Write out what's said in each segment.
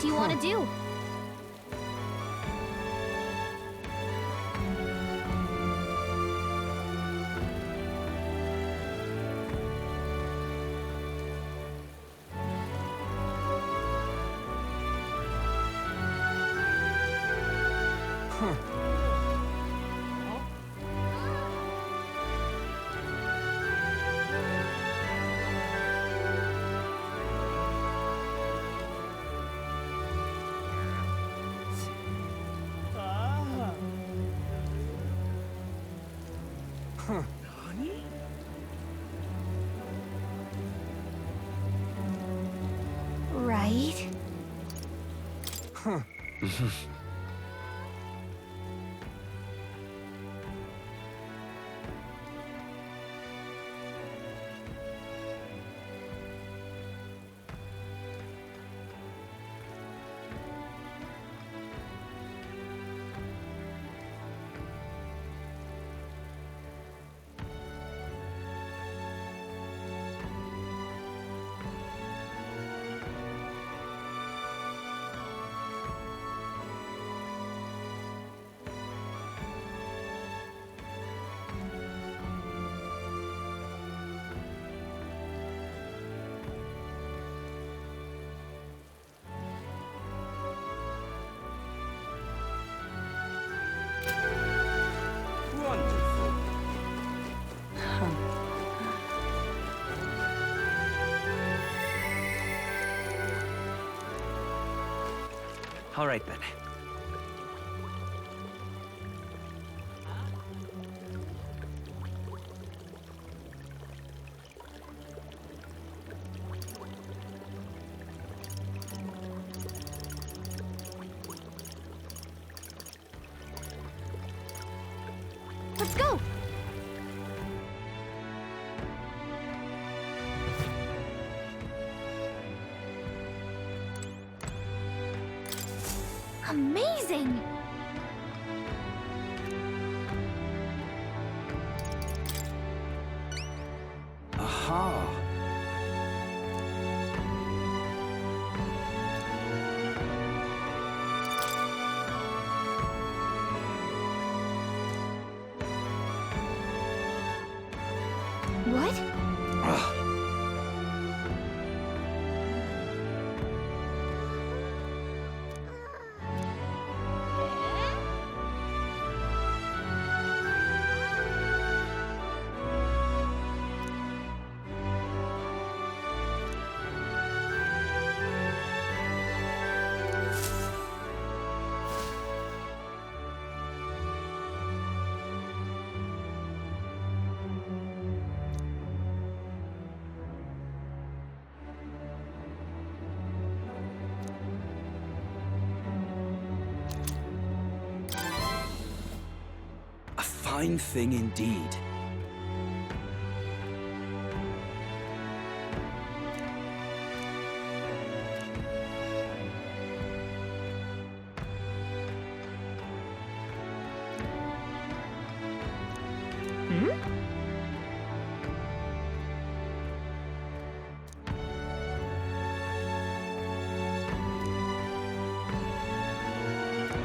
do you want to do? Right? All right then. Let's go! Amazing! Aha! What? Fine thing indeed.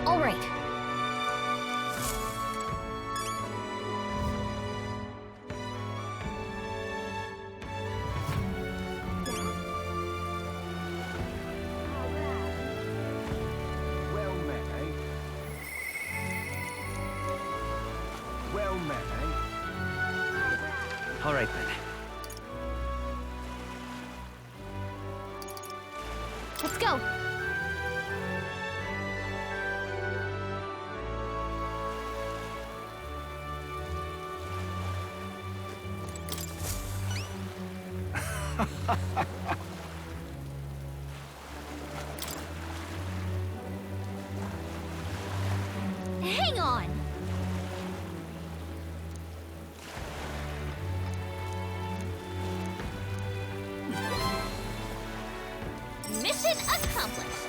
All right. Well met, eh? Well met, eh? All right then. Let's go! Hang on! Mission accomplished!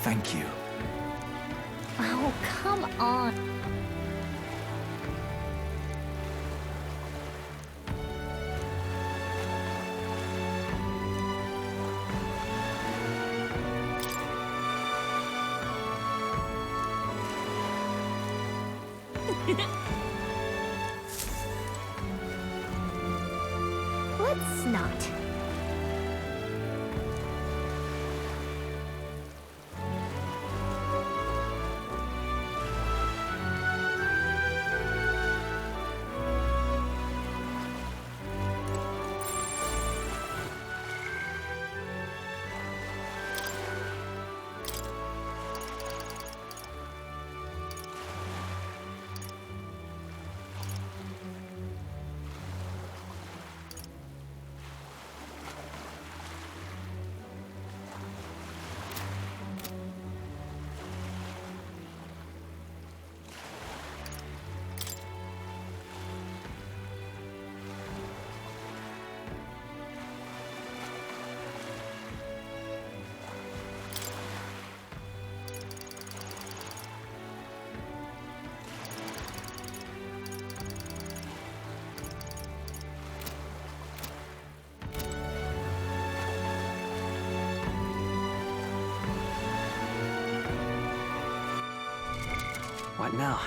Thank you. Oh, come on. Let's not. What now?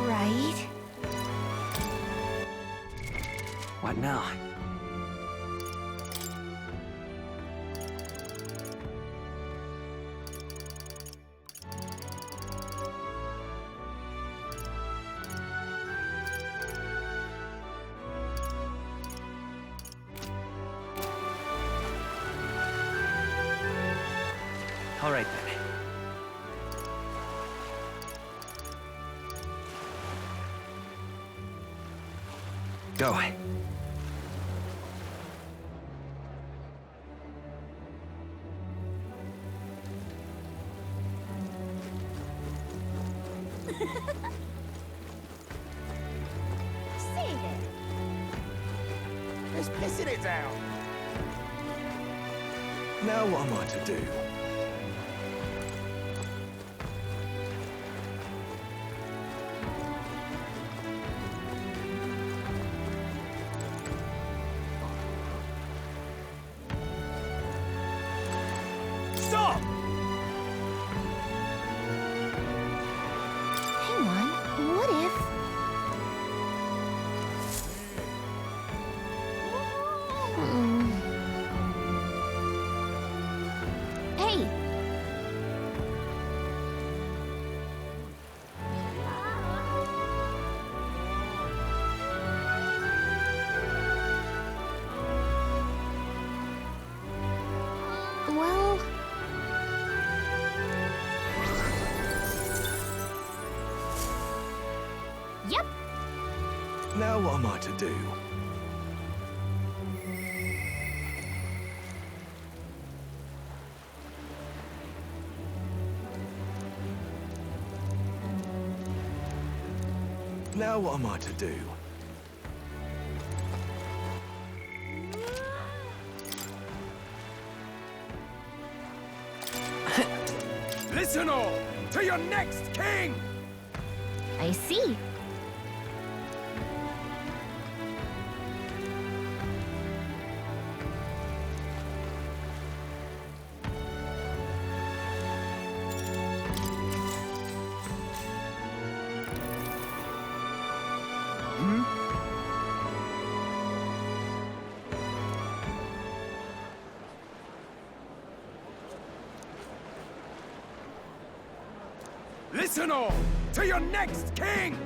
Right. What now? All right then. Go. Save it. It's pissing it down. Now what am I to do? Stop! Hang on. What if... Hmm. Hey! Well... Yep. Now what am I to do? Now what am I to do? Listen all to your next king! I see. Listen all to your next king!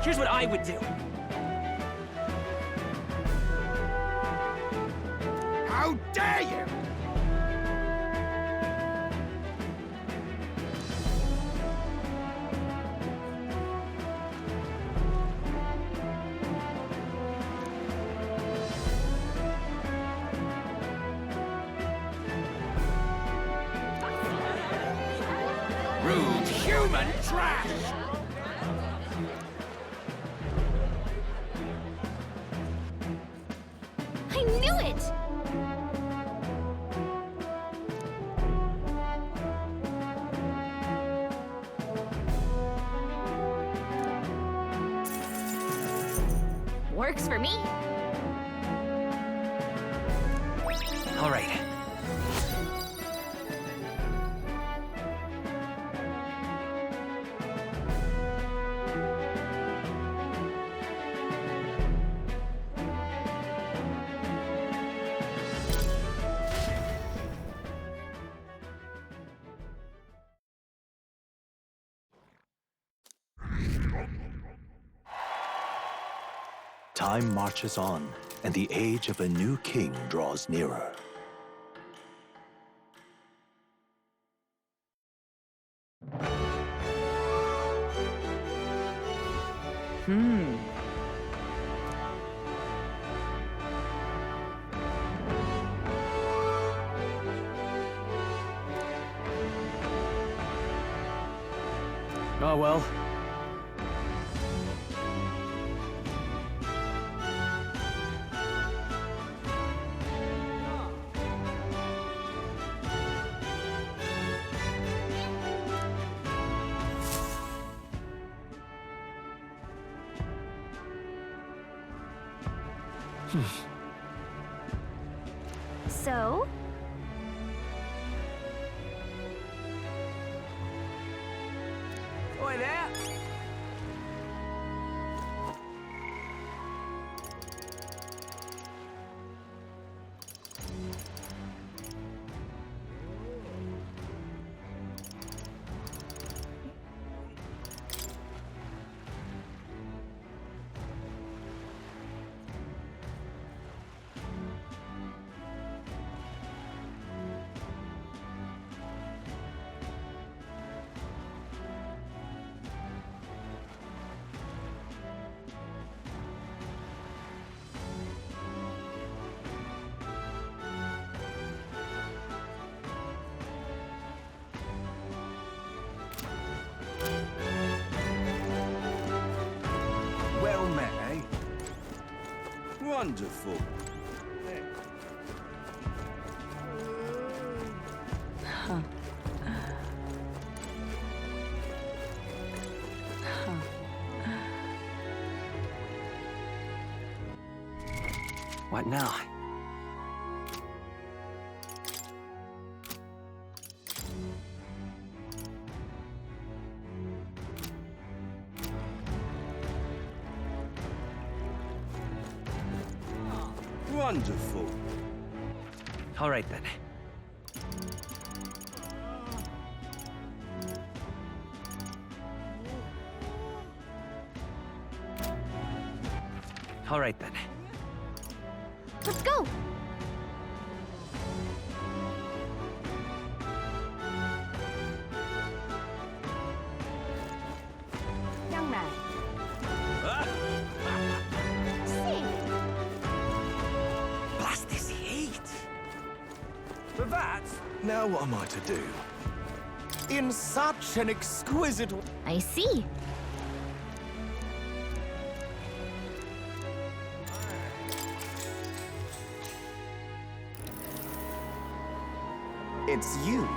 Here's what I would do. How dare you! Rude human trash! I knew it! Works for me. All right. Time marches on, and the age of a new king draws nearer. Oh well. So? Oi there! Well met, eh? Wonderful. What now? Wonderful. All right then. All right then. Let's go! Young man. See? Blast this heat! But that, Now what am I to do? in such an exquisite... I see. It's you.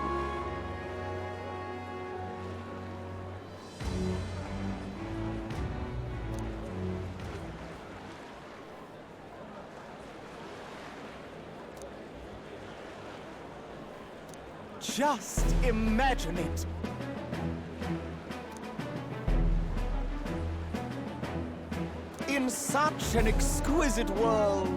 Just imagine it. In such an exquisite world.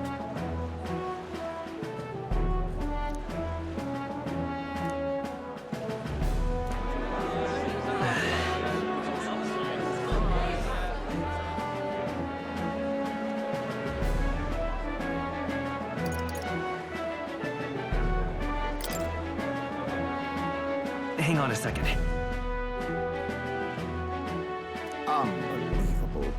Hang on a second. Unbelievable.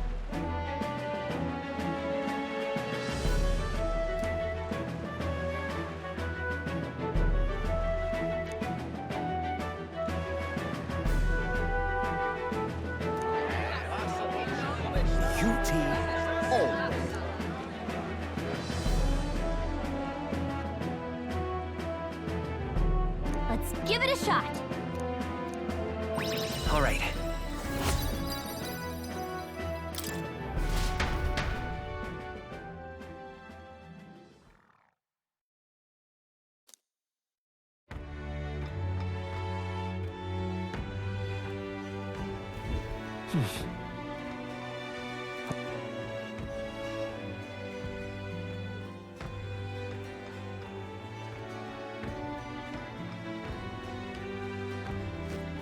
guilty already. Let's give it a shot. All right.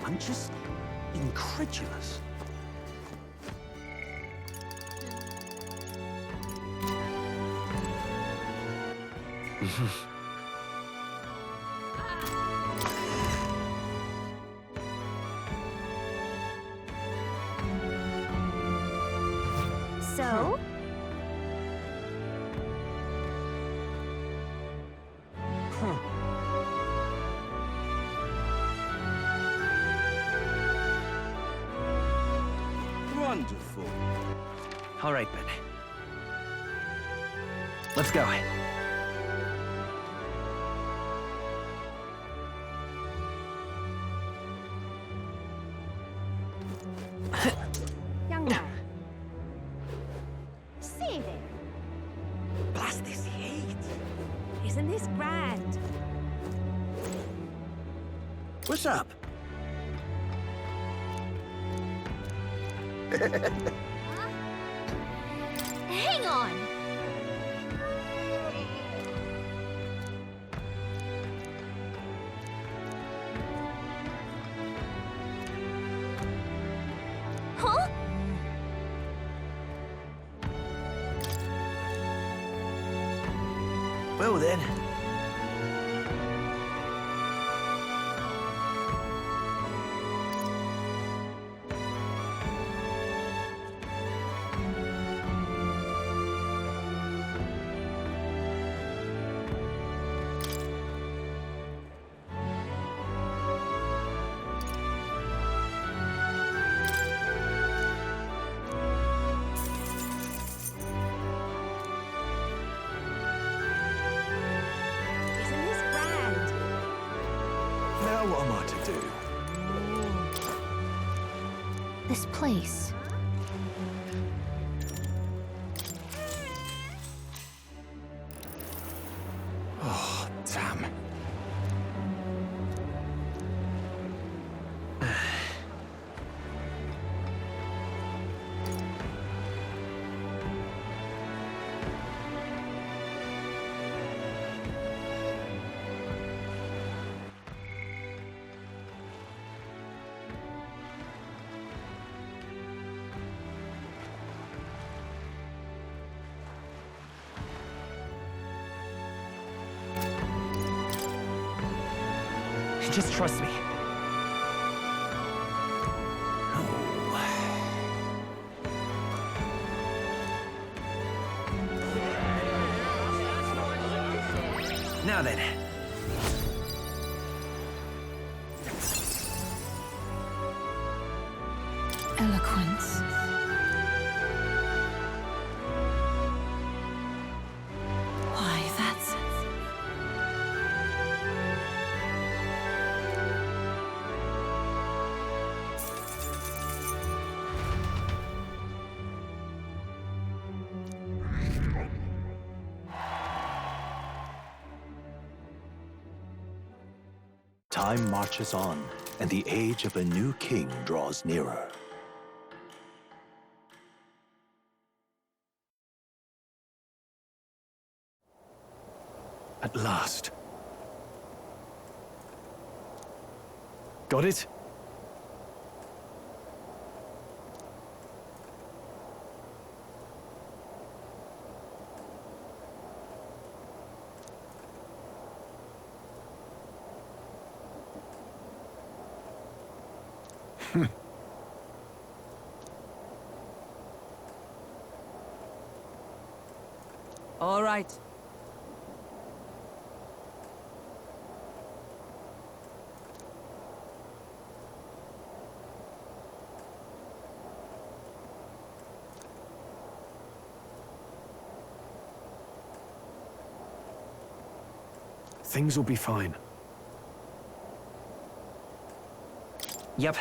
I'm just incredulous. So? Wonderful. All right, then. Let's go. Young man. See there. Blast this heat. Isn't this grand? What's up? Hang on. Huh? Well then. Isn't this grand? Now what am I to do? This place. Oh, damn. Just trust me. Now then. Eloquence. Why, that's... Time marches on, and the age of a new king draws nearer. At last. Got it? All right. Things will be fine. Yep.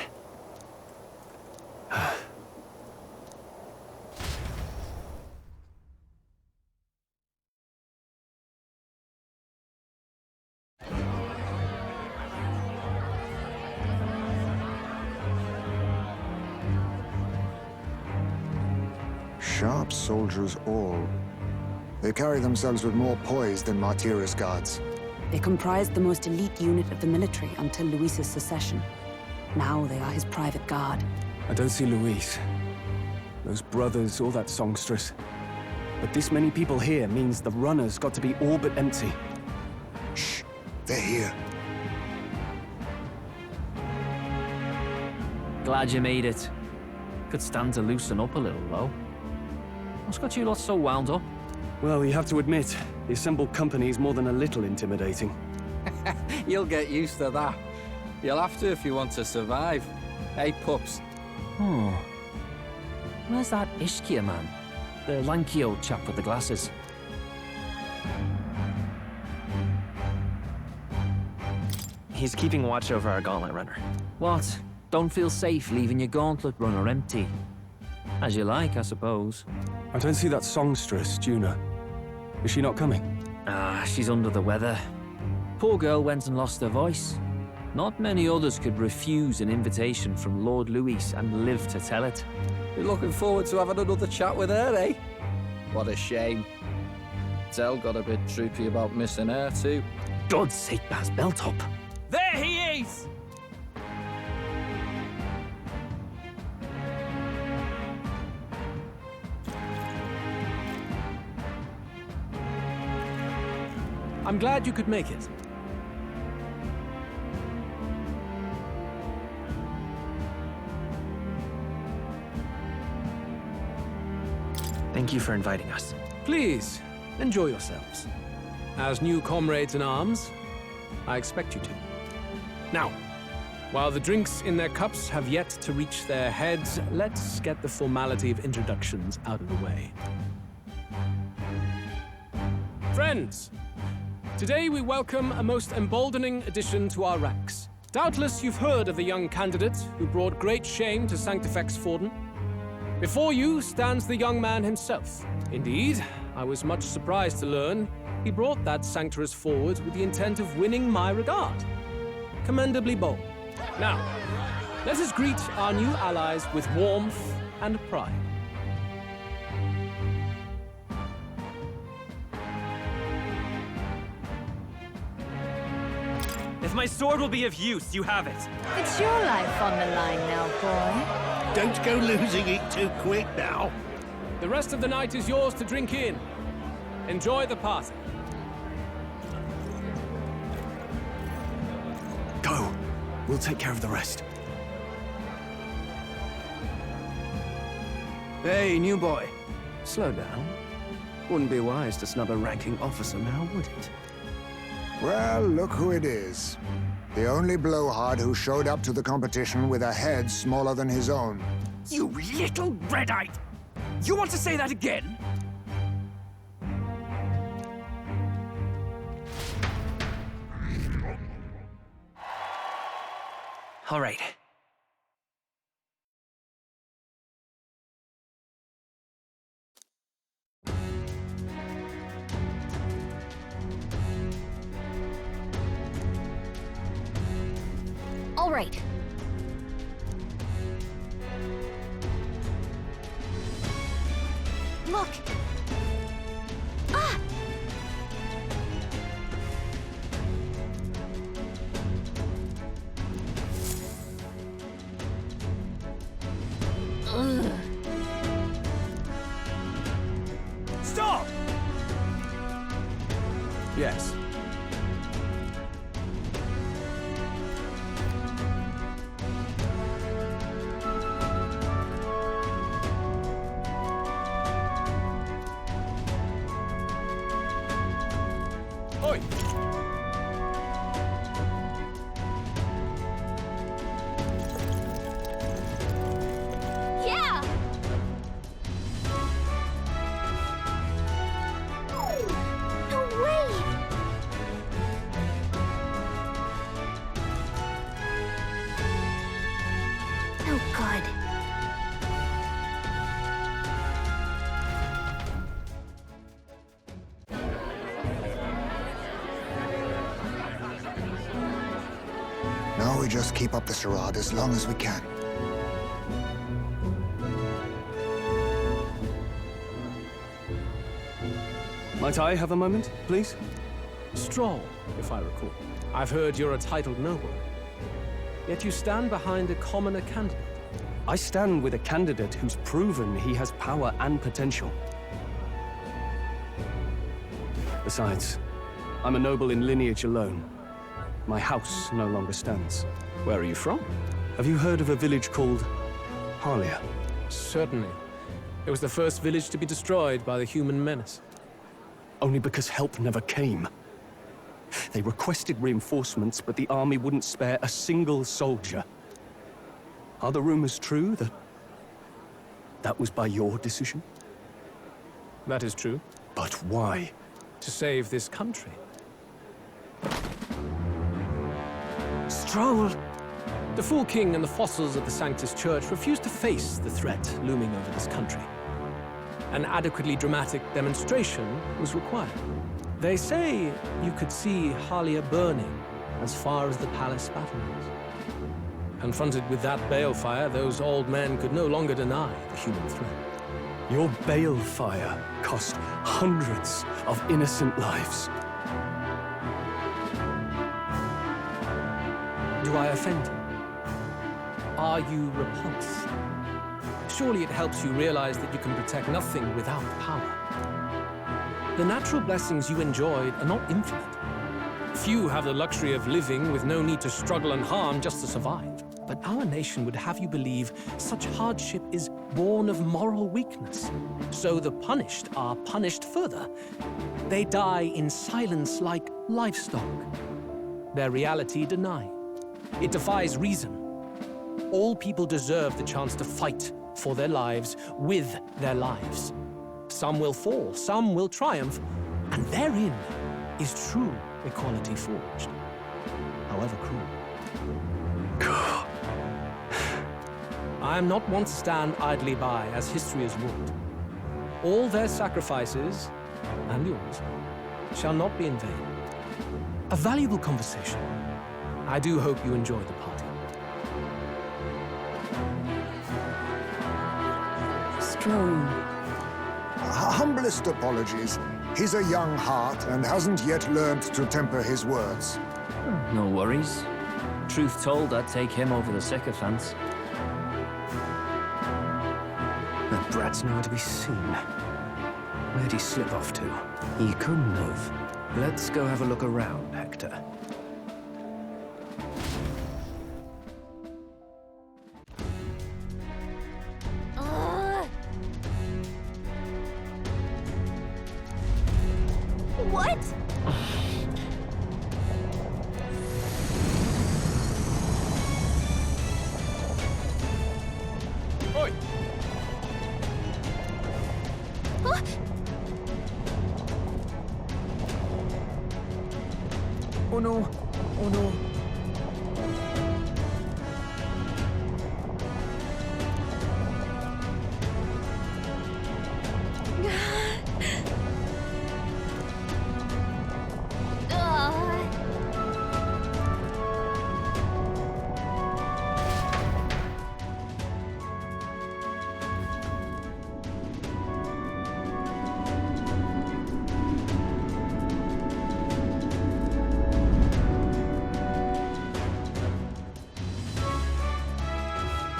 Sharp soldiers all. They carry themselves with more poise than Martira's guards. They comprised the most elite unit of the military until Luis's secession. Now they are his private guard. I don't see Luis. Those brothers or that songstress. But this many people here means the runner's got to be all but empty. Shh, they're here. Glad you made it. Could stand to loosen up a little, though. What's got you lot so wound up? Well, you have to admit, the assembled company is more than a little intimidating. You'll get used to that. You'll have to if you want to survive. Hey, pups. Where's that Ishkia man? The lanky old chap with the glasses. He's keeping watch over our gauntlet runner. What? Don't feel safe leaving your gauntlet runner empty? As you like, I suppose. I don't see that songstress, Juna. Is she not coming? Ah, she's under the weather. Poor girl went and lost her voice. Not many others could refuse an invitation from Lord Luis and live to tell it. You're looking forward to having another chat with her, eh? What a shame. Zell got a bit droopy about missing her, too. God's sake, Baz, belt up. There he is! I'm glad you could make it. Thank you for inviting us. Please, enjoy yourselves. As new comrades in arms, I expect you to. Now, while the drinks in their cups have yet to reach their heads, let's get the formality of introductions out of the way. Friends, today we welcome a most emboldening addition to our ranks. Doubtless you've heard of the young candidate who brought great shame to Sanctifex Forden. Before you stands the young man himself. Indeed, I was much surprised to learn he brought that sanctuaress forward with the intent of winning my regard. Commendably bold. Now, let us greet our new allies with warmth and pride. If my sword will be of use, you have it. It's your life on the line now, boy. Don't go losing it too quick now. The rest of the night is yours to drink in. Enjoy the party. Go. We'll take care of the rest. Hey, new boy. Slow down. Wouldn't be wise to snub a ranking officer now, would it? Well, look who it is. The only blowhard who showed up to the competition with a head smaller than his own. You little red-eyed! You want to say that again? All right. All right. Look! Ah! Ugh. Stop! Yes. Oi! Yeah! No way! we just keep up the charade as long as we can. Might I have a moment, please? Stroll, if I recall. I've heard you're a titled noble. Yet you stand behind a commoner candidate. I stand with a candidate who's proven he has power and potential. Besides, I'm a noble in lineage alone. My house no longer stands. Where are you from? Have you heard of a village called Harlia? Certainly. It was the first village to be destroyed by the human menace. Only because help never came. They requested reinforcements, but the army wouldn't spare a single soldier. Are the rumors true that was by your decision? That is true. But why? To save this country. Stroll! The Fool King and the fossils of the Sanctus Church refused to face the threat looming over this country. An adequately dramatic demonstration was required. They say you could see Harlia burning as far as the palace battlements. Confronted with that balefire, those old men could no longer deny the human threat. Your balefire cost hundreds of innocent lives. Do I offend you? Are you repulsed? Surely it helps you realize that you can protect nothing without power. The natural blessings you enjoyed are not infinite. Few have the luxury of living with no need to struggle and harm just to survive. But our nation would have you believe such hardship is born of moral weakness. So the punished are punished further. They die in silence like livestock. Their reality denied. It defies reason. All people deserve the chance to fight for their lives with their lives. Some will fall, some will triumph, and therein is true equality forged, however cruel. I am not one to stand idly by as history has wrought. All their sacrifices, and yours, shall not be in vain. A valuable conversation. I do hope you enjoy the party. Stroll. Humblest apologies. He's a young heart and hasn't yet learned to temper his words. No worries. Truth told, I'd take him over the sycophants. That brat's nowhere to be seen. Where'd he slip off to? He couldn't have. Let's go have a look around, Hector. What? Oi! Huh? Oh no! Oh no!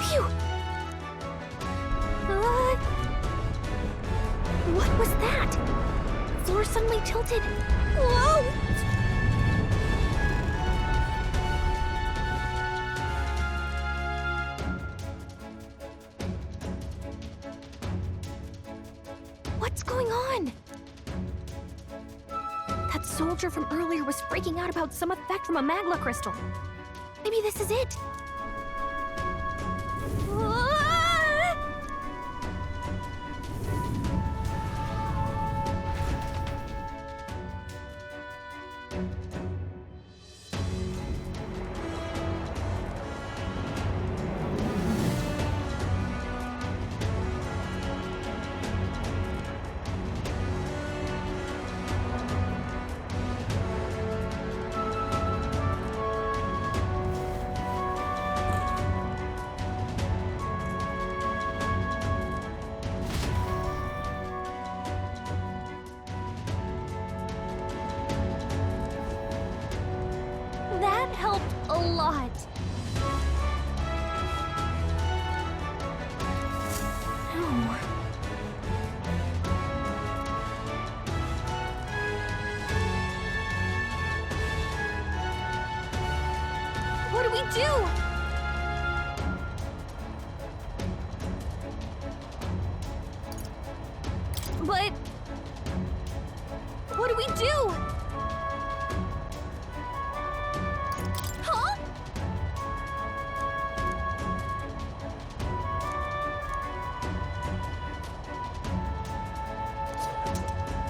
Phew! What was that? Floor suddenly tilted. Whoa! What's going on? That soldier from earlier was freaking out about some effect from a magma crystal. Maybe this is it. lot. No. What do we do? But what do we do? Huh?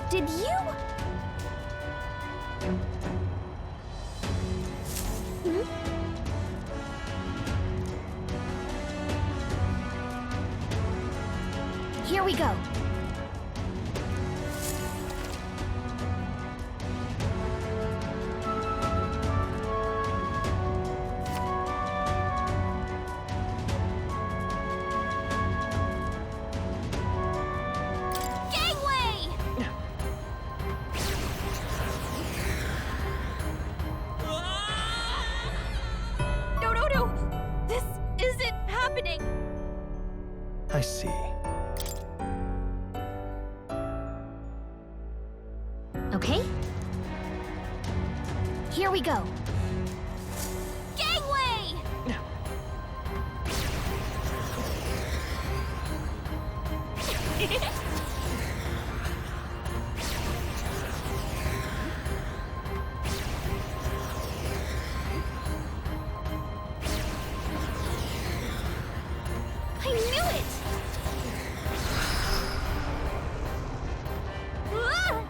Did you? Hmm? Here we go. I see. Okay. Here we go. Gangway! I knew it! Ah!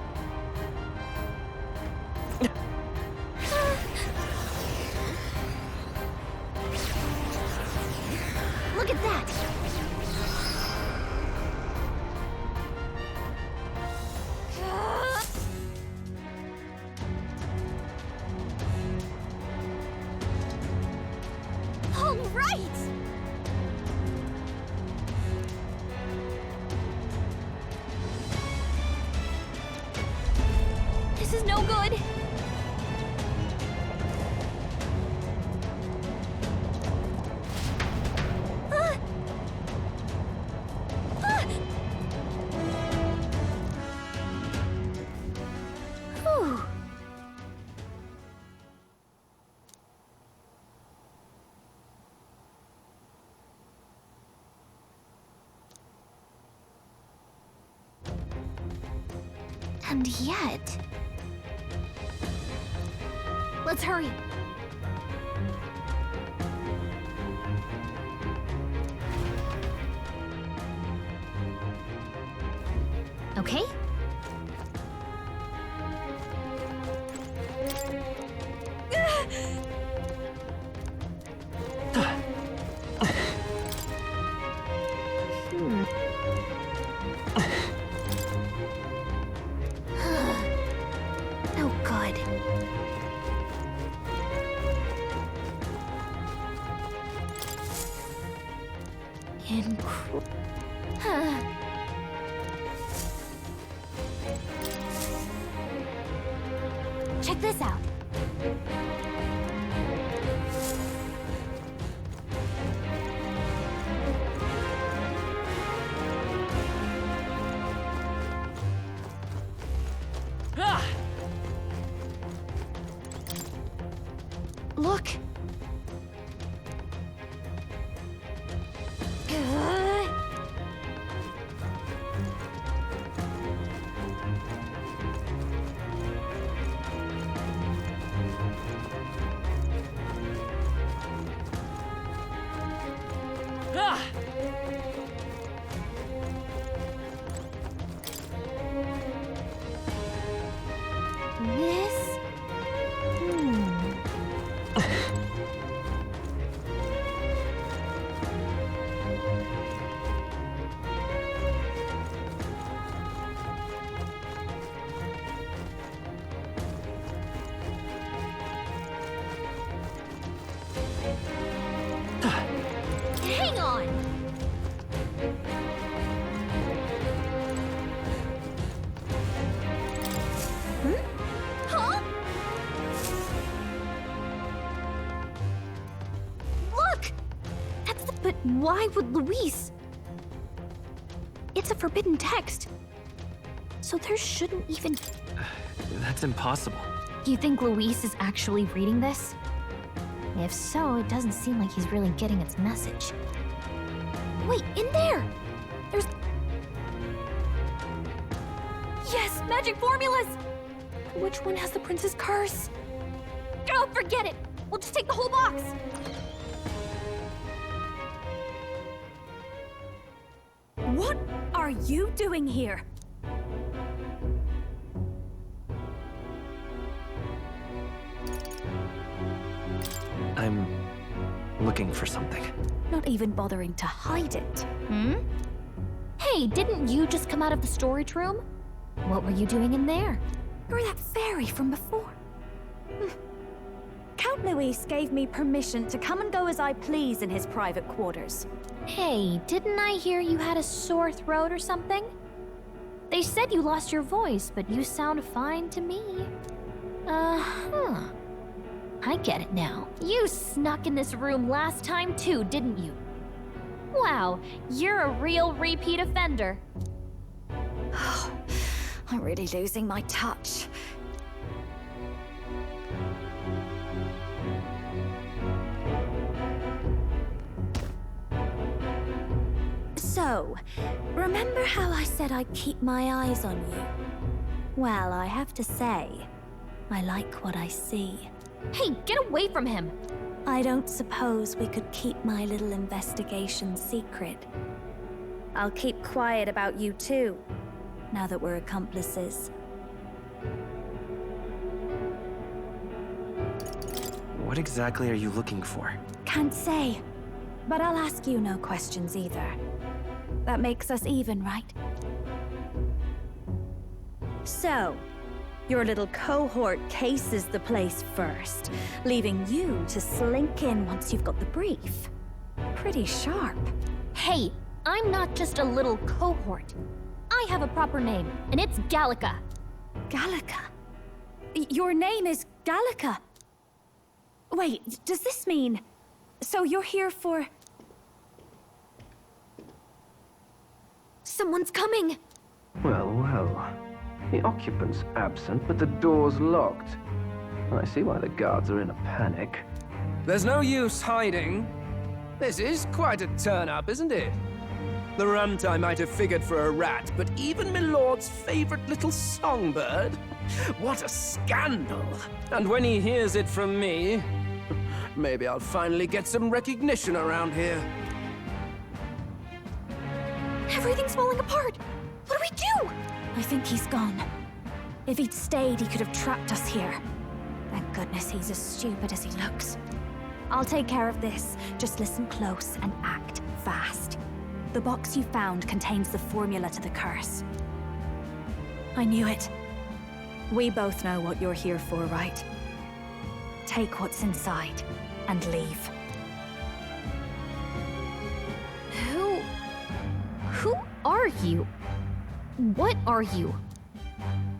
Look at that! All right! This is no good. Ah! Ah! Whew. And yet... Let's hurry. Okay? Oh, God. Check this out. Look. Why would Luis? It's a forbidden text. So there shouldn't even... That's impossible. You think Luis is actually reading this? If so, it doesn't seem like he's really getting its message. Wait, in there! There's... Yes, magic formulas! Which one has the prince's curse? Oh, forget it! We'll just take the whole box! What are you doing here? I'm looking for something. Not even bothering to hide it. Hmm? Hey, didn't you just come out of the storage room? What were you doing in there? You're that fairy from before. Count Luis gave me permission to come and go as I please in his private quarters. Hey, didn't I hear you had a sore throat or something? They said you lost your voice, but you sound fine to me. I get it now. You snuck in this room last time too, didn't you? Wow, you're a real repeat offender. I'm really losing my touch. So, remember how I said I'd keep my eyes on you? Well, I have to say, I like what I see. Hey, get away from him! I don't suppose we could keep my little investigation secret. I'll keep quiet about you too, now that we're accomplices. What exactly are you looking for? Can't say, but I'll ask you no questions either. That makes us even, right? So, your little cohort cases the place first, leaving you to slink in once you've got the brief. Pretty sharp. Hey, I'm not just a little cohort. I have a proper name, and it's Gallica. Gallica? Your name is Gallica? Wait, does this mean... So you're here for... Someone's coming! Well, well. The occupant's absent, but the door's locked. I see why the guards are in a panic. There's no use hiding. This is quite a turn-up, isn't it? The runtime might have figured for a rat, but even Milord's favorite little songbird? What a scandal! And when he hears it from me, maybe I'll finally get some recognition around here. Everything's falling apart! What do we do? I think he's gone. If he'd stayed, he could have trapped us here. Thank goodness he's as stupid as he looks. I'll take care of this. Just listen close and act fast. The box you found contains the formula to the curse. I knew it. We both know what you're here for, right? Take what's inside and leave. Who are you? What are you?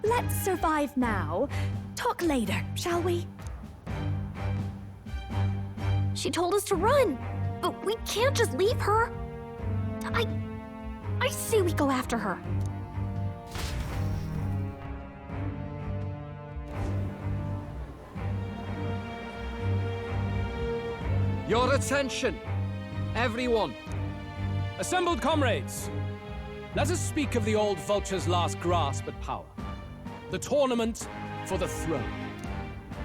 Let's survive now. Talk later, shall we? She told us to run, but we can't just leave her. I say we go after her. Your attention, everyone. Assembled comrades, let us speak of the old vulture's last grasp at power. The tournament for the throne.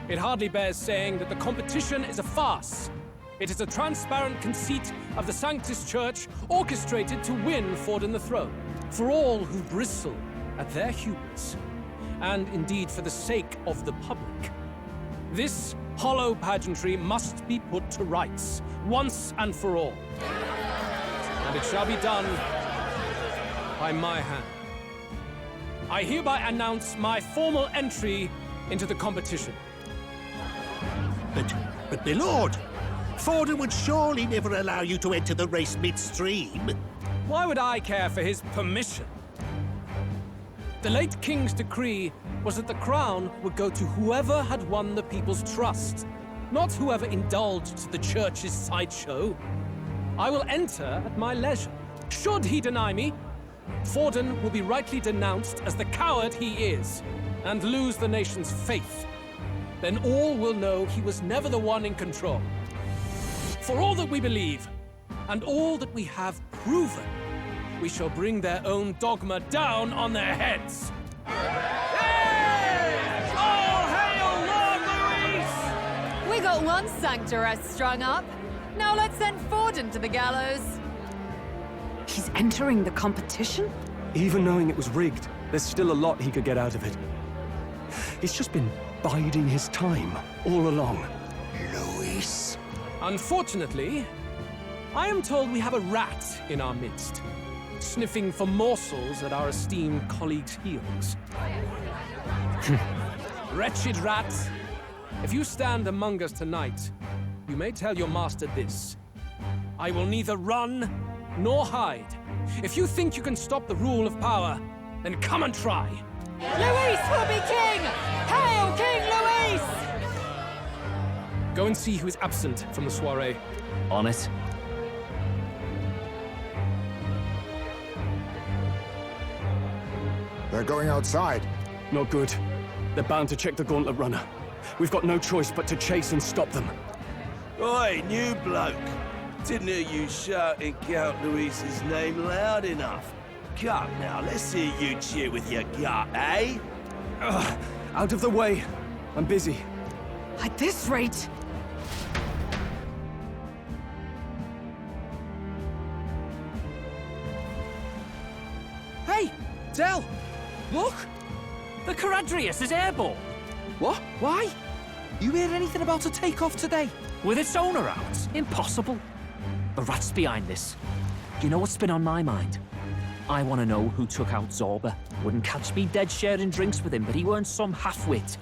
It hardly bears saying that the competition is a farce. It is a transparent conceit of the Sanctus Church orchestrated to win Forden the throne. For all who bristle at their hubris, and indeed for the sake of the public. This hollow pageantry must be put to rights, once and for all. And it shall be done by my hand. I hereby announce my formal entry into the competition. But my lord, Forden would surely never allow you to enter the race midstream. Why would I care for his permission? The late king's decree was that the crown would go to whoever had won the people's trust, not whoever indulged the church's sideshow. I will enter at my leisure. Should he deny me, Forden will be rightly denounced as the coward he is, and lose the nation's faith. Then all will know he was never the one in control. For all that we believe, and all that we have proven, we shall bring their own dogma down on their heads. All hail Lord Luis! We got one sanctoress strung up. Now let's send Forden to the gallows. He's entering the competition? Even knowing it was rigged, there's still a lot he could get out of it. He's just been biding his time all along. Luis. Unfortunately, I am told we have a rat in our midst, sniffing for morsels at our esteemed colleagues' heels. Wretched rat, if you stand among us tonight, you may tell your master this. I will neither run nor hide. If you think you can stop the rule of power, then come and try. Luis will be king! Hail King Luis! Go and see who is absent from the soiree. On it. They're going outside. Not good. They're bound to check the Gauntlet Runner. We've got no choice but to chase and stop them. Oi, new bloke. Didn't hear you shouting Count Luis's name loud enough. Come now, let's hear you cheer with your gut, eh? Ugh, out of the way. I'm busy. At this rate... Hey, Del! Look! The Caradrius is airborne! What? Why? You heard anything about a takeoff today? With its owner out? Impossible. The rat's behind this. You know what's been on my mind? I want to know who took out Zorba. Wouldn't catch me dead sharing drinks with him, but he weren't some half-wit.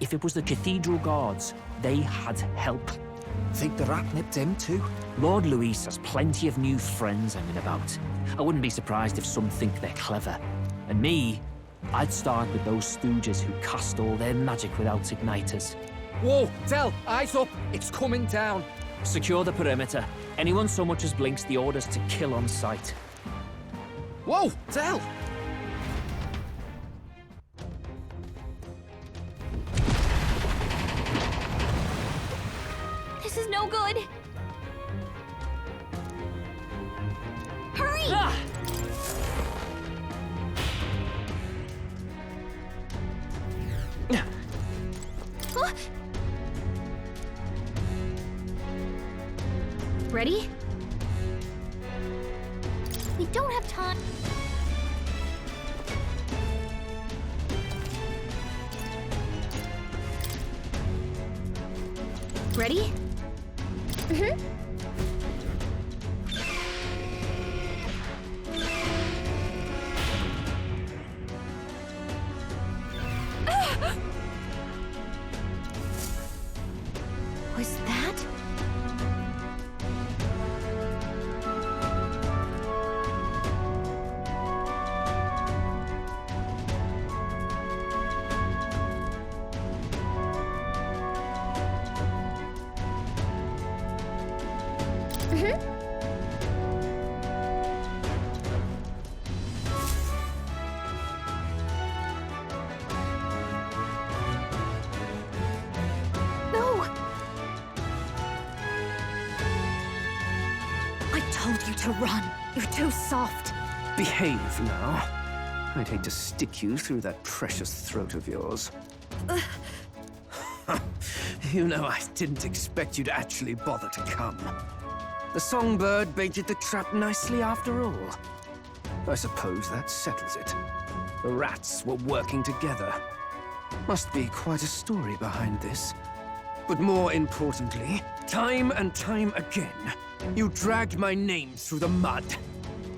If it was the Cathedral Guards, they had help. Think the rat nipped him too? Lord Luis has plenty of new friends hanging about. I wouldn't be surprised if some think they're clever. And me, I'd start with those stooges who cast all their magic without igniters. Whoa, Del, eyes up. It's coming down. Secure the perimeter. Anyone so much as blinks, the orders to kill on sight. Whoa, Del! This is no good. Hurry! Ah! Huh? Ready? We don't have time. Ready? Mm-hmm. Was that? No! I told you to run. You're too soft. Behave now. I'd hate to stick you through that precious throat of yours. You know, I didn't expect you to actually bother to come. The songbird baited the trap nicely after all. I suppose that settles it. The rats were working together. Must be quite a story behind this. But more importantly, time and time again, you dragged my name through the mud.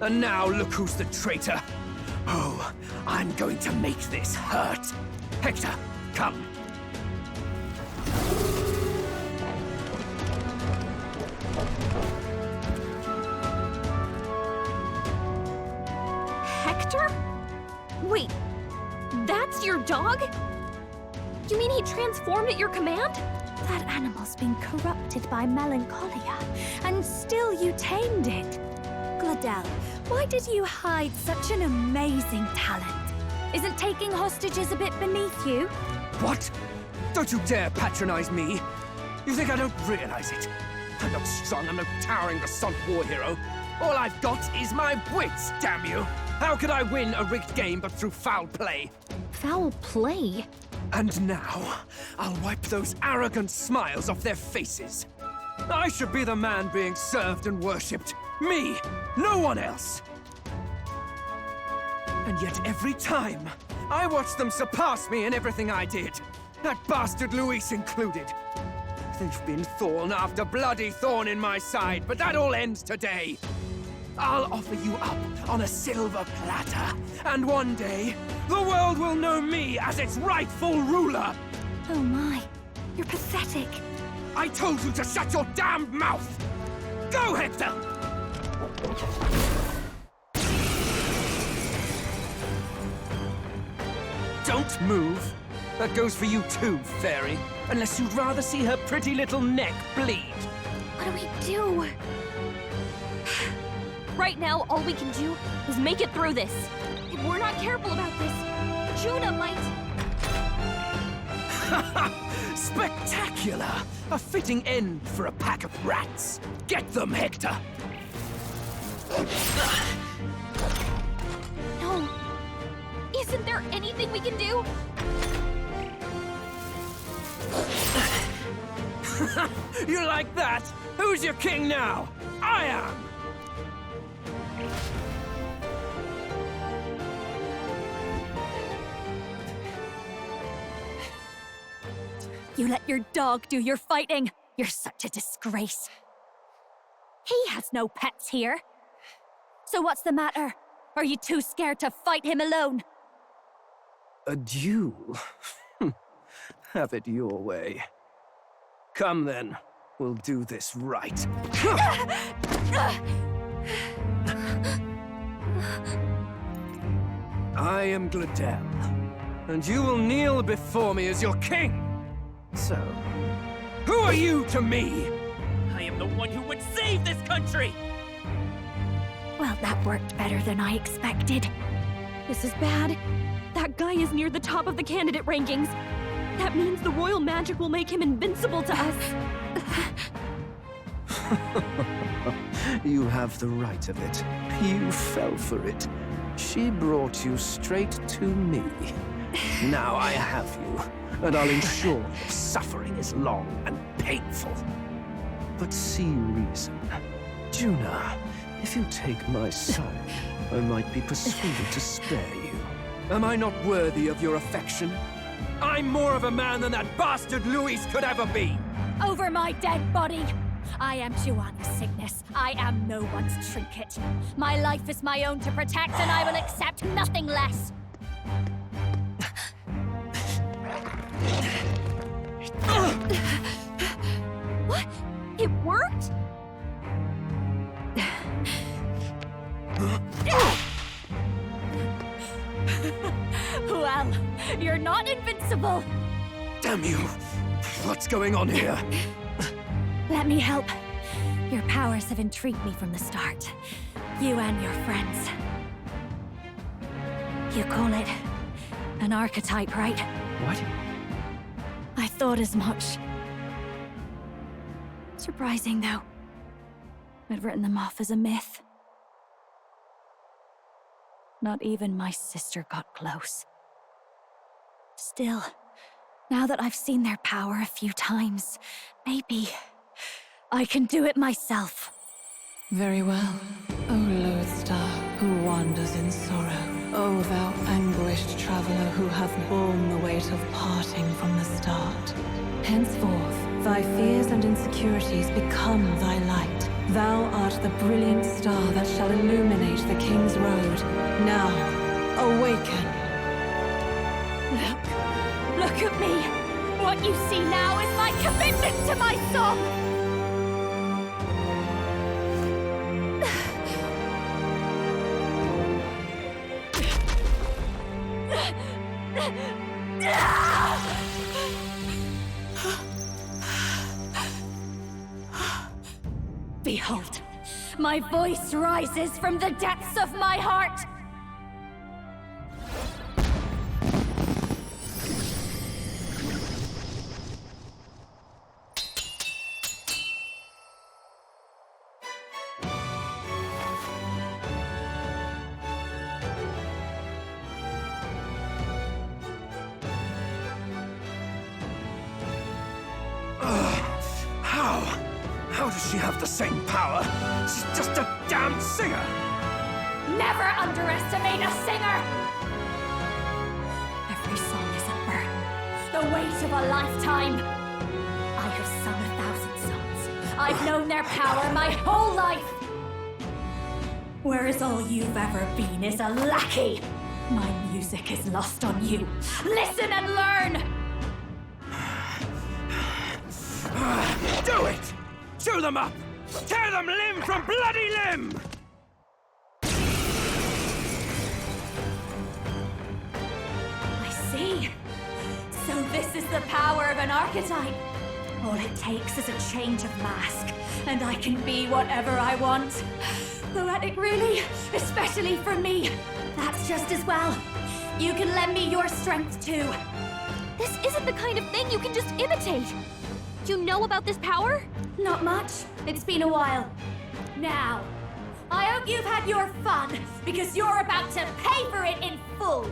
And now look who's the traitor. Oh, I'm going to make this hurt. Hector, come. Hector? Wait, that's your dog? You mean he transformed at your command? That animal's been corrupted by melancholia, and still you tamed it. Gladel, why did you hide such an amazing talent? Isn't taking hostages a bit beneath you? What? Don't you dare patronize me! You think I don't realize it? I'm not strong, I'm no towering assault war hero. All I've got is my wits, damn you! How could I win a rigged game but through foul play? Foul play? And now, I'll wipe those arrogant smiles off their faces. I should be the man being served and worshipped. Me, no one else. And yet every time, I watch them surpass me in everything I did. That bastard Luis included. There's been thorn after bloody thorn in my side, but that all ends today. I'll offer you up on a silver platter, and one day, the world will know me as its rightful ruler! Oh my, you're pathetic. I told you to shut your damned mouth! Go, Hector! Don't move. That goes for you too, fairy. Unless you'd rather see her pretty little neck bleed. What do we do? Right now, all we can do is make it through this. If we're not careful about this, Juna might... Spectacular! A fitting end for a pack of rats. Get them, Hector! No. Isn't there anything we can do? You like that? Who's your king now? I am! You let your dog do your fighting. You're such a disgrace. He has no pets here. So what's the matter? Are you too scared to fight him alone? A duel? Have it your way. Come then, we'll do this right. I am Gladel, and you will kneel before me as your king. So, who are you to me? I am the one who would save this country! Well, that worked better than I expected. This is bad. That guy is near the top of the candidate rankings. That means the royal magic will make him invincible to us. You have the right of it. You fell for it. She brought you straight to me. Now I have you, and I'll ensure your suffering is long and painful. But see reason. Juna, if you take my side, I might be persuaded to spare you. Am I not worthy of your affection? I'm more of a man than that bastard Luis could ever be! Over my dead body! I am Juana's sickness. I am no one's trinket. My life is my own to protect, and I will accept nothing less. What? It worked? Well, you're not invincible. Damn you! What's going on here? Let me help. Your powers have intrigued me from the start. You and your friends. You call it an archetype, right? What? I thought as much. Surprising, though. I'd written them off as a myth. Not even my sister got close. Still, now that I've seen their power a few times, maybe I can do it myself. Very well, O lodestar who wanders in sorrow. O thou anguished traveler who hath borne the weight of parting from the start. Henceforth, thy fears and insecurities become thy light. Thou art the brilliant star that shall illuminate the King's Road. Now, awaken! Look at me! What you see now is my commitment to my song! Behold, my voice rises from the depths of my heart! How does she have the same power? She's just a damn singer! Never underestimate a singer! Every song is a burden, the weight of a lifetime. I have sung 1,000 songs. I've known their power my whole life. Whereas all you've ever been is a lackey. My music is lost on you. Listen and learn! Do it! Chew them up! Tear them limb from bloody limb! I see. So this is the power of an archetype. All it takes is a change of mask, and I can be whatever I want. Poetic, really? Especially for me. That's just as well. You can lend me your strength, too. This isn't the kind of thing you can just imitate. You know about this power? Not much. It's been a while. Now, I hope you've had your fun, because you're about to pay for it in full.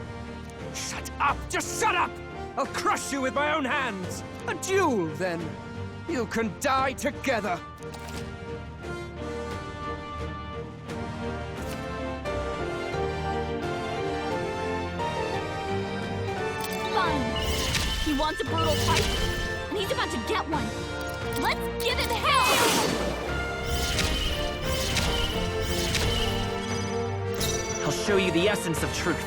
Shut up! Just shut up! I'll crush you with my own hands! A duel, then. You can die together. Fine. He wants a brutal fight, and he's about to get one. Let's give him hell! I'll show you the essence of truth.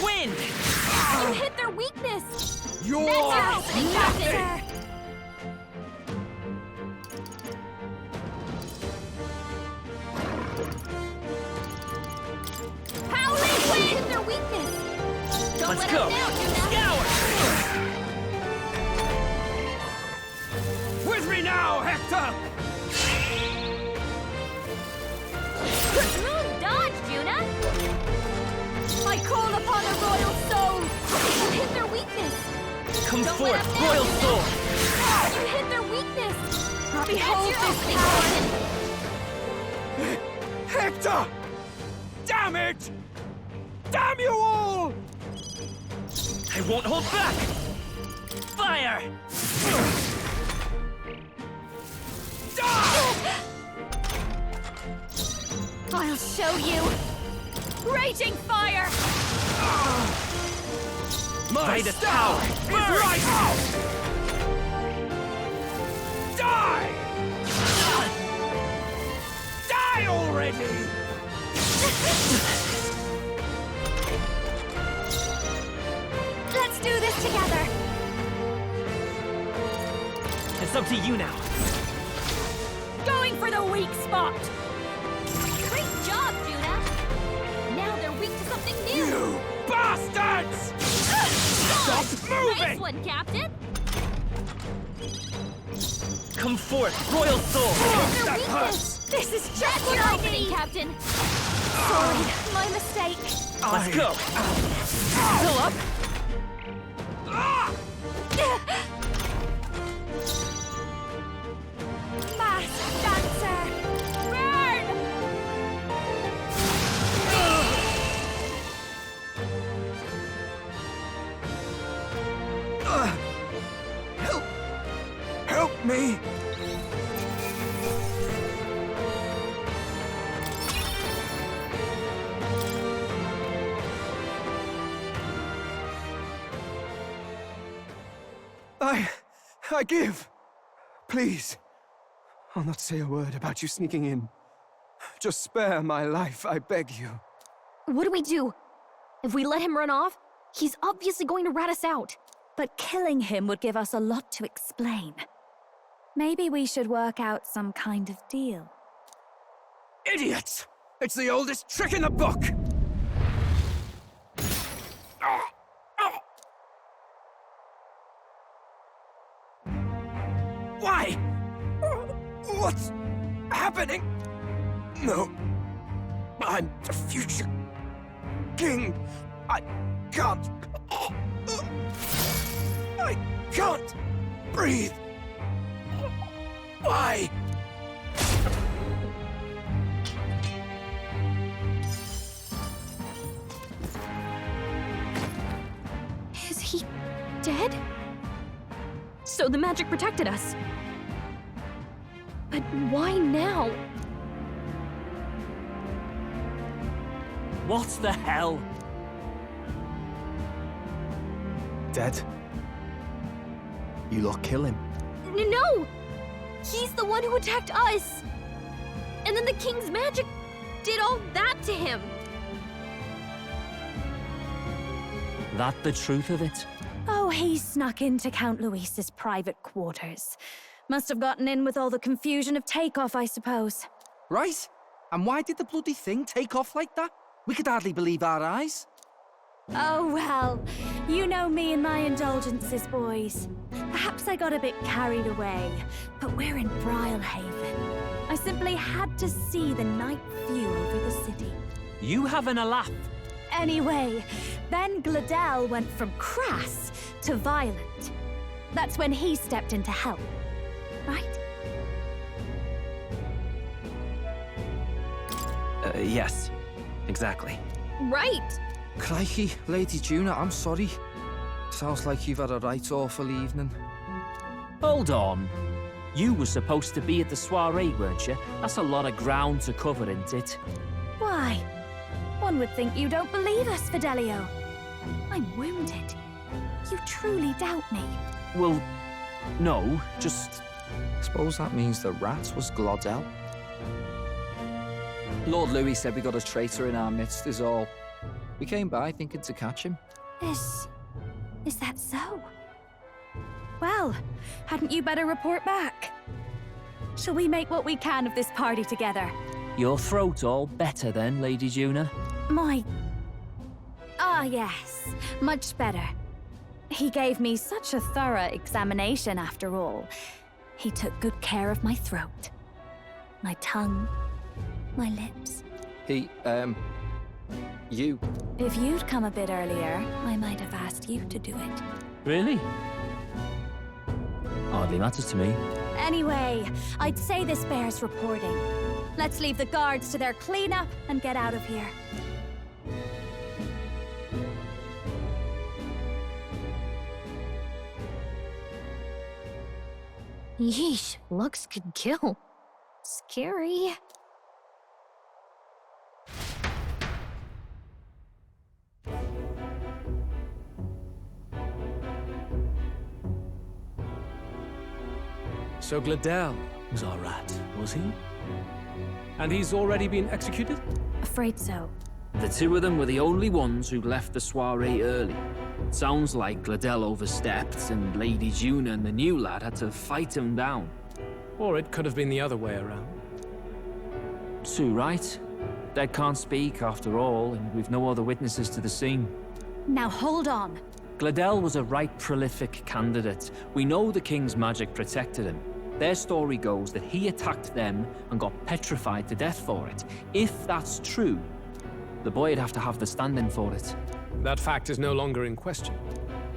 Win! You hit their weakness! You're nothing! Howling Wind! Hit their weakness! Don't Let's let go! us down, Juna! With me now, Hector! Smooth dodge, Juna! I call upon a royal soul! You hit their weakness! Come Don't forth, let us down, Royal Juna! Soul! You hit their weakness! Behold That's this your power! Hector! Damn it! Damn you all! I won't hold back! Fire! I'll show you! Raging fire! My the star power! is right out! Die! Die already! Let's do this together! It's up to you now. Going for the weak spot! Great job, Juna! Now they're weak to something new! You bastards! Stop moving! Nice one, Captain! Come forth, Royal Soul! Hit their That weakness! hurts! This is just That's what your I opening, need! Captain! Sorry, my mistake. Let's go! Still up? Masked dancer! Burn! Help me! I give. Please. I'll not say a word about you sneaking in. Just spare my life, I beg you. What do we do? If we let him run off, he's obviously going to rat us out. But killing him would give us a lot to explain. Maybe we should work out some kind of deal. Idiots! It's the oldest trick in the book! Why? What's happening? No. I'm the future king. I can't. I can't breathe. Why? Is he dead? So the magic protected us. But why now? What the hell? Dead? You lot kill him. No! He's the one who attacked us! And then the king's magic did all that to him! That the truth of it? Oh, he snuck into Count Luis's private quarters. Must have gotten in with all the confusion of takeoff, I suppose. Right? And why did the bloody thing take off like that? We could hardly believe our eyes. Oh, well, you know me and my indulgences, boys. Perhaps I got a bit carried away, but we're in Brilehaven. I simply had to see the night view over the city. You having a laugh? Anyway, then Gladel went from crass to violent. That's when he stepped in to help, right? Yes, exactly. Right! Crikey, Lady Juna, I'm sorry. Sounds like you've had a right awful evening. Hold on. You were supposed to be at the soiree, weren't you? That's a lot of ground to cover, isn't it? Why? One would think you don't believe us, Fidelio. I'm wounded. You truly doubt me. Well, no, just... Suppose that means the rat was Glodell. Lord Louis said we got a traitor in our midst is all. We came by thinking to catch him. Is that so? Well, hadn't you better report back? Shall we make what we can of this party together? Your throat all better then, Lady Juna? Ah, yes. Much better. He gave me such a thorough examination after all. He took good care of my throat. My tongue. My lips. You. If you'd come a bit earlier, I might have asked you to do it. Really? Hardly matters to me. Anyway, I'd say this bears reporting. Let's leave the guards to their cleanup and get out of here. Yeesh, looks could kill. Scary. So Gladel was our rat, was he? And he's already been executed? Afraid so. The two of them were the only ones who left the soiree early. Sounds like Gladel overstepped, and Lady Juna and the new lad had to fight him down. Or it could have been the other way around. Too right. Dead can't speak, after all, and we've no other witnesses to the scene. Now hold on. Gladel was a right prolific candidate. We know the king's magic protected him. Their story goes that he attacked them and got petrified to death for it. If that's true, the boy'd have to have the stand-in for it. That fact is no longer in question.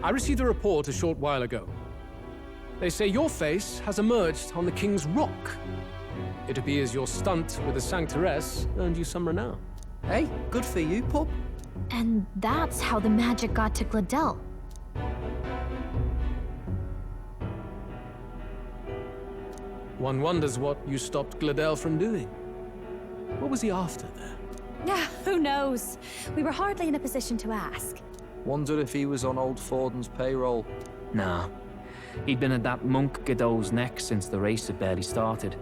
I received a report a short while ago. They say your face has emerged on the King's Rock. It appears your stunt with the Sanctoress earned you some renown. Hey, good for you, pup. And that's how the magic got to Gladel. One wonders what you stopped Gladel from doing. What was he after there? Who knows? We were hardly in a position to ask. Wonder if he was on old Forden's payroll. Nah. He'd been at that monk Godot's neck since the race had barely started.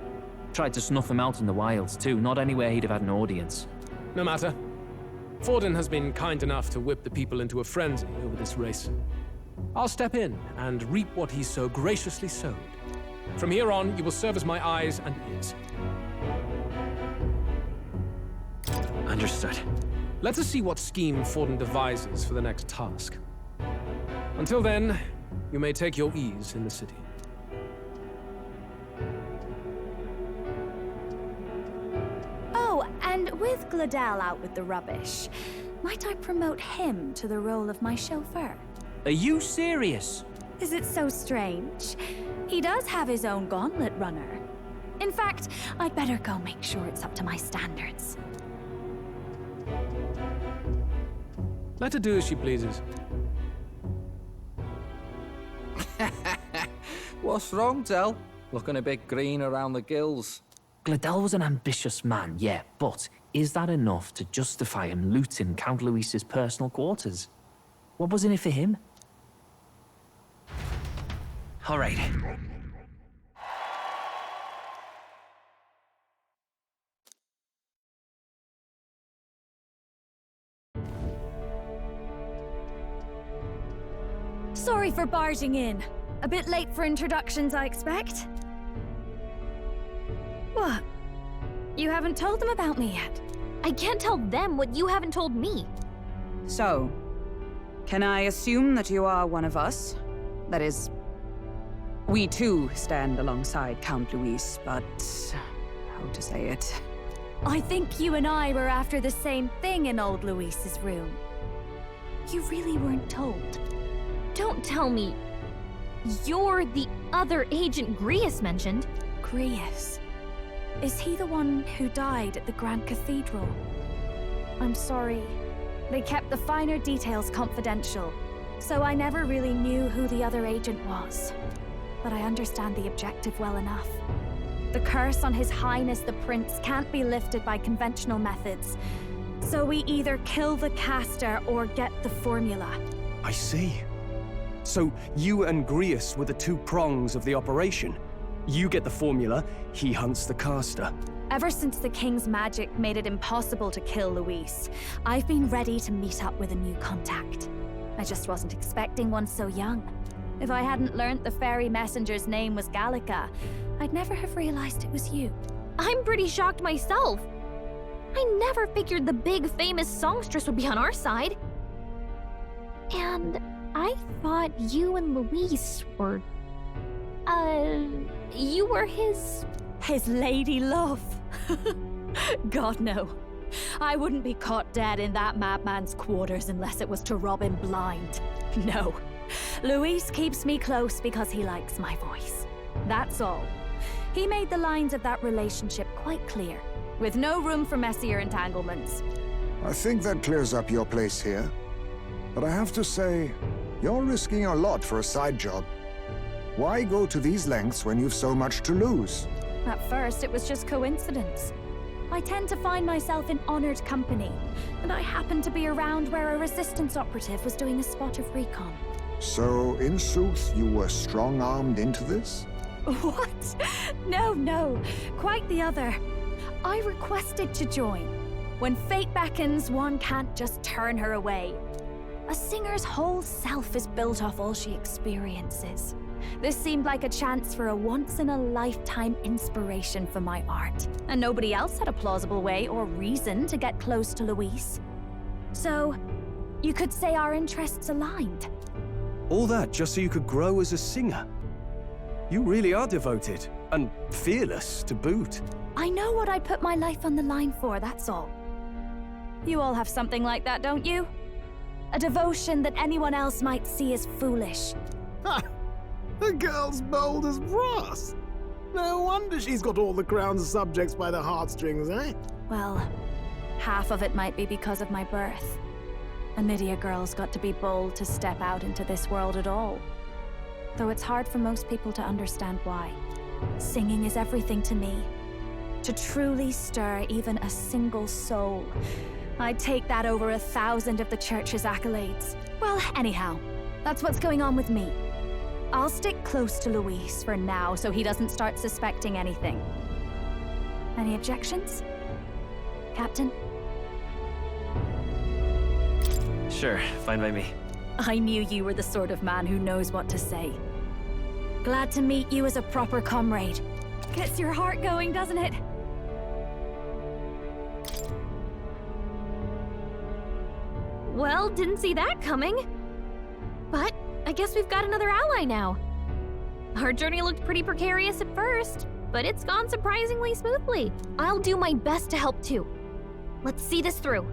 Tried to snuff him out in the wilds too, not anywhere he'd have had an audience. No matter. Forden has been kind enough to whip the people into a frenzy over this race. I'll step in and reap what he so graciously sowed. From here on, you will serve as my eyes and ears. Understood. Let us see what scheme Forden devises for the next task. Until then, you may take your ease in the city. Oh, and with Gladel out with the rubbish, might I promote him to the role of my chauffeur? Are you serious? Is it so strange? He does have his own gauntlet runner. In fact, I'd better go make sure it's up to my standards. Let her do as she pleases. What's wrong, Del? Looking a bit green around the gills. Gladel was an ambitious man, yeah, but is that enough to justify him looting Count Luis's personal quarters? What was in it for him? All right. Sorry for barging in. A bit late for introductions, I expect. What? You haven't told them about me yet? I can't tell them what you haven't told me. So, can I assume that you are one of us? That is, we too stand alongside Count Luis, but how to say it? I think you and I were after the same thing in old Luis's room. You really weren't told. Don't tell me you're the other agent Grius mentioned. Grius? Is he the one who died at the Grand Cathedral? I'm sorry. They kept the finer details confidential, so I never really knew who the other agent was. But I understand the objective well enough. The curse on His Highness the Prince can't be lifted by conventional methods. So we either kill the caster or get the formula. I see. So you and Grius were the two prongs of the operation. You get the formula, he hunts the caster. Ever since the King's magic made it impossible to kill Luis, I've been ready to meet up with a new contact. I just wasn't expecting one so young. If I hadn't learnt the fairy messenger's name was Gallica, I'd never have realized it was you. I'm pretty shocked myself. I never figured the big famous songstress would be on our side. And I thought you and Luis were... you were his lady love. God, no. I wouldn't be caught dead in that madman's quarters unless it was to rob him blind. No. Luis keeps me close because he likes my voice. That's all. He made the lines of that relationship quite clear, with no room for messier entanglements. I think that clears up your place here. But I have to say, you're risking a lot for a side job. Why go to these lengths when you've so much to lose? At first, it was just coincidence. I tend to find myself in honored company, and I happened to be around where a resistance operative was doing a spot of recon. So, in sooth, you were strong-armed into this? What? No. Quite the other. I requested to join. When fate beckons, one can't just turn her away. A singer's whole self is built off all she experiences. This seemed like a chance for a once-in-a-lifetime inspiration for my art, and nobody else had a plausible way or reason to get close to Luis. So, you could say our interests aligned. All that just so you could grow as a singer. You really are devoted, and fearless to boot. I know what I'd put my life on the line for, that's all. You all have something like that, don't you? A devotion that anyone else might see as foolish. Ha! The girl's bold as brass. No wonder she's got all the crown's subjects by the heartstrings, eh? Well, half of it might be because of my birth. A Midia girl's got to be bold to step out into this world at all. Though it's hard for most people to understand why. Singing is everything to me. To truly stir even a single soul, I'd take that over 1,000 of the church's accolades. Well, anyhow, that's what's going on with me. I'll stick close to Luis for now so he doesn't start suspecting anything. Any objections? Captain? Sure, fine by me. I knew you were the sort of man who knows what to say. Glad to meet you as a proper comrade. Gets your heart going, doesn't it? Well, didn't see that coming. But I guess we've got another ally now. Our journey looked pretty precarious at first, but it's gone surprisingly smoothly. I'll do my best to help too. Let's see this through.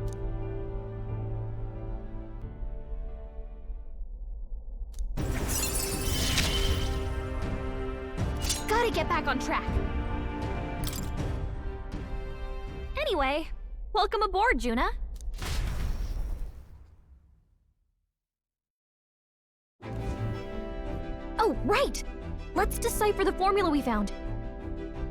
Gotta get back on track. Anyway, welcome aboard, Juna. Oh, right! Let's decipher the formula we found.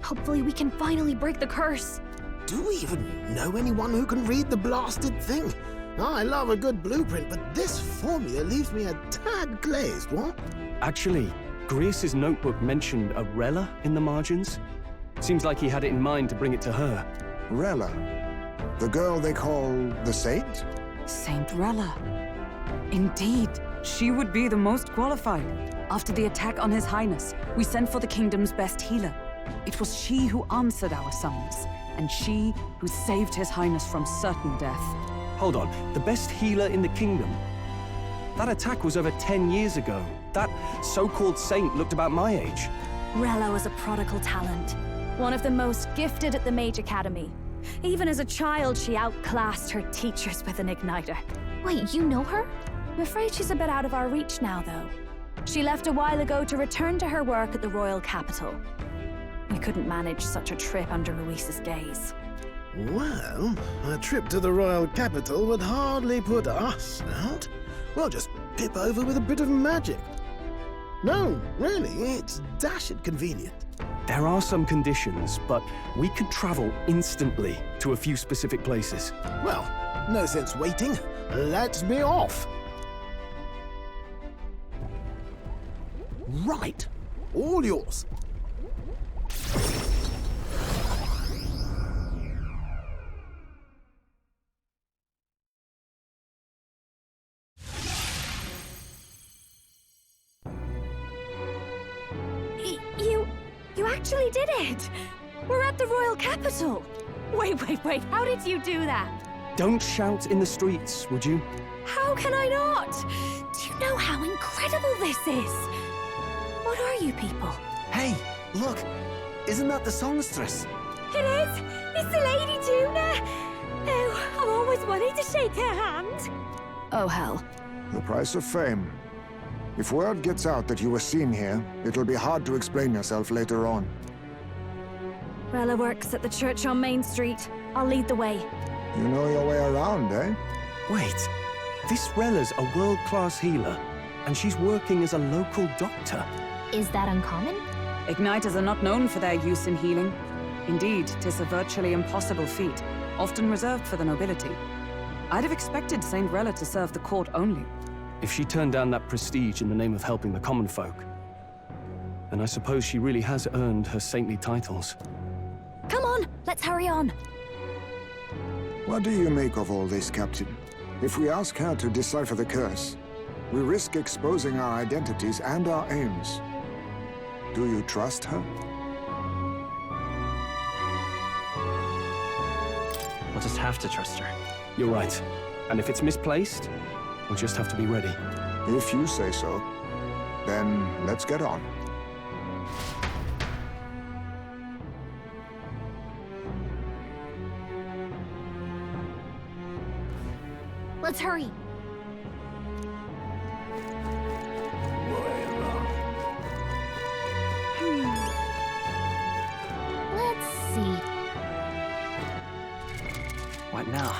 Hopefully we can finally break the curse. Do we even know anyone who can read the blasted thing? I love a good blueprint, but this formula leaves me a tad glazed, what? Actually, Grease's notebook mentioned a Rella in the margins. Seems like he had it in mind to bring it to her. Rella? The girl they call the Saint? Saint Rella. Indeed, she would be the most qualified. After the attack on His Highness, we sent for the kingdom's best healer. It was she who answered our summons, and she who saved His Highness from certain death. Hold on, the best healer in the kingdom? That attack was over 10 years ago. That so-called saint looked about my age. Rella was a prodigal talent. One of the most gifted at the Mage Academy. Even as a child, she outclassed her teachers with an igniter. Wait, you know her? I'm afraid she's a bit out of our reach now, though. She left a while ago to return to her work at the royal capital. We couldn't manage such a trip under Luis's gaze. Well, a trip to the royal capital would hardly put us out. We'll just pip over with a bit of magic. No, really, it's dashed convenient. There are some conditions, but we could travel instantly to a few specific places. Well, no sense waiting. Let's be off. Right. All yours. You actually did it! We're at the royal capital! Wait, how did you do that? Don't shout in the streets, would you? How can I not? Do you know how incredible this is? What are you people? Hey, look! Isn't that the songstress? It is! It's the Lady Juna! Oh, I've always wanted to shake her hand. Oh, hell. The price of fame. If word gets out that you were seen here, it'll be hard to explain yourself later on. Rella works at the church on Main Street. I'll lead the way. You know your way around, eh? Wait, this Rella's a world-class healer, and she's working as a local doctor. Is that uncommon? Igniters are not known for their use in healing. Indeed, 'tis a virtually impossible feat, often reserved for the nobility. I'd have expected Saint Rella to serve the court only. If she turned down that prestige in the name of helping the common folk, then I suppose she really has earned her saintly titles. Come on, let's hurry on. What do you make of all this, Captain? If we ask her to decipher the curse, we risk exposing our identities and our aims. Do you trust her? We'll just have to trust her. You're right. And if it's misplaced, we'll just have to be ready. If you say so, then let's get on. Let's hurry. Let's see. What now?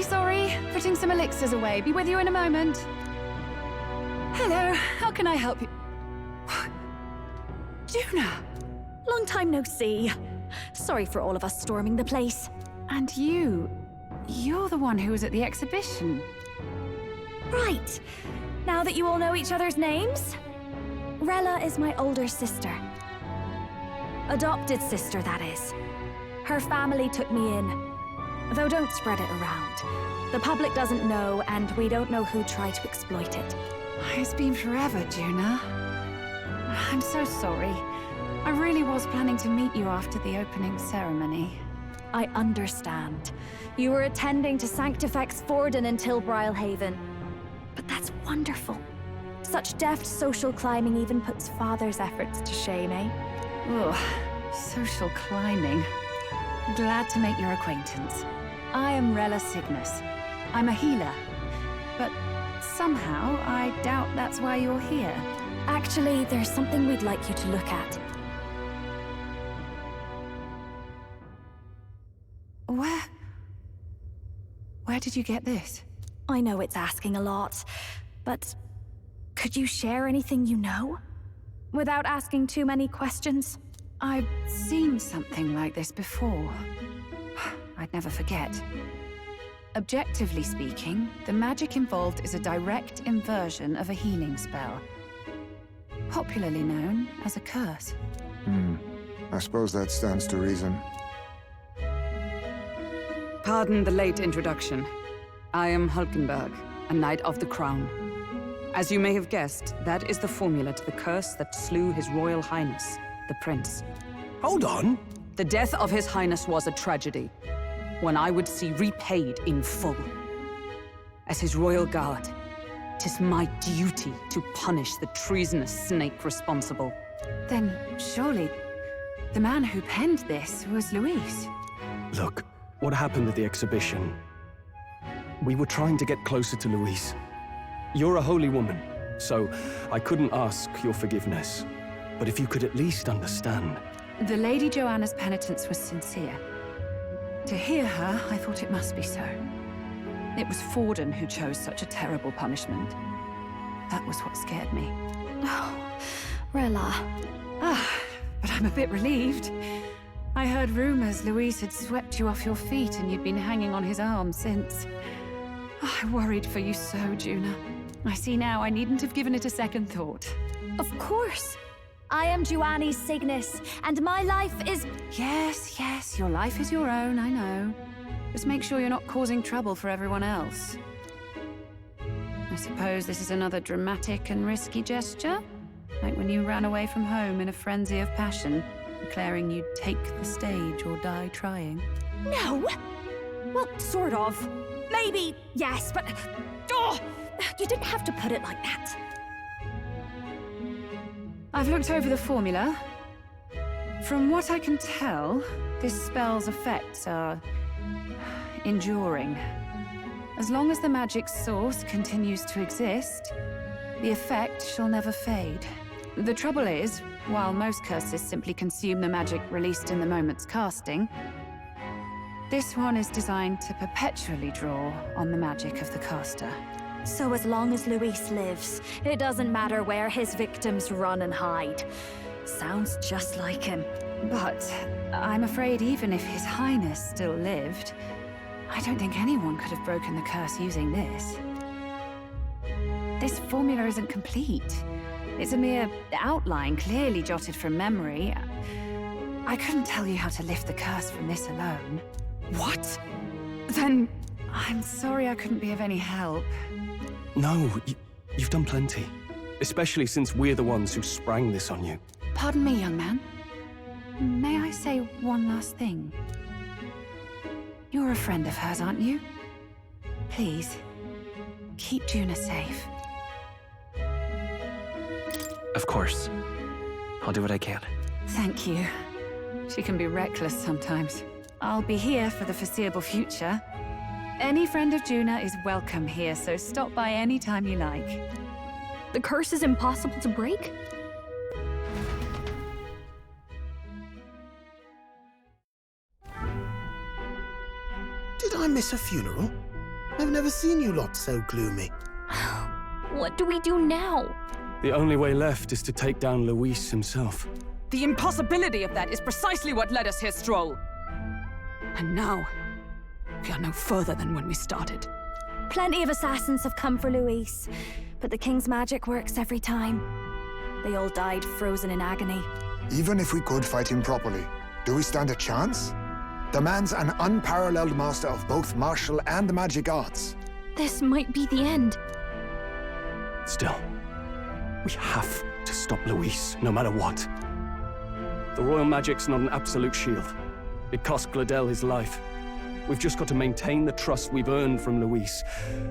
sorry. Putting some elixirs away. Be with you in a moment. Hello, how can I help you? Juna! Long time no see. Sorry for all of us storming the place. And you're the one who was at the exhibition. Right. Now that you all know each other's names, Rella is my older sister. Adopted sister, that is. Her family took me in. Though don't spread it around. The public doesn't know, and we don't know who tried to exploit it. It's been forever, Juna. I'm so sorry. I really was planning to meet you after the opening ceremony. I understand. You were attending to Sanctifex Forden in Tilbrile Haven. But that's wonderful. Such deft social climbing even puts Father's efforts to shame, eh? Ugh, social climbing. Glad to make your acquaintance. I am Rella Cygnus. I'm a healer. But somehow, I doubt that's why you're here. Actually, there's something we'd like you to look at. Where did you get this? I know it's asking a lot, but could you share anything you know? Without asking too many questions? I've seen something like this before. I'd never forget. Objectively speaking, the magic involved is a direct inversion of a healing spell. Popularly known as a curse. I suppose that stands to reason. Pardon the late introduction. I am Hulkenberg, a Knight of the Crown. As you may have guessed, that is the formula to the curse that slew His Royal Highness, the Prince. Hold on! The death of His Highness was a tragedy, one I would see repaid in full. As His Royal Guard, 'tis my duty to punish the treasonous snake responsible. Then, surely, the man who penned this was Luis. Look, what happened at the exhibition? We were trying to get closer to Louise. You're a holy woman, so I couldn't ask your forgiveness. But if you could at least understand. The Lady Joanna's penitence was sincere. To hear her, I thought it must be so. It was Forden who chose such a terrible punishment. That was what scared me. Oh, Rella. But I'm a bit relieved. I heard rumors Luis had swept you off your feet and you'd been hanging on his arm since. I worried for you so, Juna. I see now I needn't have given it a second thought. Of course. I am Joannis Cygnus, and my life is... Yes, your life is your own, I know. Just make sure you're not causing trouble for everyone else. I suppose this is another dramatic and risky gesture? Like when you ran away from home in a frenzy of passion, declaring you'd take the stage or die trying. No! Well, sort of. Maybe, yes, but... Oh! You didn't have to put it like that. I've looked over the formula. From what I can tell, this spell's effects are... enduring. As long as the magic's source continues to exist, the effect shall never fade. The trouble is, while most curses simply consume the magic released in the moment's casting, this one is designed to perpetually draw on the magic of the caster. So as long as Luis lives, it doesn't matter where his victims run and hide. Sounds just like him. But I'm afraid even if His Highness still lived, I don't think anyone could have broken the curse using this. This formula isn't complete. It's a mere outline, clearly jotted from memory. I couldn't tell you how to lift the curse from this alone. What? Then I'm sorry I couldn't be of any help. No, you've done plenty. Especially since we're the ones who sprang this on you. Pardon me, young man. May I say one last thing? You're a friend of hers, aren't you? Please, keep Juna safe. Of course. I'll do what I can. Thank you. She can be reckless sometimes. I'll be here for the foreseeable future. Any friend of Juna is welcome here, so stop by any time you like. The curse is impossible to break? Did I miss a funeral? I've never seen you lot so gloomy. What do we do now? The only way left is to take down Luis himself. The impossibility of that is precisely what led us here, Stroll. And now, we are no further than when we started. Plenty of assassins have come for Luis, but the king's magic works every time. They all died frozen in agony. Even if we could fight him properly, do we stand a chance? The man's an unparalleled master of both martial and magic arts. This might be the end. Still, we have to stop Luis, no matter what. The royal magic's not an absolute shield. It cost Gladel his life. We've just got to maintain the trust we've earned from Luis,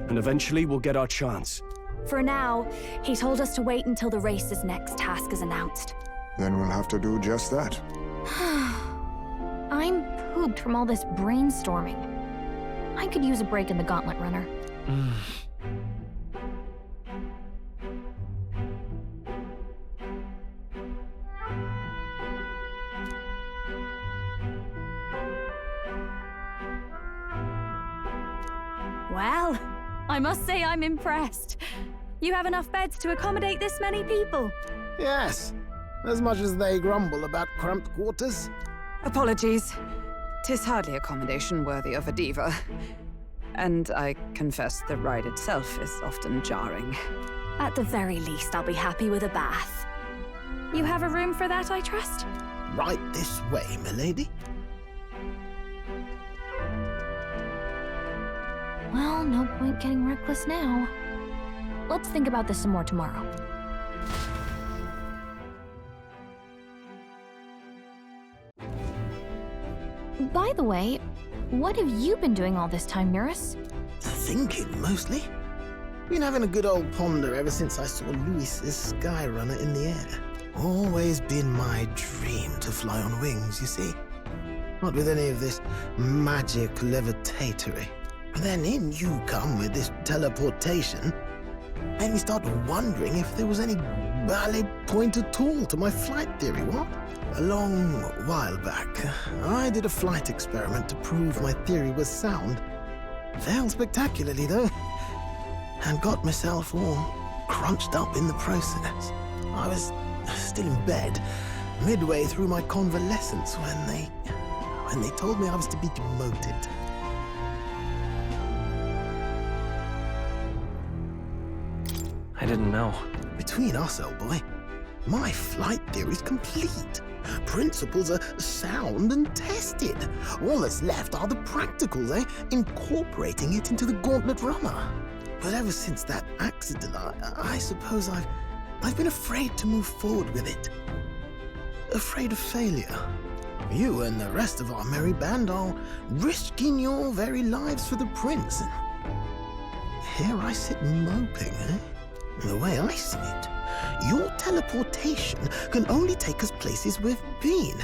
and eventually we'll get our chance. For now, he told us to wait until the race's next task is announced. Then we'll have to do just that. I'm pooped from all this brainstorming. I could use a break in the Gauntlet Runner. Well, I must say I'm impressed. You have enough beds to accommodate this many people. Yes, as much as they grumble about cramped quarters. Apologies. 'Tis hardly accommodation worthy of a diva. And I confess the ride itself is often jarring. At the very least, I'll be happy with a bath. You have a room for that, I trust? Right this way, milady. Well, no point getting reckless now. Let's think about this some more tomorrow. By the way, what have you been doing all this time, Eurus? Thinking, mostly. Been having a good old ponder ever since I saw Luis's Skyrunner in the air. Always been my dream to fly on wings, you see. Not with any of this magic levitatory. But then in you come with this teleportation. Made me start wondering if there was any valid point at all to my flight theory, what? A long while back, I did a flight experiment to prove my theory was sound. Failed spectacularly, though, and got myself all crunched up in the process. I was still in bed, midway through my convalescence, when they told me I was to be demoted. I didn't know. Between us, old boy, my flight theory's complete. Principles are sound and tested. All that's left are the practicals, incorporating it into the Gauntlet Runner. But ever since that accident, I suppose I've been afraid to move forward with it. Afraid of failure. You and the rest of our merry band are risking your very lives for the prince. And here I sit moping, The way I see it, your teleportation can only take us places we've been.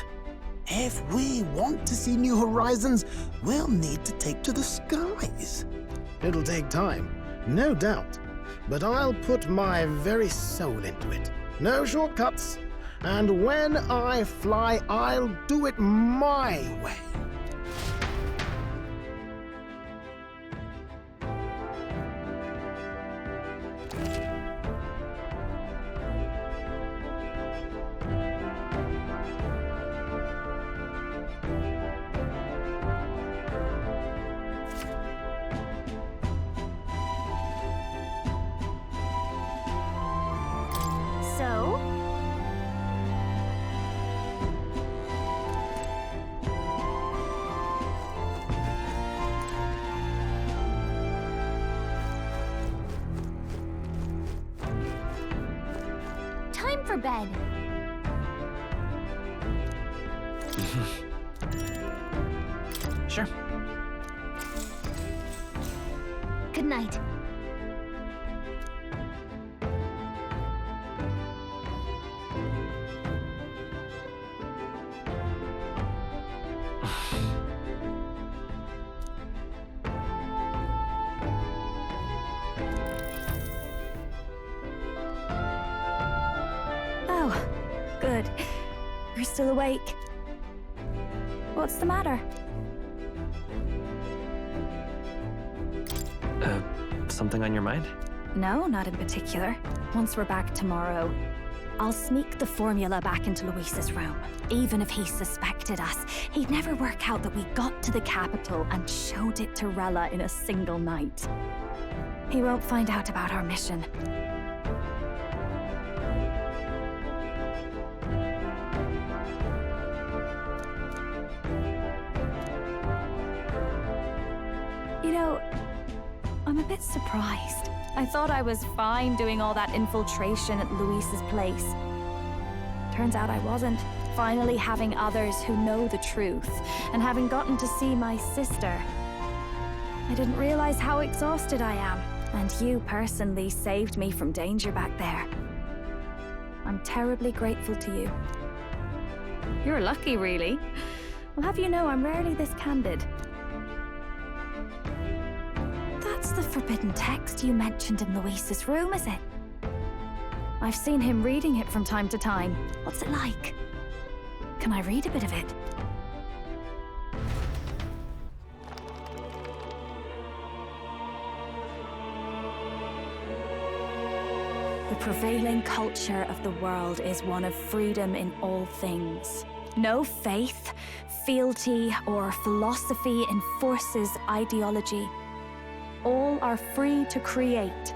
If we want to see new horizons, we'll need to take to the skies. It'll take time, no doubt, but I'll put my very soul into it. No shortcuts. And when I fly, I'll do it my way. So? Time for bed. Sure. Good night. Oh, good. You're still awake. What's the matter? Something on your mind? No, not in particular. Once we're back tomorrow, I'll sneak the formula back into Luis's room. Even if he suspected us, he'd never work out that we got to the capital and showed it to Rella in a single night. He won't find out about our mission. You know, I'm a bit surprised. I thought I was fine doing all that infiltration at Luis's place. Turns out I wasn't. Finally having others who know the truth, and having gotten to see my sister. I didn't realize how exhausted I am, and you personally saved me from danger back there. I'm terribly grateful to you. You're lucky, really. I'll have you know I'm rarely this candid. That's the forbidden text you mentioned in Luis's room, is it? I've seen him reading it from time to time. What's it like? Can I read a bit of it? The prevailing culture of the world is one of freedom in all things. No faith, fealty, or philosophy enforces ideology. All are free to create,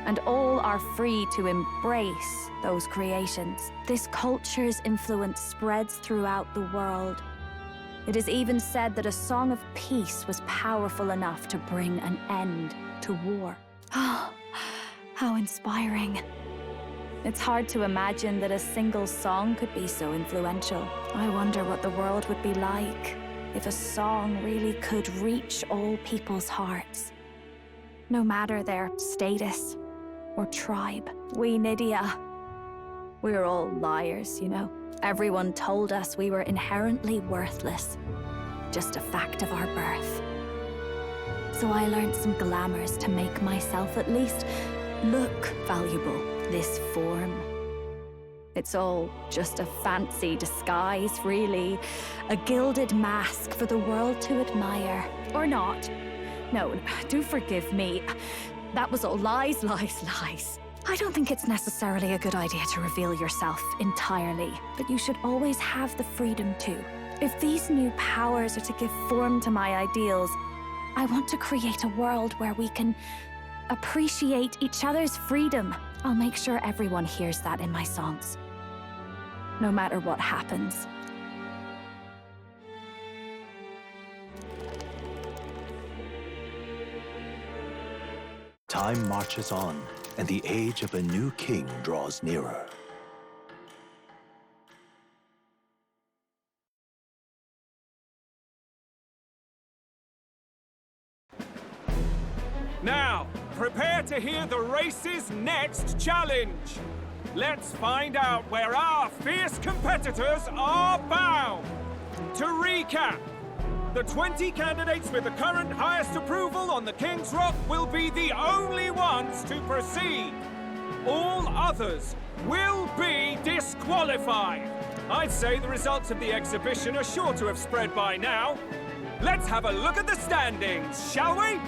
and all are free to embrace those creations. This culture's influence spreads throughout the world. It is even said that a song of peace was powerful enough to bring an end to war. Oh, how inspiring. It's hard to imagine that a single song could be so influential. I wonder what the world would be like if a song really could reach all people's hearts. No matter their status or tribe. We Nydia, we're all liars, you know. Everyone told us we were inherently worthless. Just a fact of our birth. So I learned some glamours to make myself at least look valuable. This form. It's all just a fancy disguise, really. A gilded mask for the world to admire. Or not. No, do forgive me. That was all lies, lies, lies. I don't think it's necessarily a good idea to reveal yourself entirely, but you should always have the freedom to. If these new powers are to give form to my ideals, I want to create a world where we can appreciate each other's freedom. I'll make sure everyone hears that in my songs. No matter what happens. Time marches on, and the age of a new king draws nearer. Now, prepare to hear the race's next challenge. Let's find out where our fierce competitors are bound. To recap, the 20 candidates with the current highest approval on the King's Rock will be the only ones to proceed. All others will be disqualified. I'd say the results of the exhibition are sure to have spread by now. Let's have a look at the standings, shall we?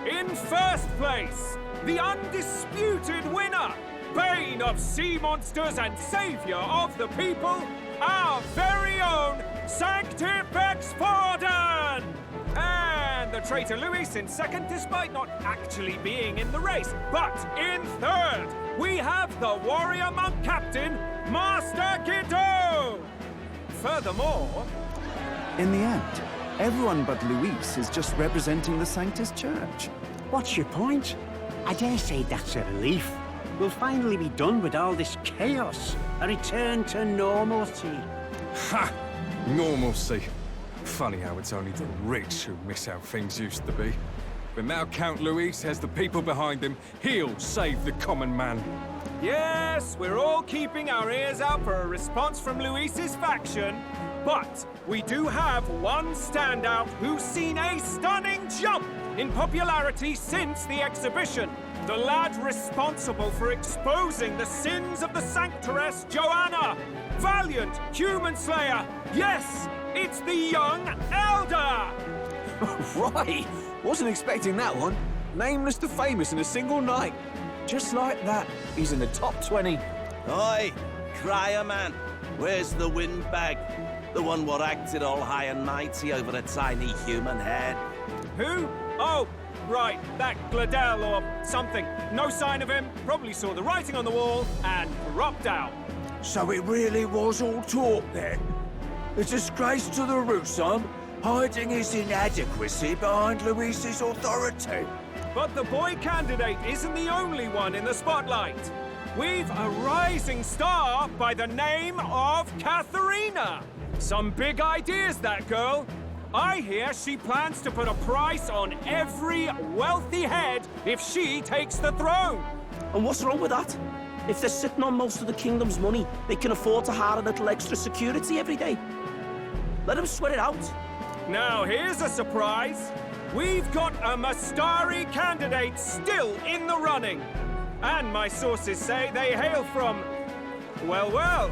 In first place, the undisputed winner, bane of sea monsters and savior of the people, our very own Sanctifex Forden! And the traitor Luis in second, despite not actually being in the race. But in third, we have the warrior monk captain, Master Guido! Furthermore... In the end, everyone but Luis is just representing the Sanctus Church. What's your point? I dare say that's a relief. We'll finally be done with all this chaos. A return to normalcy. Ha! Normalcy. Funny how it's only the rich who miss how things used to be. But now Count Luis has the people behind him. He'll save the common man. Yes, we're all keeping our ears out for a response from Luis's faction. But we do have one standout who's seen a stunning jump in popularity since the exhibition. The lad responsible for exposing the sins of the Sanctoress Joanna. Valiant human slayer. Yes, it's the young Elder. Right. Wasn't expecting that one. nameless to famous in a single night. Just like that, he's in the top 20. Oi, crier man, where's the windbag? The one what acted all high and mighty over a tiny human head. Who? Oh, right, that Gladell or something. No sign of him, probably saw the writing on the wall and dropped out. So it really was all talk then? A disgrace to the Rousson, hiding his inadequacy behind Luis's authority. But the boy candidate isn't the only one in the spotlight. We've a rising star by the name of Katharina. Some big ideas, that girl. I hear she plans to put a price on every wealthy head if she takes the throne. And what's wrong with that? If they're sitting on most of the kingdom's money, they can afford to hire a little extra security every day. Let them sweat it out. Now, here's a surprise. We've got a Mastari candidate still in the running. And my sources say they hail from, well,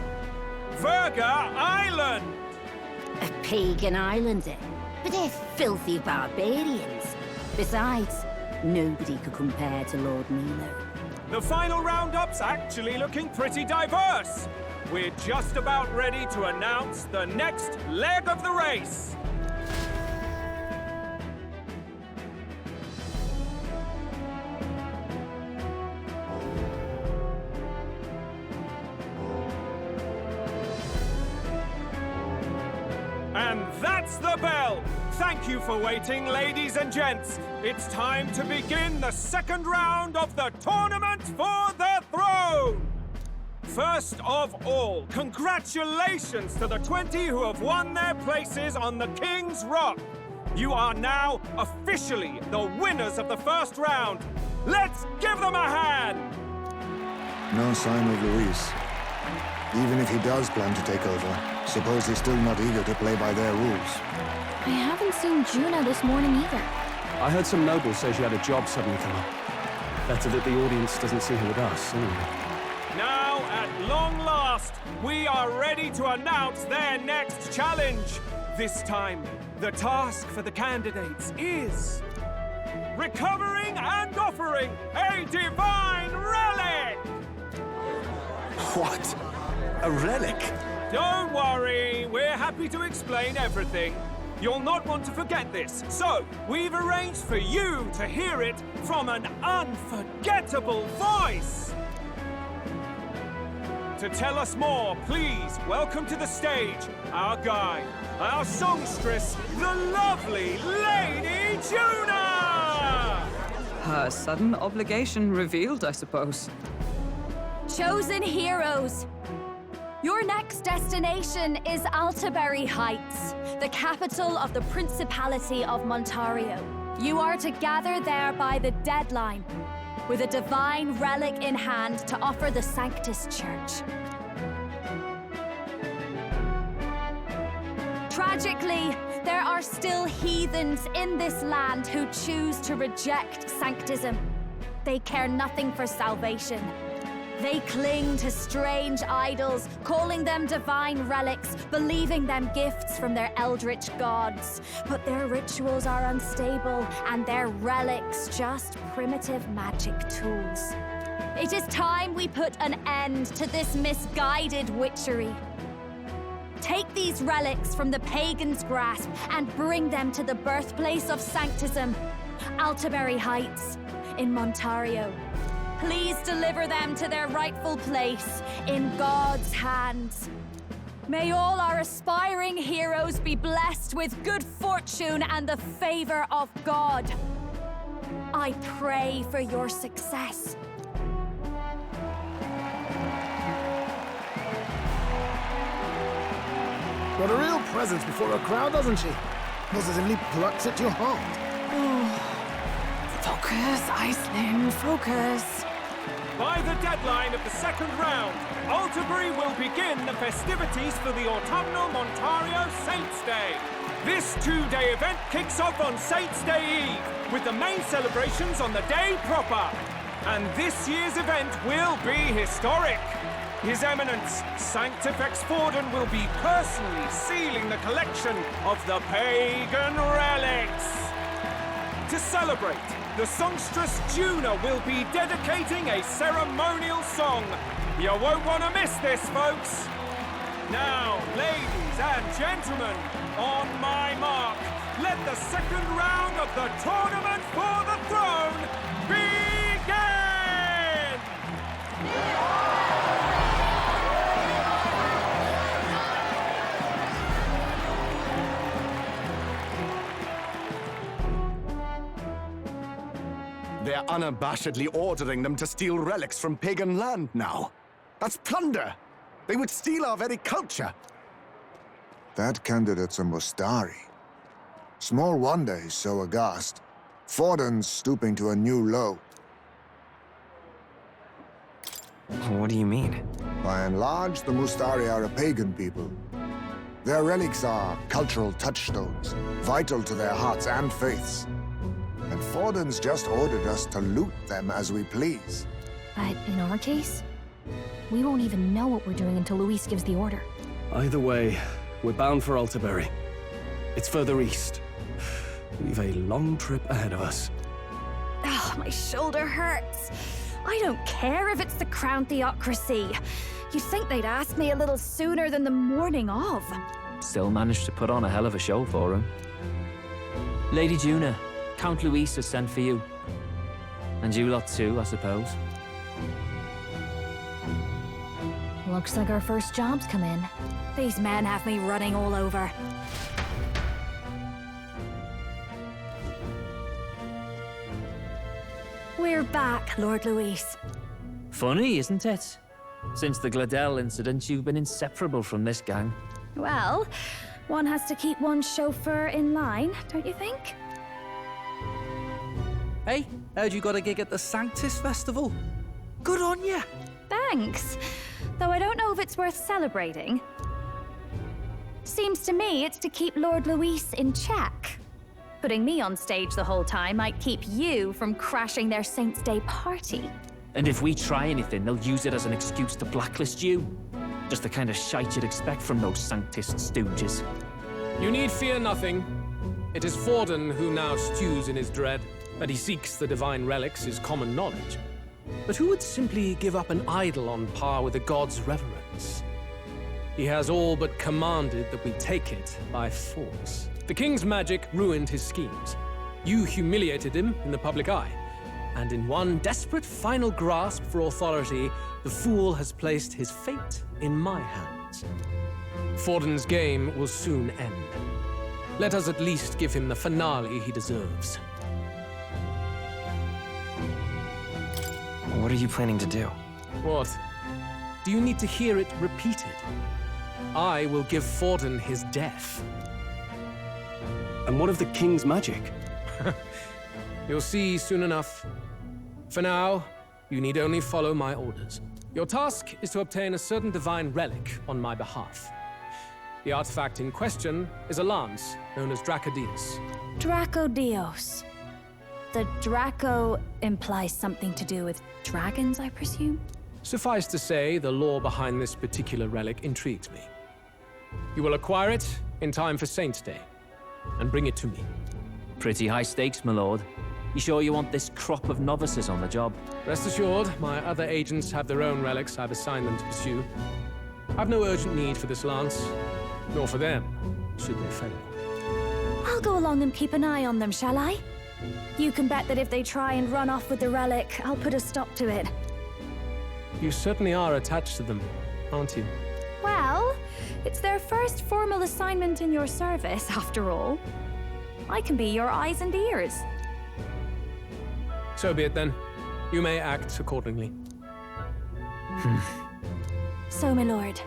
Verga Island. A pagan island, eh? But they're filthy barbarians. Besides, nobody could compare to Lord Milo. The final roundup's actually looking pretty diverse. We're just about ready to announce the next leg of the race. And that's the bell! Thank you for waiting, ladies and gents. It's time to begin the second round of the tournament for the throne! First of all, congratulations to the 20 who have won their places on the King's Rock. You are now officially the winners of the first round. Let's give them a hand! No sign of Luis. Even if he does plan to take over, suppose he's still not eager to play by their rules. I haven't seen Juna this morning either. I heard some nobles say she had a job suddenly come up. Better that the audience doesn't see her with us, anyway. Now, at long last, we are ready to announce their next challenge. This time, the task for the candidates is recovering and offering a divine relic! What? A relic? Don't worry, we're happy to explain everything. You'll not want to forget this, so we've arranged for you to hear it from an unforgettable voice. To tell us more, please welcome to the stage our guide, our songstress, the lovely Lady Juna! Her sudden obligation revealed, I suppose. Chosen heroes! Your next destination is Altaberry Heights, the capital of the Principality of Montario. You are to gather there by the deadline, with a divine relic in hand to offer the Sanctus Church. Tragically, there are still heathens in this land who choose to reject Sanctism. They care nothing for salvation. They cling to strange idols, calling them divine relics, believing them gifts from their eldritch gods. But their rituals are unstable, and their relics just primitive magic tools. It is time we put an end to this misguided witchery. Take these relics from the pagan's grasp and bring them to the birthplace of Sanctism, Altaberry Heights, in Montario. Please deliver them to their rightful place in God's hands. May all our aspiring heroes be blessed with good fortune and the favor of God. I pray for your success. Got a real presence before a crowd, doesn't she? Positively plucks at your heart. Focus, Iceland, focus. By the deadline of the second round, Altaberry will begin the festivities for the autumnal Montario Saints' Day. This two-day event kicks off on Saints' Day Eve, with the main celebrations on the day proper. And this year's event will be historic. His Eminence, Sanctifex Forden, will be personally sealing the collection of the pagan relics. To celebrate, the songstress Juna will be dedicating a ceremonial song. You won't want to miss this, folks. Now, ladies and gentlemen, on my mark, let the second round of the tournament for the throne begin! They're unabashedly ordering them to steal relics from pagan land now. That's plunder! They would steal our very culture! That candidate's a Mustari. Small wonder he's so aghast. Forden's stooping to a new low. What do you mean? By and large, the Mustari are a pagan people. Their relics are cultural touchstones, vital to their hearts and faiths. And Forden's just ordered us to loot them as we please. But in our case, we won't even know what we're doing until Luis gives the order. Either way, we're bound for Altaberry. It's further east. We've a long trip ahead of us. Oh, my shoulder hurts. I don't care if it's the Crown Theocracy. You'd think they'd ask me a little sooner than the morning of. Still managed to put on a hell of a show for him. Lady Juna, Count Luis has sent for you. And you lot too, I suppose. Looks like our first job's come in. These men have me running all over. We're back, Lord Luis. Funny, isn't it? Since the Gladell incident, you've been inseparable from this gang. Well, one has to keep one's chauffeur in line, don't you think? Hey, heard you got a gig at the Sanctus Festival? Good on ya! Thanks. Though I don't know if it's worth celebrating. Seems to me it's to keep Lord Luis in check. Putting me on stage the whole time might keep you from crashing their Saints' Day party. And if we try anything, they'll use it as an excuse to blacklist you. Just the kind of shite you'd expect from those Sanctist stooges. You need fear nothing. It is Forden who now stews in his dread. That he seeks the divine relics is common knowledge. But who would simply give up an idol on par with a god's reverence? He has all but commanded that we take it by force. The king's magic ruined his schemes. You humiliated him in the public eye. And in one desperate final grasp for authority, the fool has placed his fate in my hands. Forden's game will soon end. Let us at least give him the finale he deserves. What are you planning to do? What? Do you need to hear it repeated? I will give Forden his death. And what of the king's magic? You'll see soon enough. For now, you need only follow my orders. Your task is to obtain a certain divine relic on my behalf. The artifact in question is a lance known as Dracodios. Dracodios. The Draco implies something to do with dragons, I presume? Suffice to say, the lore behind this particular relic intrigues me. You will acquire it in time for Saints' Day, and bring it to me. Pretty high stakes, my lord. You sure you want this crop of novices on the job? Rest assured, my other agents have their own relics I've assigned them to pursue. I've no urgent need for this lance, nor for them, should they fail. I'll go along and keep an eye on them, shall I? You can bet that if they try and run off with the relic, I'll put a stop to it. You certainly are attached to them, aren't you? Well, it's their first formal assignment in your service, after all. I can be your eyes and ears. So be it then. You may act accordingly. So, my lord,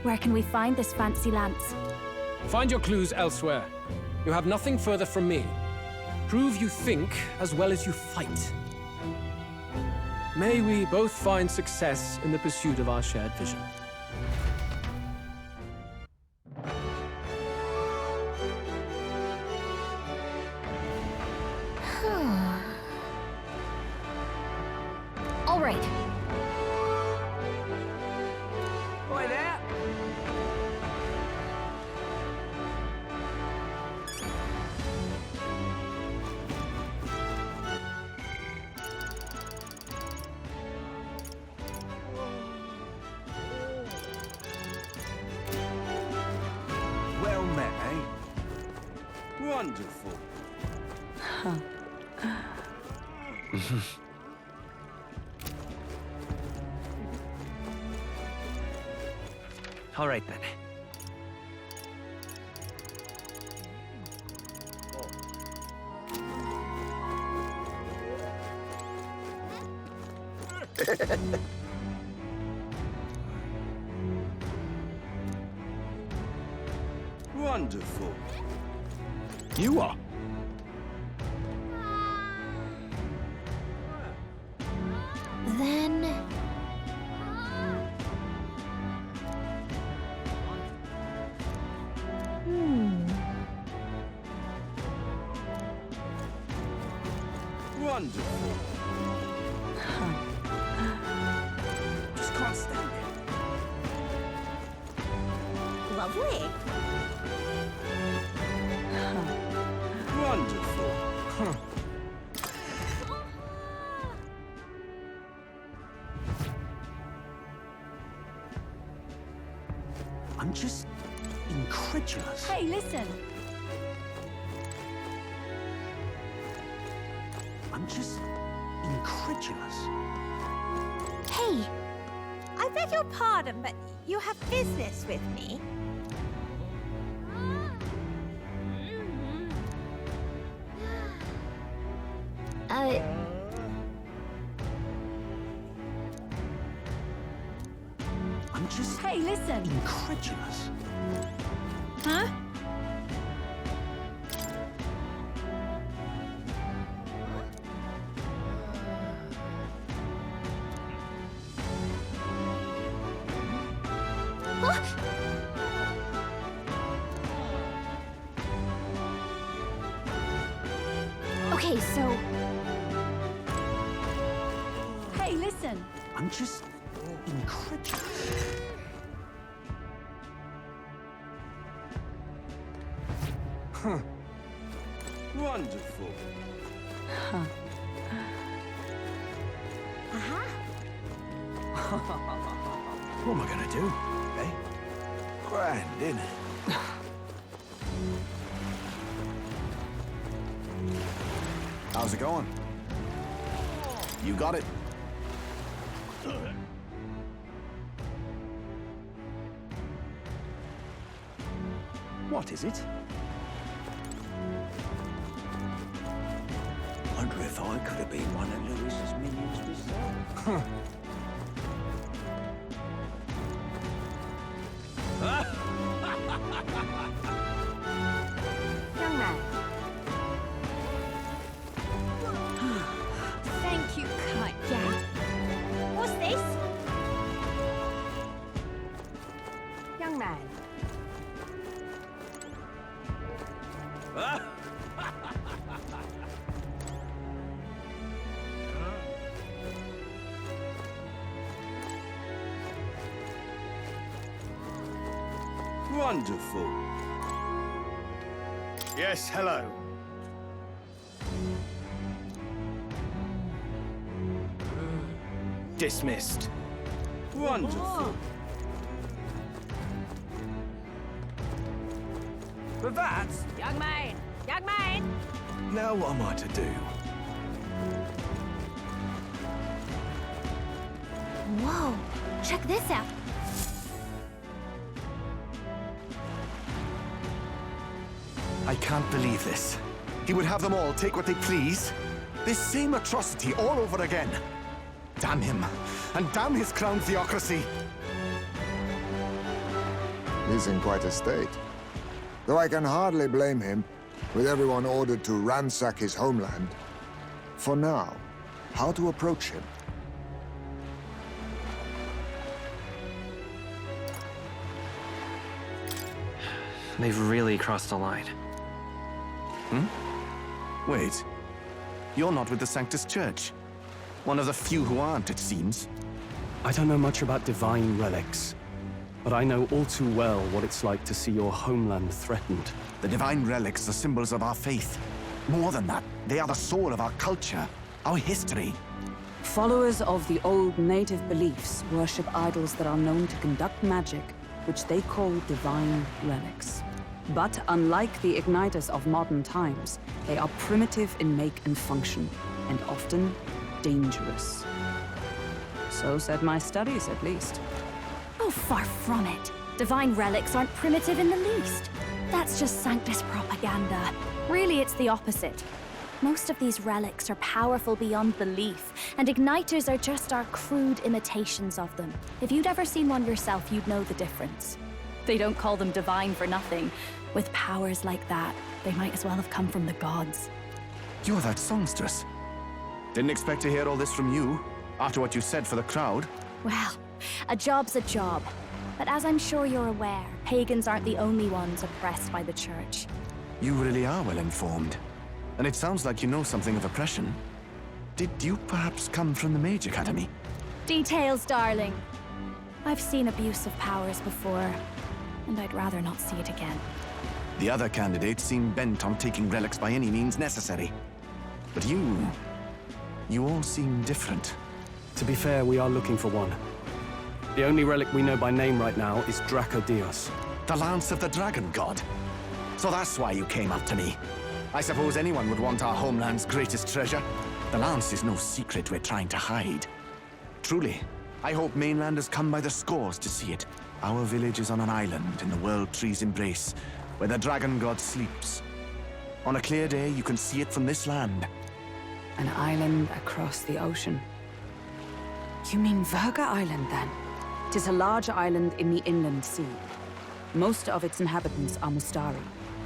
where can we find this fancy lance? Find your clues elsewhere. You have nothing further from me. Prove you think as well as you fight. May we both find success in the pursuit of our shared vision. All right. Boy there. Wonderful. All right then. Wonderful. You are. Then... Wonderful. Just can't stand it. Lovely. Wonderful. I'm just incredulous. Hey, listen. I'm just incredulous. Hey! I beg your pardon, but you have business with me. I'm just... Hey, listen. Incredulous. Huh? Okay, so... Hey, listen. I'm just incredulous. Huh. Wonderful. Huh. Aha. What am I gonna do? Eh? Grand, innit? How's it going? You got it. What is it? Wonder if I could have been one of Lewis's minions myself. Young man. Thank you, kind. Yeah. What's this? Young man. Wonderful. Yes, hello. Dismissed. Wonderful. But that... Young man. Young man. Now what am I to do? Whoa. Check this out. I can't believe this. He would have them all take what they please. This same atrocity all over again. Damn him, and damn his crown theocracy. He's in quite a state. Though I can hardly blame him, with everyone ordered to ransack his homeland. For now, how to approach him? They've really crossed the line. Wait. You're not with the Sanctus Church. One of the few who aren't, it seems. I don't know much about divine relics, but I know all too well what it's like to see your homeland threatened. The divine relics are symbols of our faith. More than that, they are the soul of our culture, our history. Followers of the old native beliefs worship idols that are known to conduct magic, which they call divine relics. But unlike the igniters of modern times, they are primitive in make and function, and often dangerous. So said my studies, at least. Oh, far from it. Divine relics aren't primitive in the least. That's just Sanctus propaganda. Really, it's the opposite. Most of these relics are powerful beyond belief, and igniters are just our crude imitations of them. If you'd ever seen one yourself, you'd know the difference. They don't call them divine for nothing. With powers like that, they might as well have come from the gods. You're that songstress. Didn't expect to hear all this from you, after what you said for the crowd. Well, a job's a job. But as I'm sure you're aware, pagans aren't the only ones oppressed by the church. You really are well informed. And it sounds like you know something of oppression. Did you perhaps come from the Mage Academy? Details, darling. I've seen abuse of powers before, and I'd rather not see it again. The other candidates seem bent on taking relics by any means necessary. But you all seem different. To be fair, we are looking for one. The only relic we know by name right now is Dracodios. The Lance of the Dragon God. So that's why you came up to me. I suppose anyone would want our homeland's greatest treasure. The Lance is no secret we're trying to hide. Truly, I hope mainlanders come by the scores to see it. Our village is on an island in the World Tree's embrace, where the Dragon God sleeps. On a clear day, you can see it from this land. An island across the ocean. You mean Verga Island, then? It is a large island in the inland sea. Most of its inhabitants are Mustari,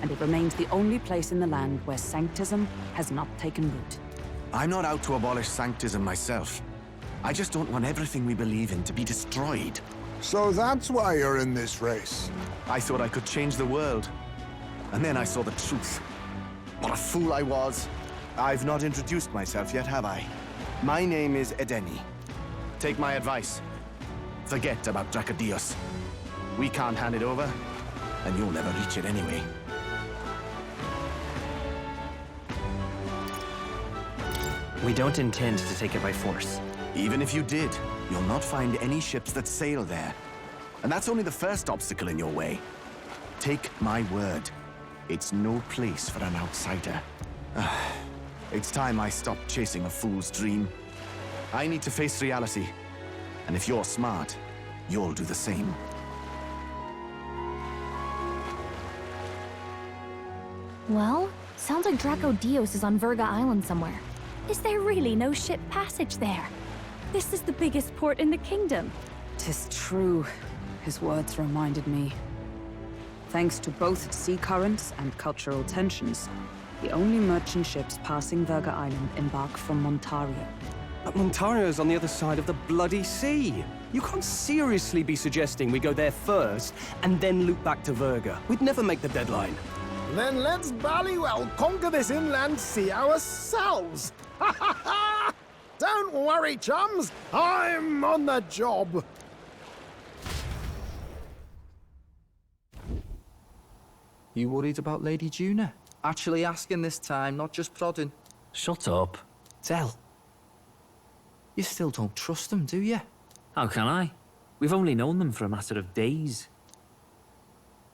and it remains the only place in the land where Sanctism has not taken root. I'm not out to abolish Sanctism myself. I just don't want everything we believe in to be destroyed. So that's why you're in this race. I thought I could change the world. And then I saw the truth. What a fool I was. I've not introduced myself yet, have I? My name is Edeni. Take my advice. Forget about Dracodios. We can't hand it over, and you'll never reach it anyway. We don't intend to take it by force. Even if you did, you'll not find any ships that sail there. And that's only the first obstacle in your way. Take my word. It's no place for an outsider. It's time I stopped chasing a fool's dream. I need to face reality. And if you're smart, you'll do the same. Well, sounds like Dracodios is on Verga Island somewhere. Is there really no ship passage there? This is the biggest port in the kingdom. 'Tis true. His words reminded me. Thanks to both sea currents and cultural tensions, the only merchant ships passing Verga Island embark from Montaria. But Montario's on the other side of the bloody sea. You can't seriously be suggesting we go there first and then loop back to Verga. We'd never make the deadline. Then let's ballywell conquer this inland sea ourselves! Ha ha ha! Don't worry, chums! I'm on the job! You worried about Lady Juna? Actually asking this time, not just prodding. Shut up. Tell. You still don't trust them, do you? How can I? We've only known them for a matter of days.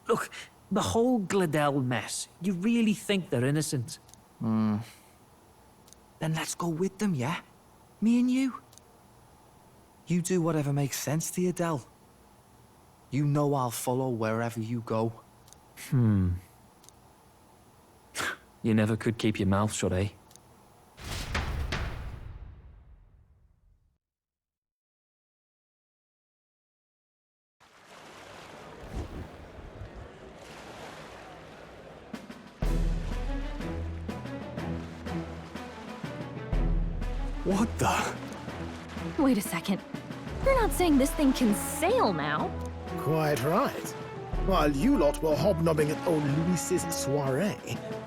Look, the whole Gladell mess, you really think they're innocent? Then let's go with them, yeah? Me and you. You do whatever makes sense to you, Del. You know I'll follow wherever you go. You never could keep your mouth shut, eh? What the? Wait a second. You're not saying this thing can sail now? Quite right. While you lot were hobnobbing at old Luis's soiree,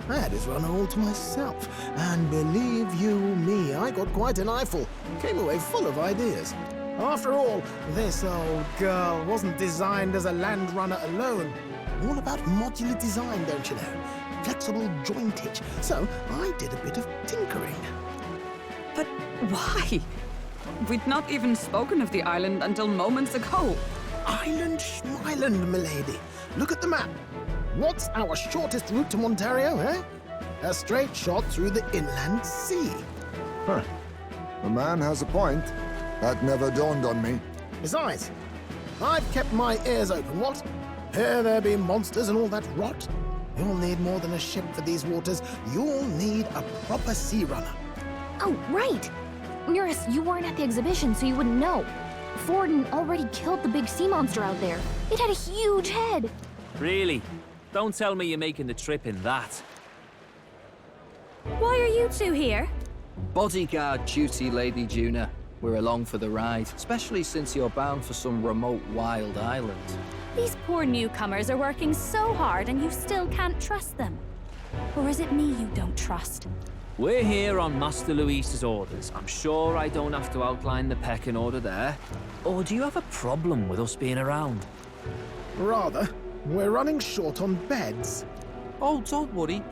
I had his run all to myself. And believe you me, I got quite an eyeful. Came away full of ideas. After all, this old girl wasn't designed as a land runner alone. All about modular design, don't you know? Flexible jointage. So I did a bit of tinkering. But why? We'd not even spoken of the island until moments ago. Island schmeiland, milady. Look at the map. What's our shortest route to Ontario, eh? A straight shot through the inland sea. Huh. The man has a point. That never dawned on me. Besides, I've kept my ears open, what? Here there be monsters and all that rot. You'll need more than a ship for these waters. You'll need a proper sea runner. Oh, right! Eurus, you weren't at the exhibition, so you wouldn't know. Forden already killed the big sea monster out there. It had a huge head. Really? Don't tell me you're making the trip in that. Why are you two here? Bodyguard duty, Lady Juna. We're along for the ride, especially since you're bound for some remote wild island. These poor newcomers are working so hard and you still can't trust them. Or is it me you don't trust? We're here on Master Luis's orders. I'm sure I don't have to outline the pecking order there. Or do you have a problem with us being around? Rather, we're running short on beds. Oh, don't worry.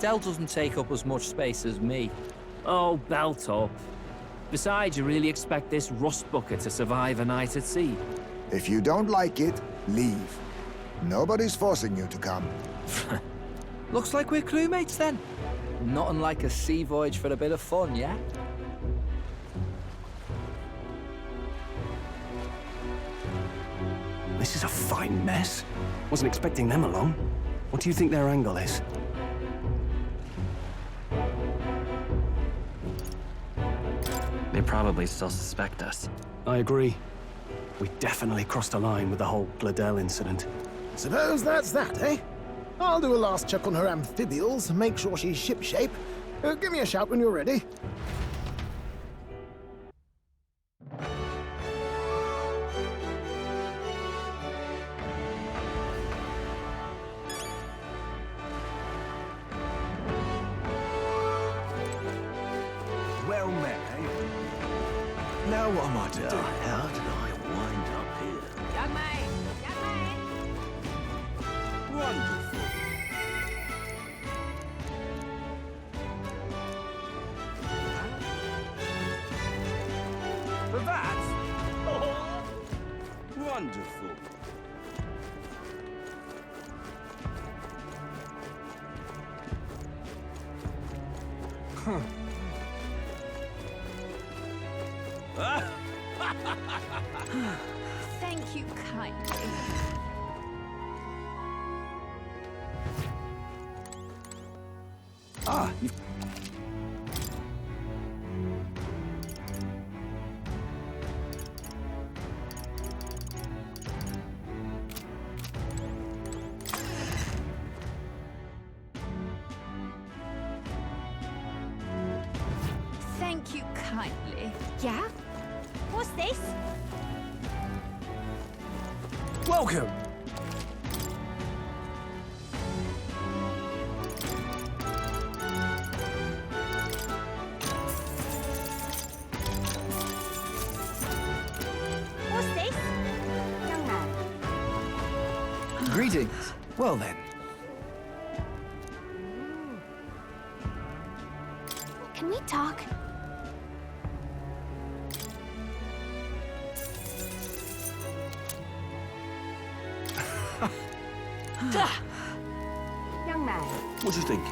Del doesn't take up as much space as me. Oh, belt up. Besides, you really expect this rust bucket to survive a night at sea? If you don't like it, leave. Nobody's forcing you to come. Looks like we're crewmates then. Not unlike a sea voyage for a bit of fun, yeah? This is a fine mess. Wasn't expecting them along. What do you think their angle is? They probably still suspect us. I agree. We definitely crossed a line with the whole Gladell incident. Suppose that's that, eh? I'll do a last check on her amphibials, make sure she's shipshape. Give me a shout when you're ready. Well met, eh? Now what am I to do? How did I wind up here? Young man! Young man! Wonderful. For that? Oh, wonderful. Huh. Thank you kindly. Ah, you've... Thank you kindly. Yeah? What's this? Welcome. What's this? Young man. Greetings. Well then. Can we talk? Young man. What do you think?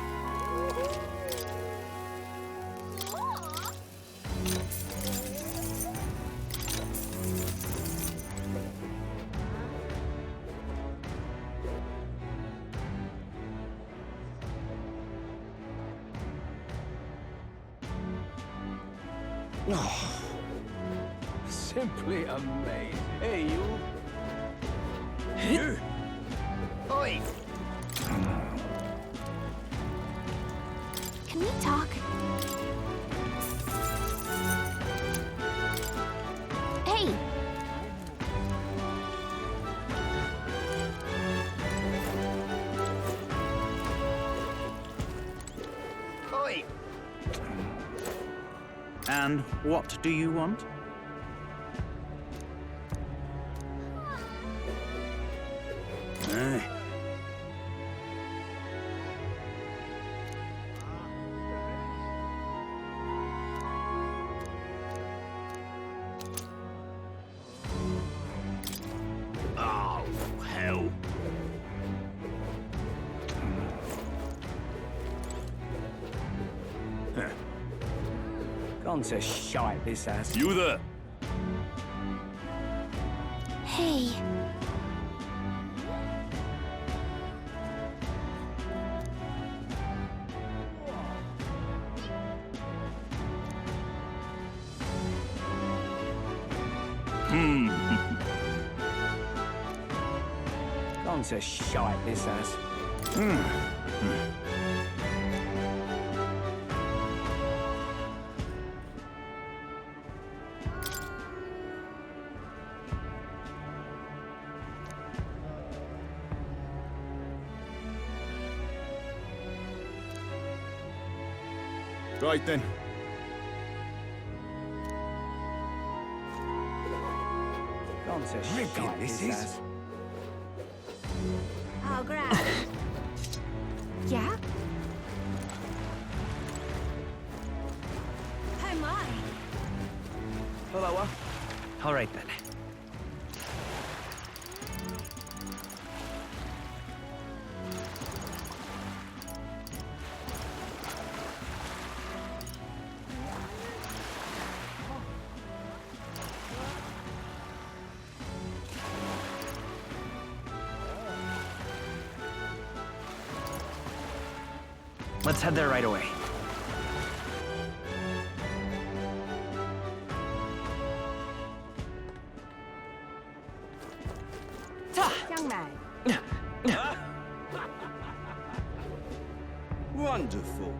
Oh, simply amazing. Hey, you. You. Oi. Can we talk? Hey! Oi. And what do you want? Oh, hell. Gone to shite, this has. You there? Hey. Gone to shite, this has. Right then. Gone to shite, this has. Oh, grand. Yeah? Oh my. Hello, All right then. Let's head there right away. Young man. Wonderful.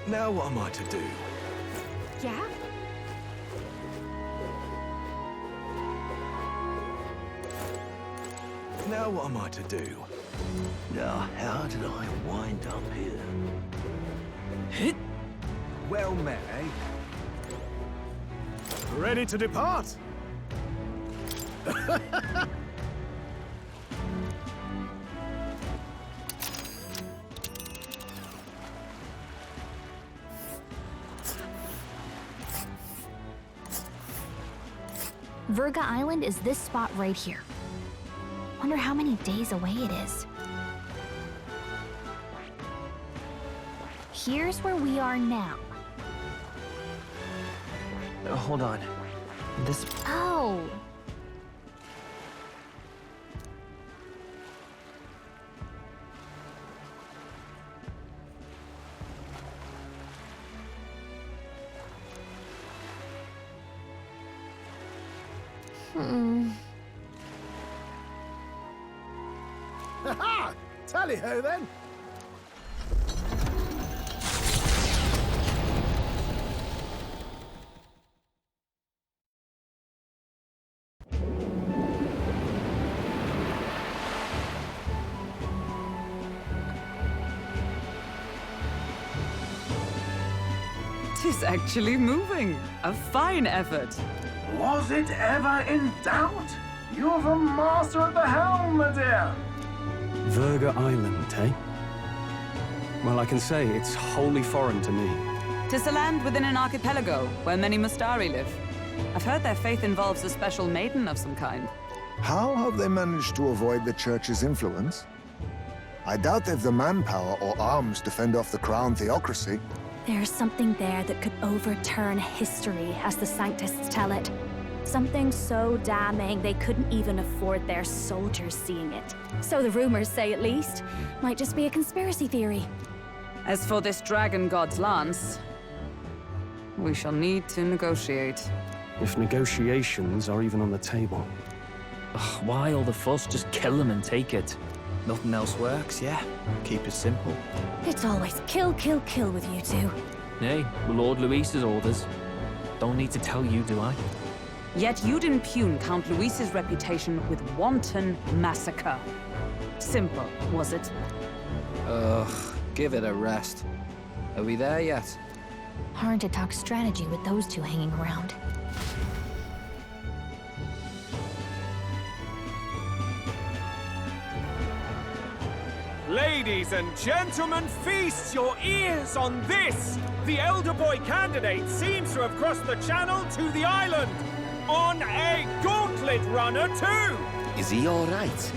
Now what am I to do? Yeah? Now what am I to do? Now, how did I wind up here? Well met, eh? Ready to depart? Verga Island is this spot right here. Wonder how many days away it is. Here's where we are now. Hold on. This... Oh! Ha-ha! Tally-ho then! Tis actually moving. A fine effort. Was it ever in doubt? You're the master at the helm, my dear. Verga Island, eh? Well, I can say it's wholly foreign to me. 'Tis a land within an archipelago where many Mustari live. I've heard their faith involves a special maiden of some kind. How have they managed to avoid the Church's influence? I doubt they've the manpower or arms to fend off the crown theocracy. There's something there that could overturn history, as the Sanctists tell it. Something so damning they couldn't even afford their soldiers seeing it. So the rumors say, at least. Might just be a conspiracy theory. As for this dragon god's lance, we shall need to negotiate. If negotiations are even on the table. Ugh, why all the fuss? Just kill them and take it. Nothing else works, yeah? Keep it simple. It's always kill, kill, kill with you two. Hey, Lord Luis's orders. Don't need to tell you, do I? Yet you'd impugn Count Luis's reputation with wanton massacre. Simple, was it? Ugh, give it a rest. Are we there yet? Hard to talk strategy with those two hanging around. Ladies and gentlemen, feast your ears on this! The elder boy candidate seems to have crossed the channel to the island! On a gauntlet runner, too! Is he all right?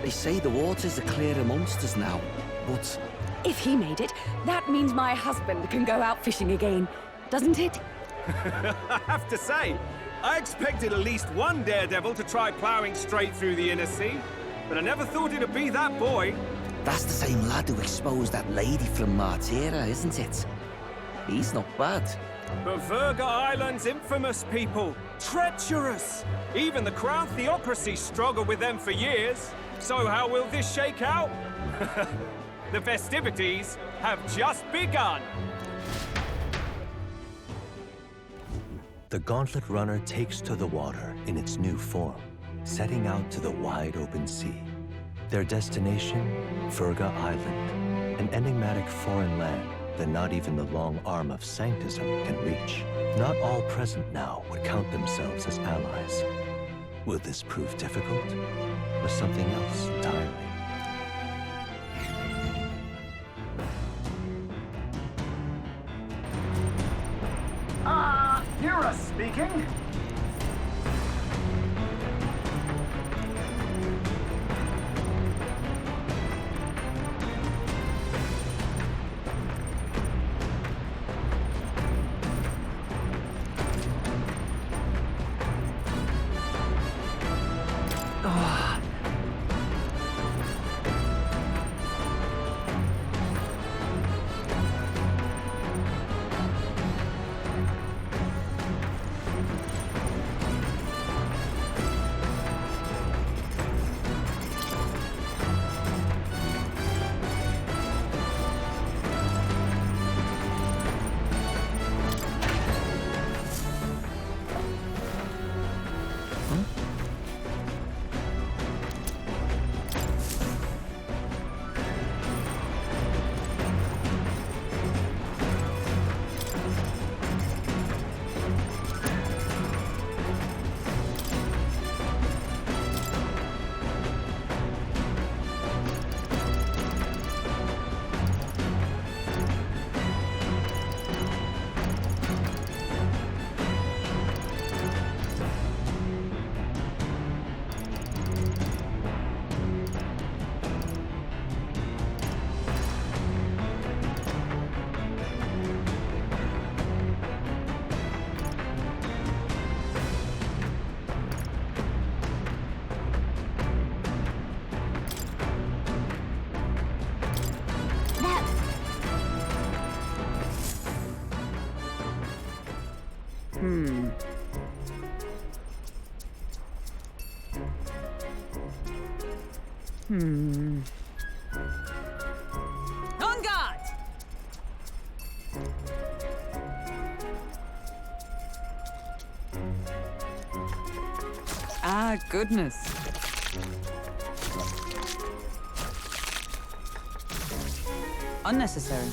They say the waters are clear amongst us now, but... If he made it, that means my husband can go out fishing again, doesn't it? I have to say, I expected at least one daredevil to try ploughing straight through the inner sea, but I never thought it'd be that boy. That's the same lad who exposed that lady from Martira, isn't it? He's not bad. But Verga Island's infamous, people. Treacherous! Even the Crown Theocracy struggled with them for years. So how will this shake out? The festivities have just begun. The Gauntlet Runner takes to the water in its new form, setting out to the wide open sea. Their destination, Verga Island, an enigmatic foreign land that not even the long arm of Sanctism can reach. Not all present now would count themselves as allies. Will this prove difficult, or something else entirely? Hira speaking. On guard! Ah, goodness. Unnecessary.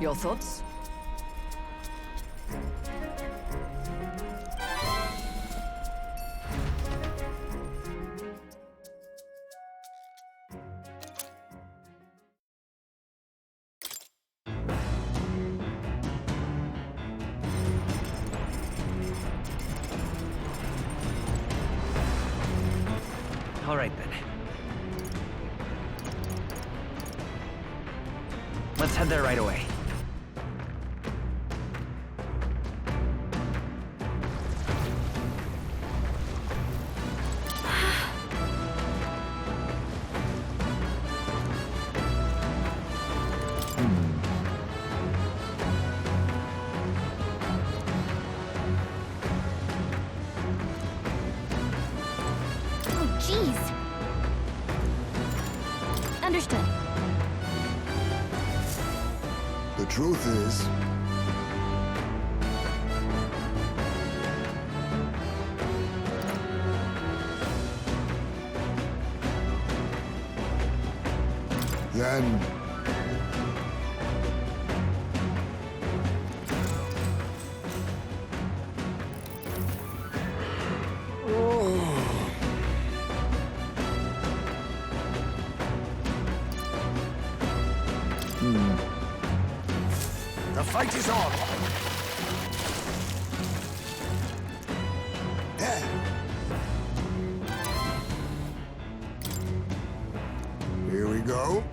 Your thoughts? All right, then. Let's head there right away. Oh, jeez. Understood. The truth is, then The fight is on! No?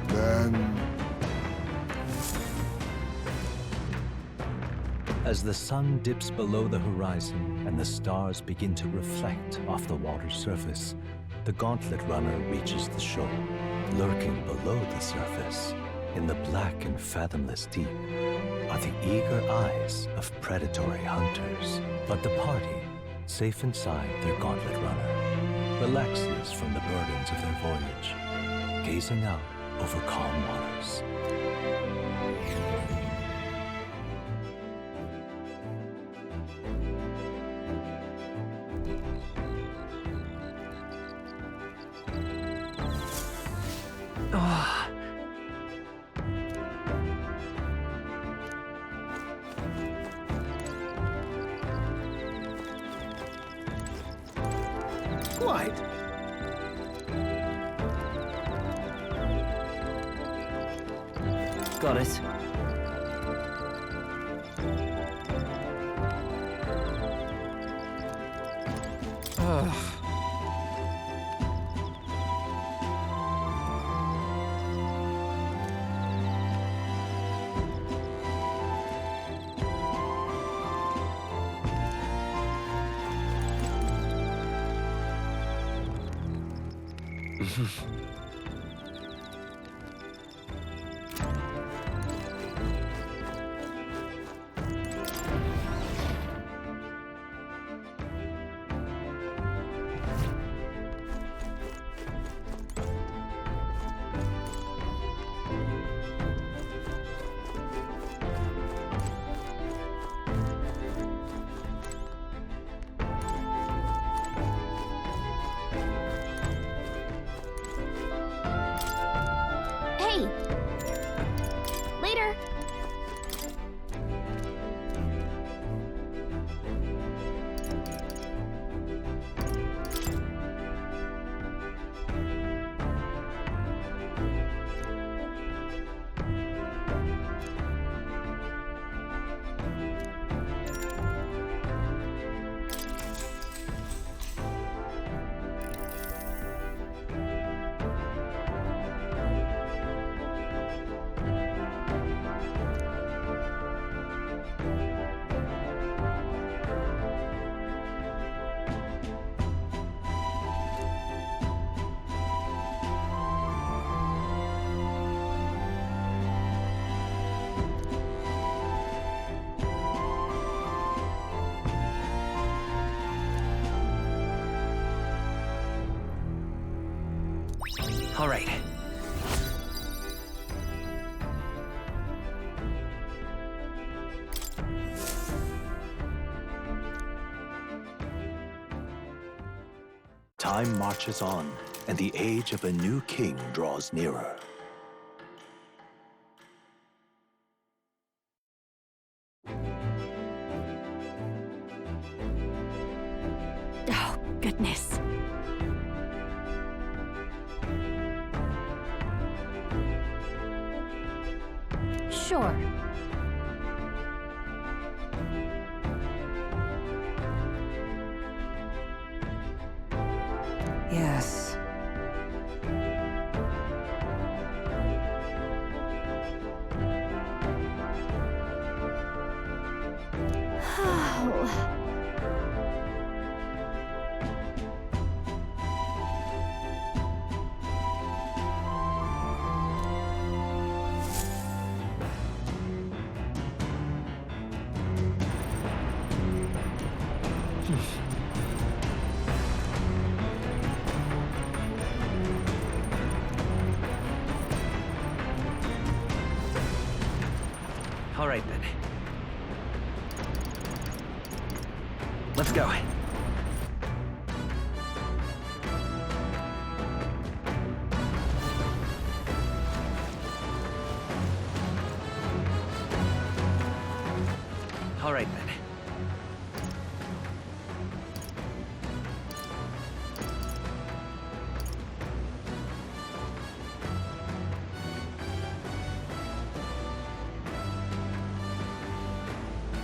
Then... As the sun dips below the horizon and the stars begin to reflect off the water's surface, the Gauntlet Runner reaches the shore. Lurking below the surface, in the black and fathomless deep, are the eager eyes of predatory hunters. But the party, safe inside their Gauntlet Runner, relaxes from the burdens of their voyage, gazing out over calm waters. Quite. Got it. Hey! Later! All right. Time marches on, and the age of a new king draws nearer. Oh, goodness. Sure. Yes. Oh. All right, then. Let's go. All right, then.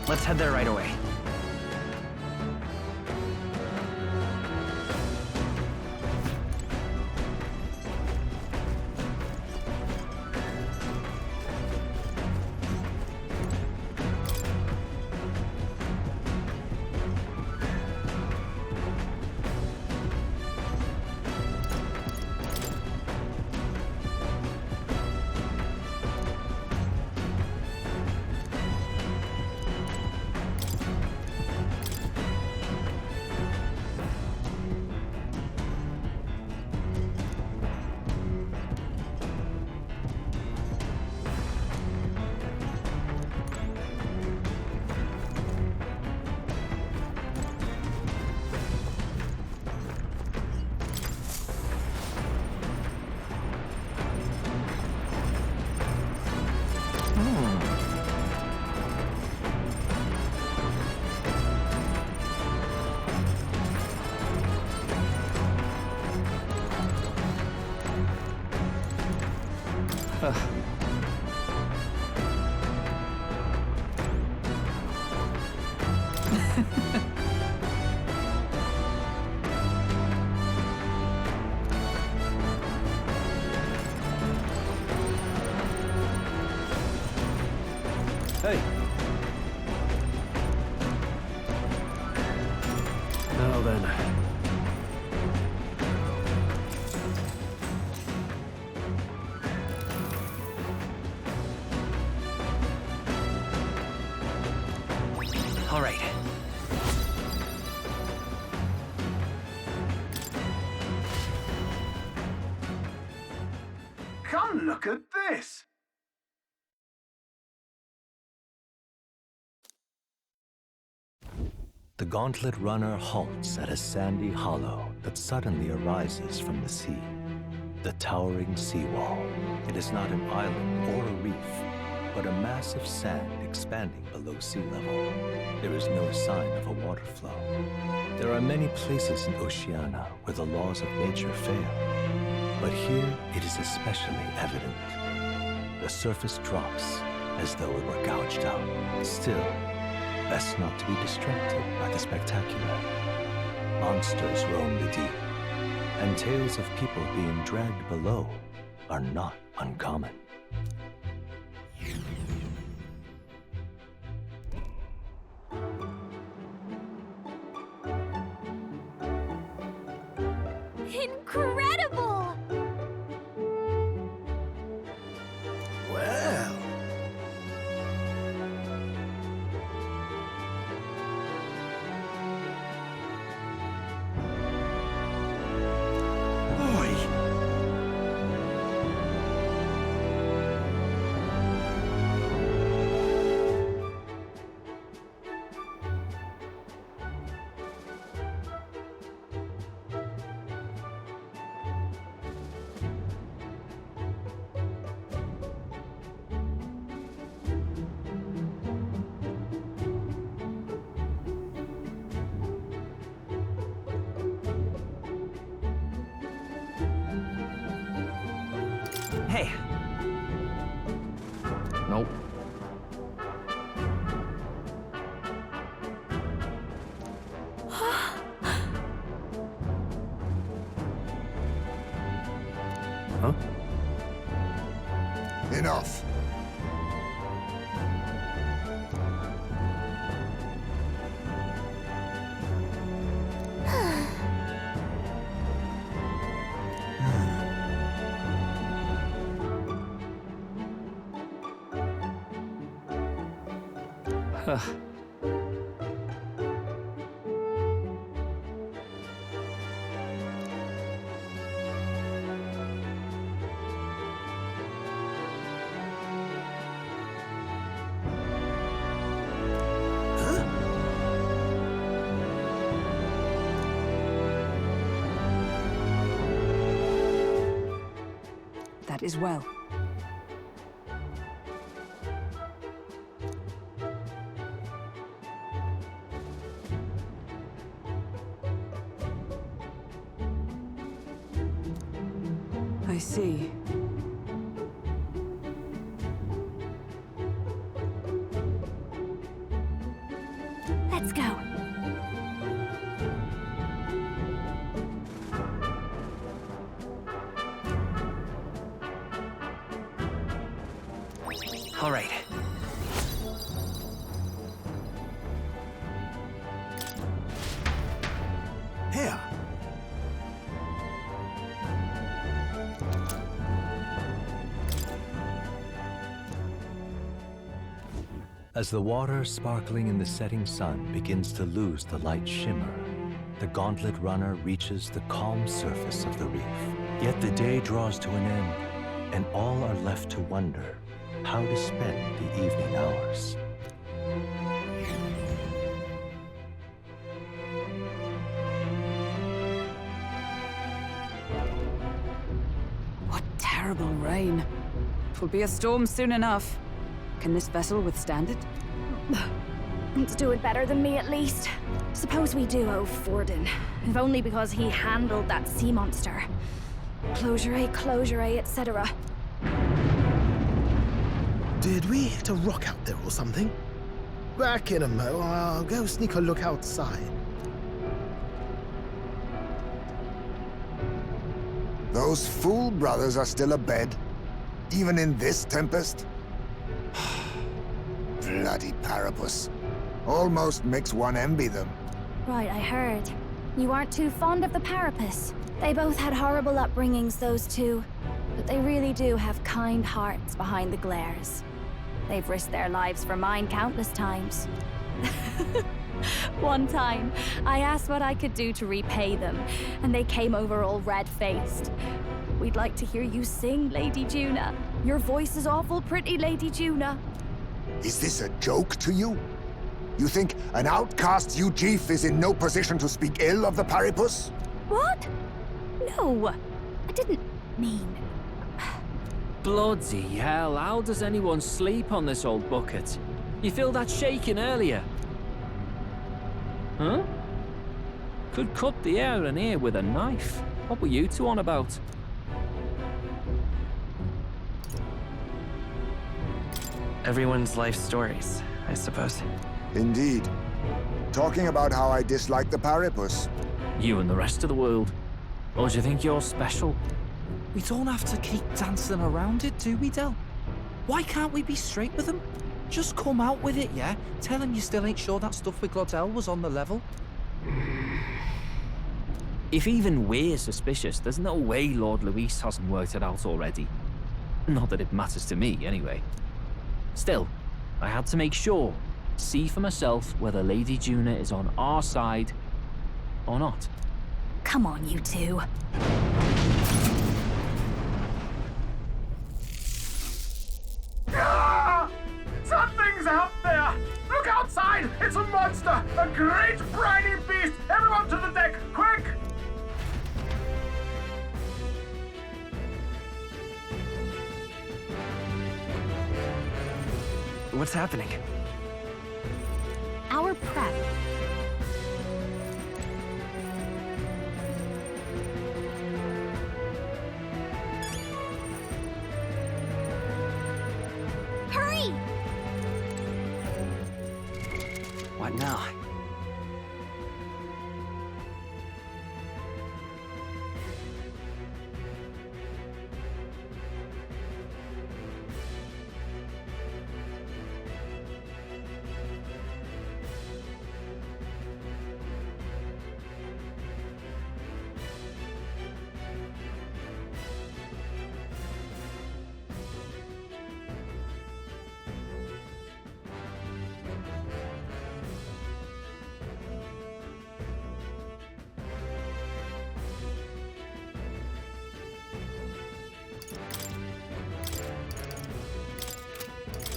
Let's head there right away. Hey. Now then. All right. Come look at this! The gauntlet runner halts at a sandy hollow that suddenly arises from the sea. The towering seawall. It is not an island or a reef, but a mass of sand expanding below sea level. There is no sign of a water flow. There are many places in Oceania where the laws of nature fail, but here it is especially evident. The surface drops as though it were gouged out. Still, best not to be distracted by the spectacular. Monsters roam the deep, and tales of people being dragged below are not uncommon. Incredible! Well. Hey. Nope. Huh? Enough. That is well. I see. Let's go. All right. Here. As the water sparkling in the setting sun begins to lose the light shimmer, the gauntlet runner reaches the calm surface of the reef. Yet the day draws to an end, and all are left to wonder how to spend the evening hours. What terrible rain. Twill be a storm soon enough. Can this vessel withstand it? Let's do it better than me, at least. Suppose we do owe Forden, if only because he handled that sea monster. Closure, etc. Did we hit a rock out there or something? Back in a mo, I'll go sneak a look outside. Those fool brothers are still abed, even in this tempest? Bloody Parapus. Almost makes one envy them. Right, I heard. You aren't too fond of the Parapus. They both had horrible upbringings, those two. But they really do have kind hearts behind the glares. They've risked their lives for mine countless times. One time, I asked what I could do to repay them, and they came over all red-faced. We'd like to hear you sing, Lady Juna. Your voice is awful pretty, Lady Juna. Is this a joke to you? You think an outcast Ugif is in no position to speak ill of the Paripus? What? No, I didn't mean... Bloody hell, how does anyone sleep on this old bucket? You feel that shaking earlier? Huh? Could cut the air in here with a knife. What were you two on about? Everyone's life stories, I suppose. Indeed. Talking about how I dislike the Paripus. You and the rest of the world. Or do you think you're special? We don't have to keep dancing around it, do we, Del? Why can't we be straight with him? Just come out with it, yeah? Tell him you still ain't sure that stuff with Glodell was on the level. If even we're suspicious, there's no way Lord Luis hasn't worked it out already. Not that it matters to me, anyway. Still, I had to make sure, see for myself whether Lady Juna is on our side or not. Come on, you two. Ah! Something's out there! Look outside! It's a monster! A great briny beast! Everyone to the deck, quick! What's happening? Our prep. Hurry! What now?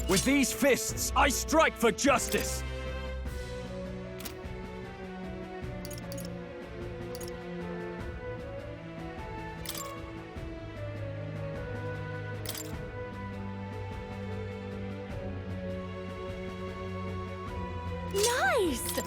With these fists, I strike for justice! Nice!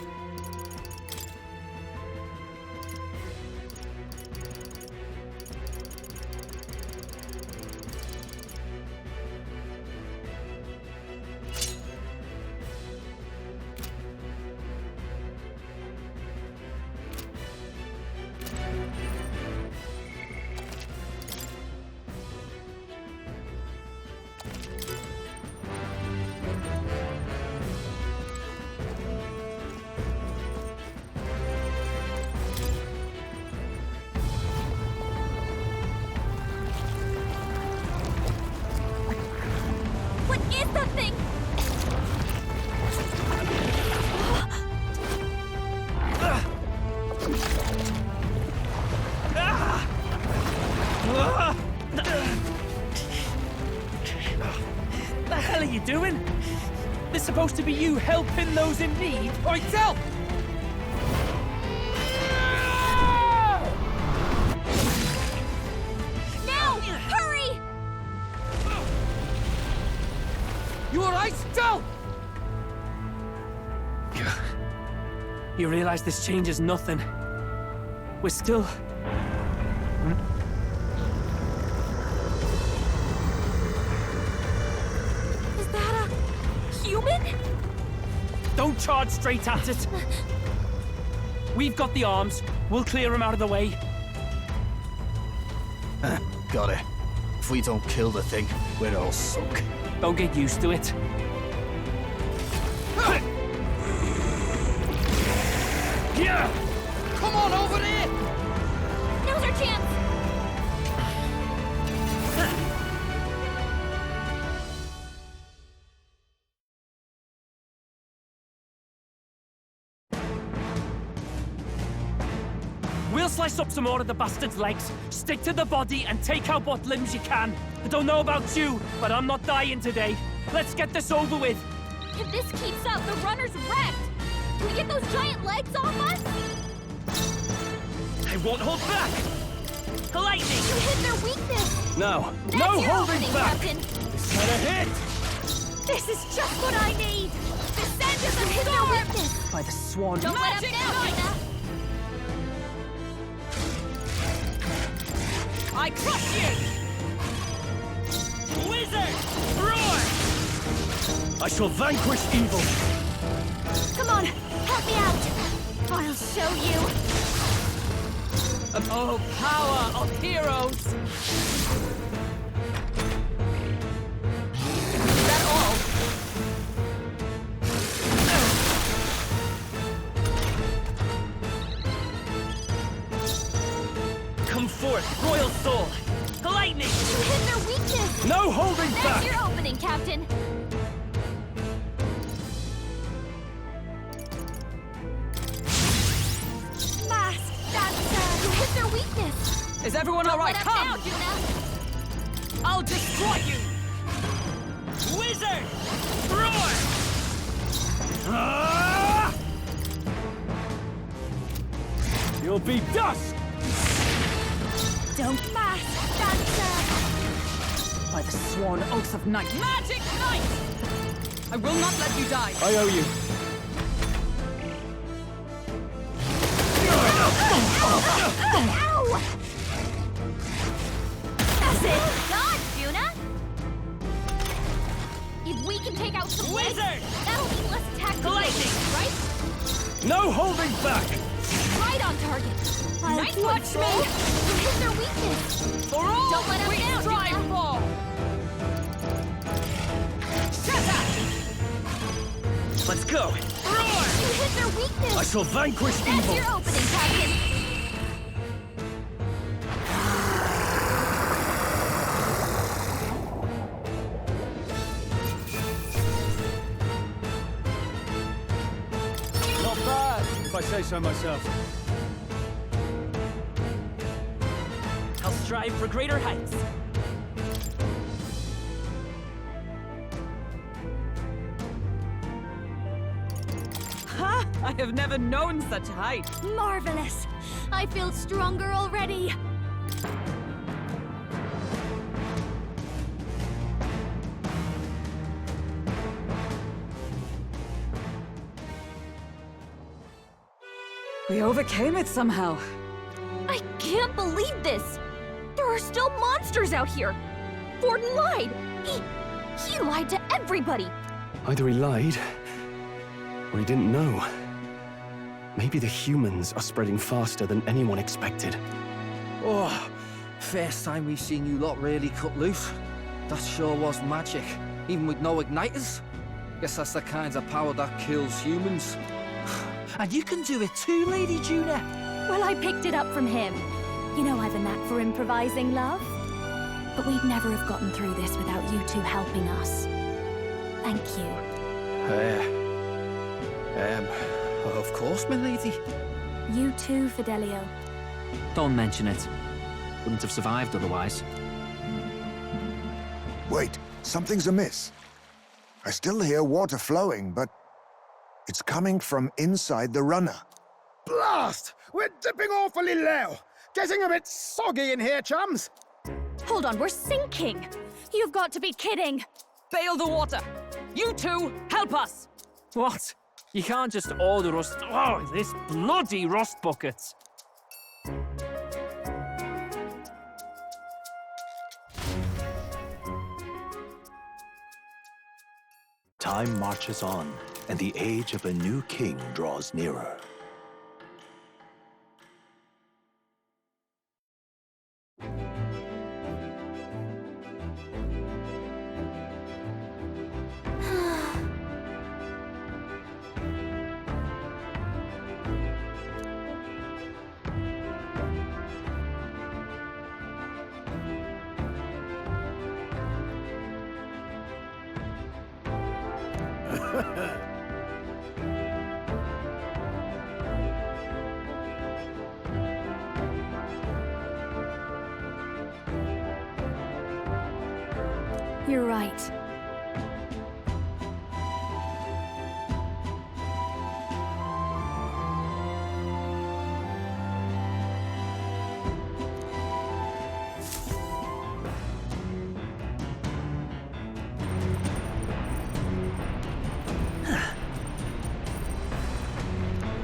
What is that thing? The hell are you doing? This supposed to be you helping those in need? Oi, Del! Now! Hurry! You alright, Del? You realize this changes nothing. We're still... Is Don't charge straight at it. We've got the arms. We'll clear him out of the way. Got it. If we don't kill the thing, we're all sunk. Don't get used to it. Yeah! Come on over here! Now's our chance! We'll slice up some more of the bastard's legs, stick to the body, and take out what limbs you can. I don't know about you, but I'm not dying today. Let's get this over with. If this keeps up, the runner's wrecked! Can we get those giant legs off us? I won't hold back! Lightning! You hit their weakness! No. That's No your holding opening, back! Captain. This had a hit! This is just what I need! Descend as a hit their weakness! By the swan. Don't let up now, Gina! I crush you! Wizard! Roar! I shall vanquish evil! Come on, help me out! I'll show you! Oh, power of heroes! Is that all? Come forth, royal soul! Lightning! You hit their weakness! No holding That's back! your opening, Captain! Mask dancer! You hit their weakness! Is everyone all right? Don't let up Come! now, Juna! I'll destroy you! Wizard! Roar! Ah! You'll be dust! Don't mask dancer! By the sworn oath of night. Magic Knight! I will not let you die. I owe you. Ow! That's it! Dodge, Juna! If we can take out some legs, Wizard! that'll mean less attack Lightning! right? No holding back! Right on target! Nice watch me! You hit their weakness! For all Don't let we them down, strive Juna! for! Let's go! Roar! You hit their weakness! I shall vanquish That's evil! your opening, Captain! Not bad, if I say so myself. I'll strive for greater heights. Ha! I have never known such height. Marvelous! I feel stronger already! We overcame it somehow. I can't believe this! There are still monsters out here! Forden lied! He lied to everybody! Either he lied, or he didn't know. Maybe the humans are spreading faster than anyone expected. Oh, first time we've seen you lot really cut loose. That sure was magic, even with no igniters. Guess that's the kind of power that kills humans. And you can do it too, Lady Juna. Well, I picked it up from him. You know I've a knack for improvising, love. But we'd never have gotten through this without you two helping us. Thank you. Of course, my lady. You too, Fidelio. Don't mention it. Wouldn't have survived otherwise. Wait, something's amiss. I still hear water flowing, but it's coming from inside the runner. Blast! We're dipping awfully low. Getting a bit soggy in here, chums. Hold on, we're sinking! You've got to be kidding! Bail the water! You two, help us! What? You can't just order us... Oh, this bloody rust buckets! Time marches on, and the age of a new king draws nearer. You're right.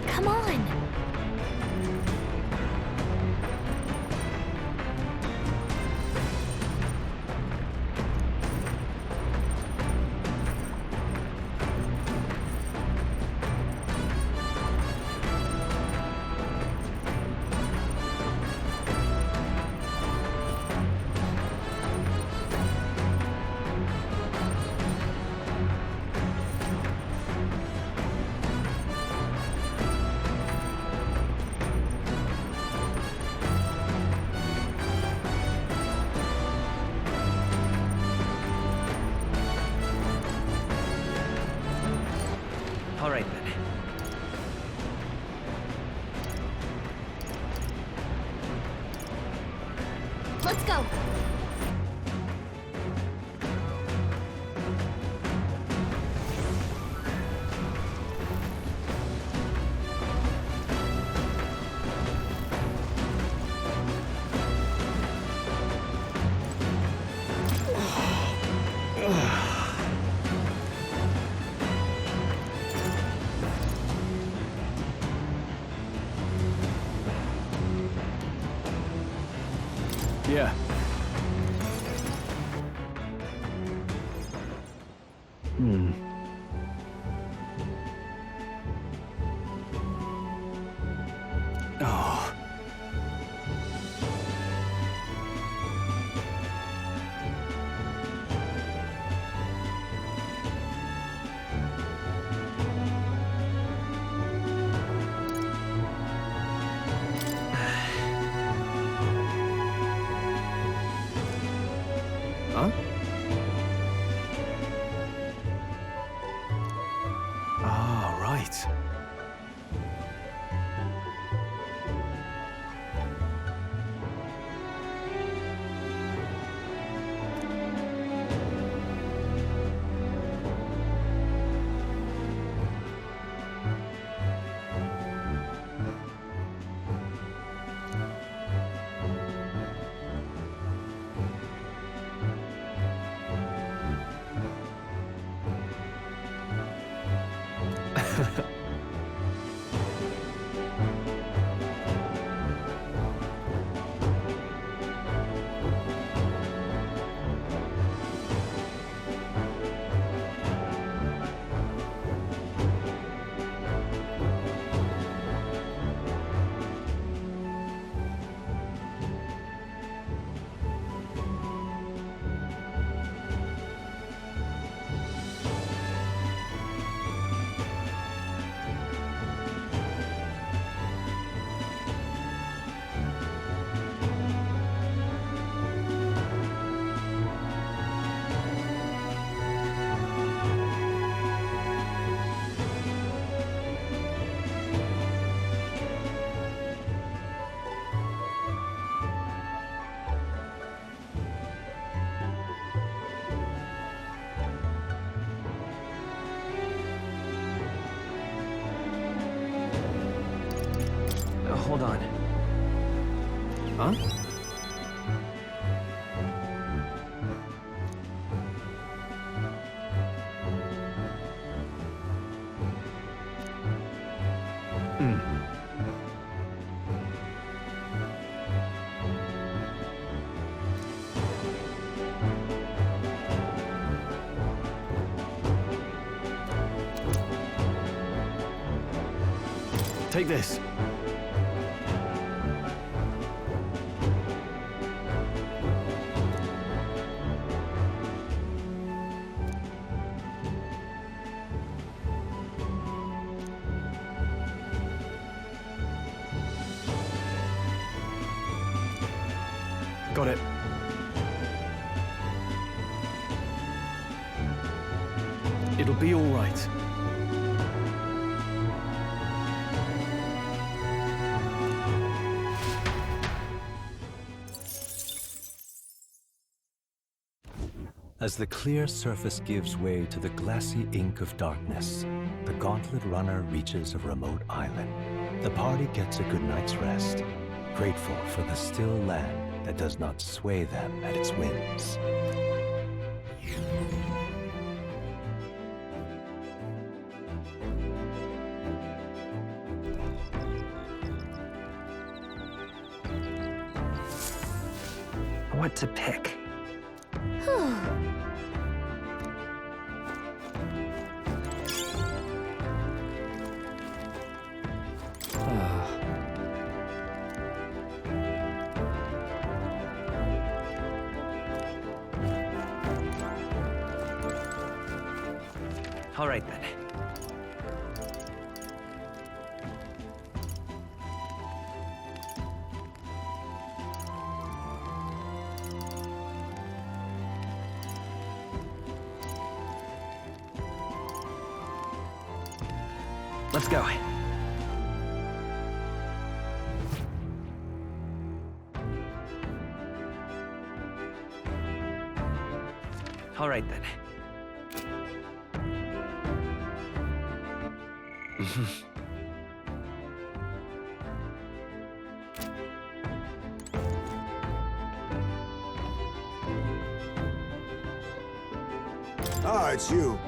Come on! All right, then. Let's go! Yeah. Oh. Huh? Ah, right. Hold on. Huh? Take this. Got it. It'll be all right. As the clear surface gives way to the glassy ink of darkness, the Gauntlet Runner reaches a remote island. The party gets a good night's rest, grateful for the still land that does not sway them at its whims. What to pick? All right then. Let's go. All right then. Ah, it's you.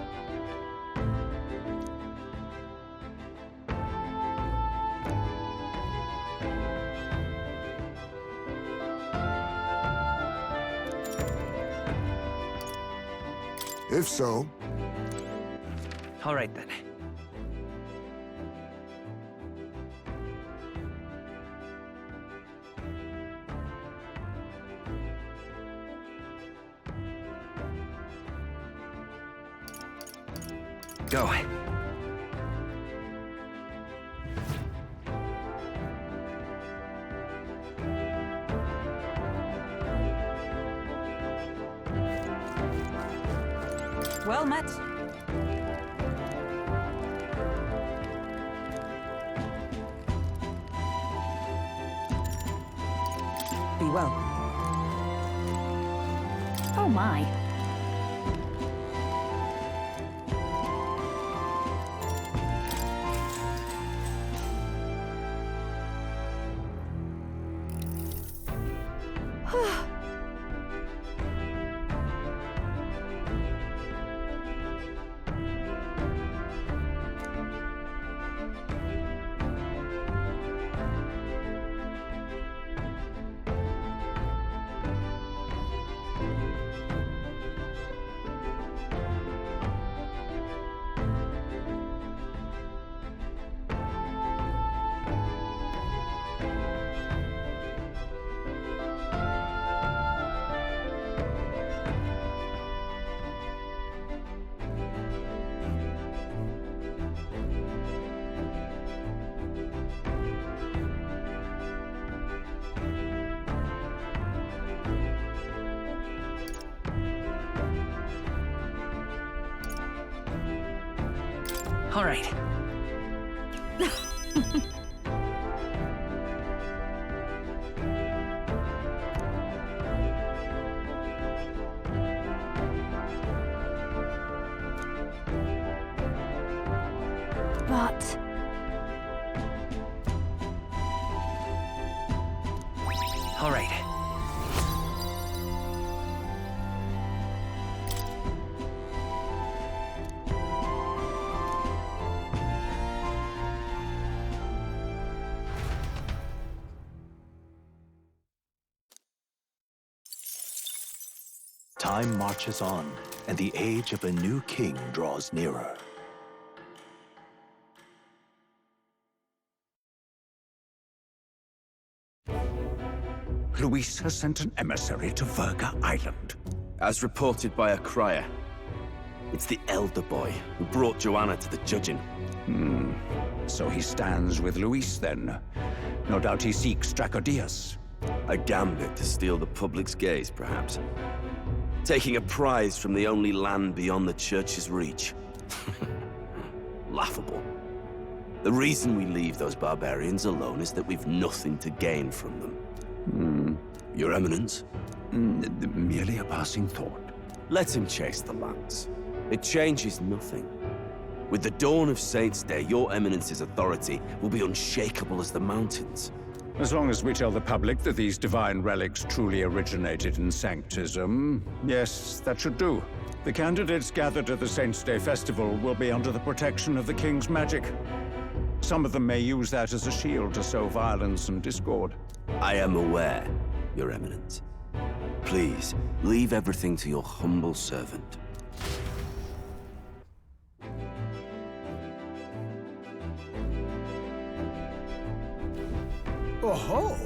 If so... All right then. Go. Well met. Be well. Oh my. All right. But... All right. Time marches on, and the age of a new king draws nearer. Luis has sent an emissary to Verga Island. As reported by a crier. It's the elder boy who brought Joanna to the judging. So he stands with Luis then. No doubt he seeks Dracodias. A gambit to steal the public's gaze, perhaps. Taking a prize from the only land beyond the church's reach. Laughable. The reason we leave those barbarians alone is that we've nothing to gain from them. Your Eminence? Merely a passing thought. Let him chase the lance. It changes nothing. With the dawn of Saints' Day, your Eminence's authority will be unshakable as the mountains. As long as we tell the public that these divine relics truly originated in Sanctism, yes, that should do. The candidates gathered at the Saints' Day Festival will be under the protection of the King's magic. Some of them may use that as a shield to sow violence and discord. I am aware, Your Eminence. Please, leave everything to your humble servant. Oh-ho!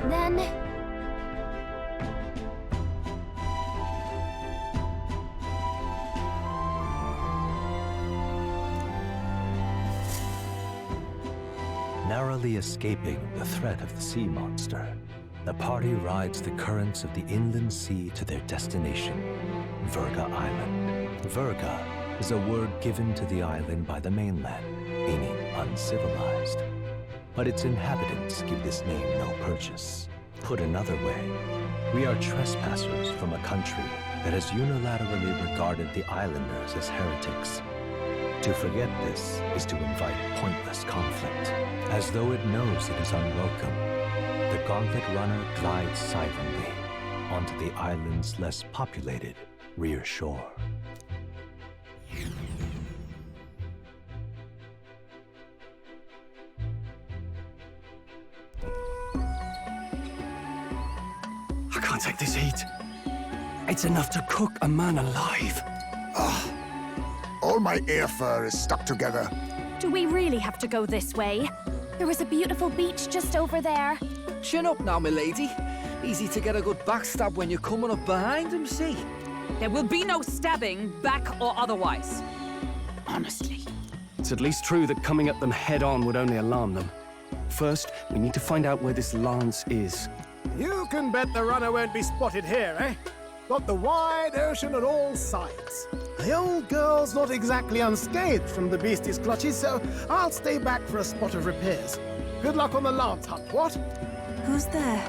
Then... Narrowly escaping the threat of the sea monster, the party rides the currents of the inland sea to their destination, Verga Island. Verga is a word given to the island by the mainland, meaning uncivilized. But its inhabitants give this name no purchase. Put another way, we are trespassers from a country that has unilaterally regarded the islanders as heretics. To forget this is to invite pointless conflict. As though it knows it is unwelcome, the Gauntlet Runner glides silently onto the island's less populated rear shore. I can't take this heat. It's enough to cook a man alive. All my ear fur is stuck together. Do we really have to go this way? There was a beautiful beach just over there. Chin up now, milady. Easy to get a good backstab when you're coming up behind him, see? There will be no stabbing, back or otherwise. Honestly. It's at least true that coming at them head-on would only alarm them. First, we need to find out where this lance is. You can bet the runner won't be spotted here, eh? Got the wide ocean on all sides. The old girl's not exactly unscathed from the beastie's clutches, so I'll stay back for a spot of repairs. Good luck on the lance hunt, what? Who's there?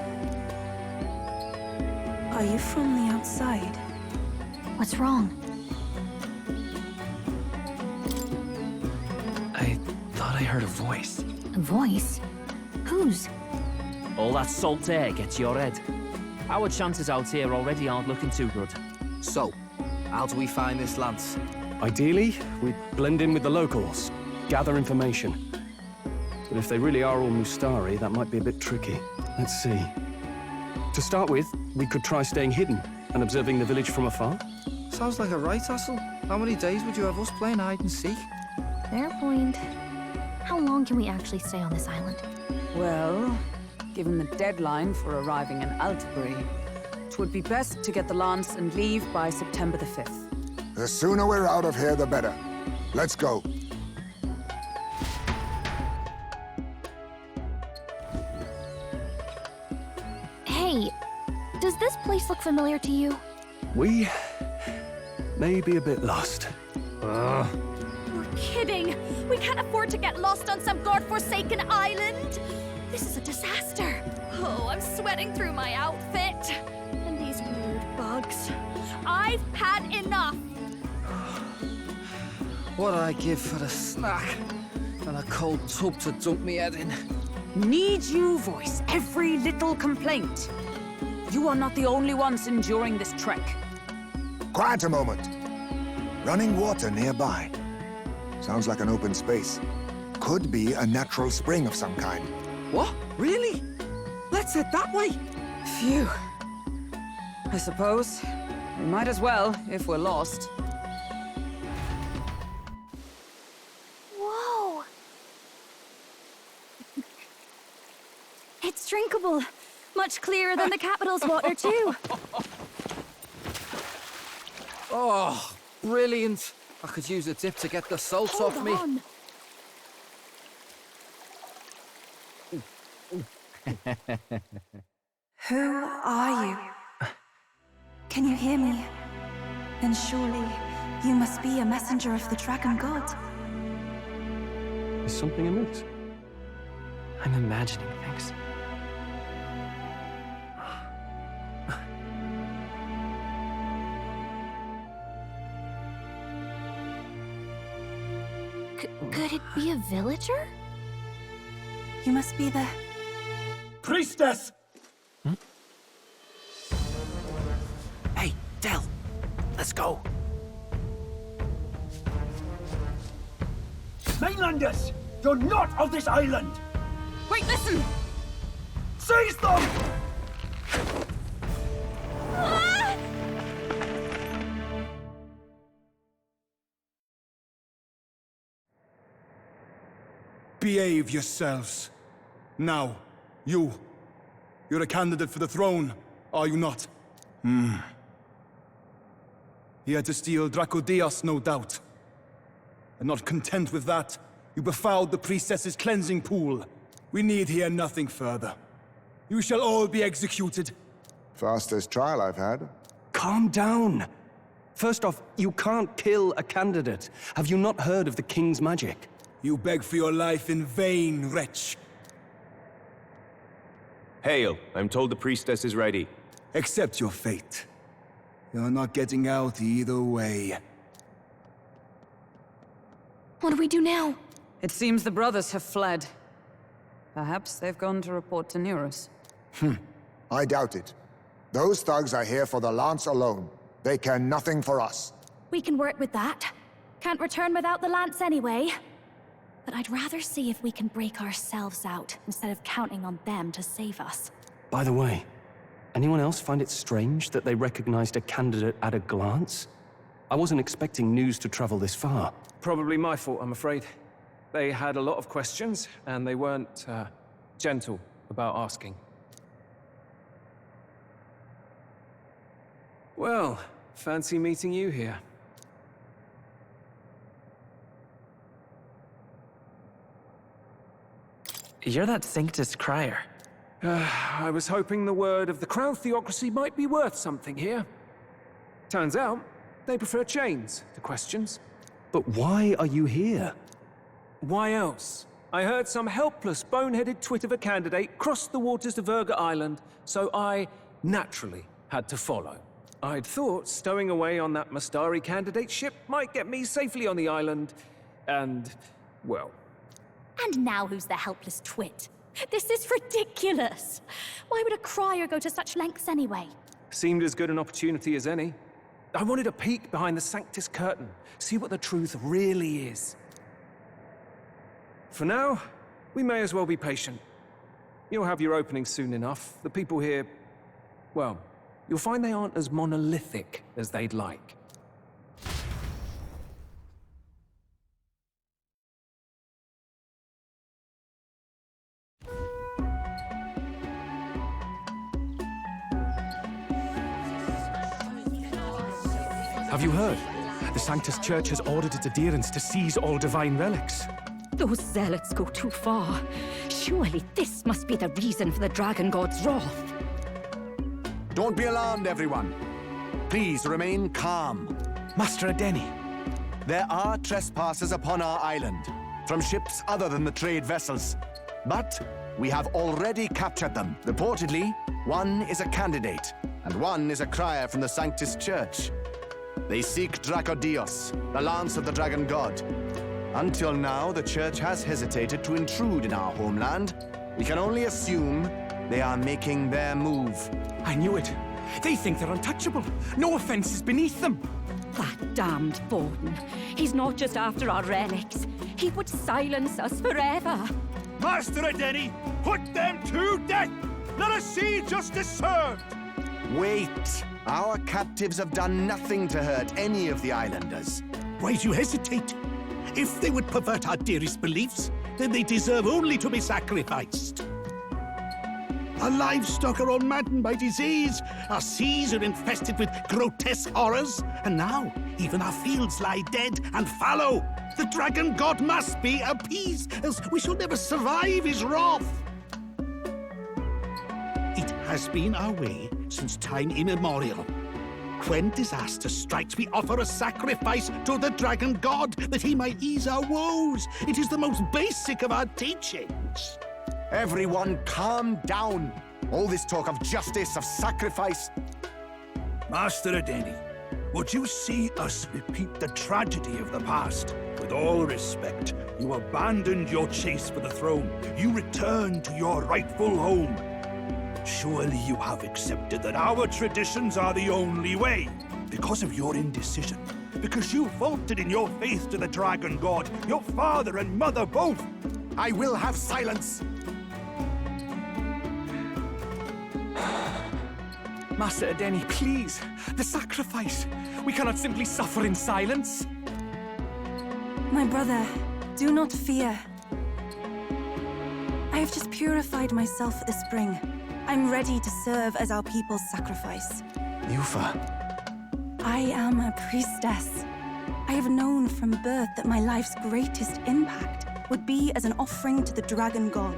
Are you from the outside? What's wrong? I thought I heard a voice. A voice? Whose? All that salt air gets your head. Our chances out here already aren't looking too good. So, how do we find this lance? Ideally, we'd blend in with the locals, gather information. But if they really are all Mustari, that might be a bit tricky. Let's see. To start with, we could try staying hidden and observing the village from afar. Sounds like a right hassle. How many days would you have us playing hide and seek? Fair point. How long can we actually stay on this island? Well, given the deadline for arriving in Altbury, it would be best to get the lance and leave by September the 5th. The sooner we're out of here, the better. Let's go. Hey, does this place look familiar to you? We may be a bit lost. You're kidding! We can't afford to get lost on some godforsaken island! This is a disaster! Oh, I'm sweating through my outfit. And these weird bugs. I've had enough! What I give for a snack and a cold tub to dump me head in. Need you voice every little complaint? You are not the only ones enduring this trek. Quiet a moment. Running water nearby. Sounds like an open space. Could be a natural spring of some kind. What? Really? Let's head that way. Phew. I suppose. We might as well, if we're lost. Whoa! It's drinkable. Much clearer than the capital's water, too. Oh, brilliant. I could use a dip to get the salt off me. On. Who are you? Can you hear me? Then surely you must be a messenger of the Dragon God. Is something amiss? I'm imagining things. Could it be a villager? You must be the... Priestess! Hey, Del, let's go. Mainlanders! You're not of this island! Wait, listen! Seize them! Behave yourselves. Now, you're a candidate for the throne, are you not? Here to steal Dracodios, no doubt. And not content with that, you befouled the priestess's cleansing pool. We need hear nothing further. You shall all be executed. Fastest trial I've had. Calm down. First off, you can't kill a candidate. Have you not heard of the king's magic? You beg for your life in vain, wretch. Hail, I'm told the priestess is ready. Accept your fate. You're not getting out either way. What do we do now? It seems the brothers have fled. Perhaps they've gone to report to Neros. I doubt it. Those thugs are here for the lance alone. They care nothing for us. We can work with that. Can't return without the lance anyway. But I'd rather see if we can break ourselves out, instead of counting on them to save us. By the way, anyone else find it strange that they recognized a candidate at a glance? I wasn't expecting news to travel this far. Probably my fault, I'm afraid. They had a lot of questions, and they weren't, gentle about asking. Well, fancy meeting you here. You're that Sanctus crier. I was hoping the word of the Crown Theocracy might be worth something here. Turns out, they prefer chains to questions. But why are you here? Why else? I heard some helpless, boneheaded twit of a candidate cross the waters of Verga Island, so I naturally had to follow. I'd thought stowing away on that Mastari candidate ship might get me safely on the island, and, well... And now who's the helpless twit? This is ridiculous! Why would a crier go to such lengths anyway? Seemed as good an opportunity as any. I wanted a peek behind the Sanctus curtain, see what the truth really is. For now, we may as well be patient. You'll have your opening soon enough. The people here, well, you'll find they aren't as monolithic as they'd like. Have you heard? The Sanctus Church has ordered its adherents to seize all divine relics. Those zealots go too far. Surely this must be the reason for the Dragon God's wrath. Don't be alarmed, everyone. Please remain calm. Master Adeni. There are trespassers upon our island, from ships other than the trade vessels. But we have already captured them. Reportedly, one is a candidate, and one is a crier from the Sanctus Church. They seek Dracodios, the lance of the Dragon God. Until now, the Church has hesitated to intrude in our homeland. We can only assume they are making their move. I knew it. They think they're untouchable. No offense is beneath them. That damned Borden. He's not just after our relics. He would silence us forever. Master Adeni, put them to death! Let us see justice served! Wait! Our captives have done nothing to hurt any of the islanders. Why do you hesitate? If they would pervert our dearest beliefs, then they deserve only to be sacrificed. Our livestock are all maddened by disease, our seas are infested with grotesque horrors, and now even our fields lie dead and fallow. The dragon god must be appeased, else we shall never survive his wrath. It has been our way since time immemorial. When disaster strikes, we offer a sacrifice to the dragon god that he might ease our woes. It is the most basic of our teachings. Everyone calm down. All this talk of justice, of sacrifice. Master Adeni, would you see us repeat the tragedy of the past? With all respect, you abandoned your chase for the throne. You returned to your rightful home. Surely you have accepted that our traditions are the only way. Because of your indecision, because you faltered in your faith to the dragon god, your father and mother both. I will have silence. Master Adeni, please. The sacrifice. We cannot simply suffer in silence. My brother, do not fear. I have just purified myself for the spring. I'm ready to serve as our people's sacrifice. Yufa. I am a priestess. I have known from birth that my life's greatest impact would be as an offering to the dragon god.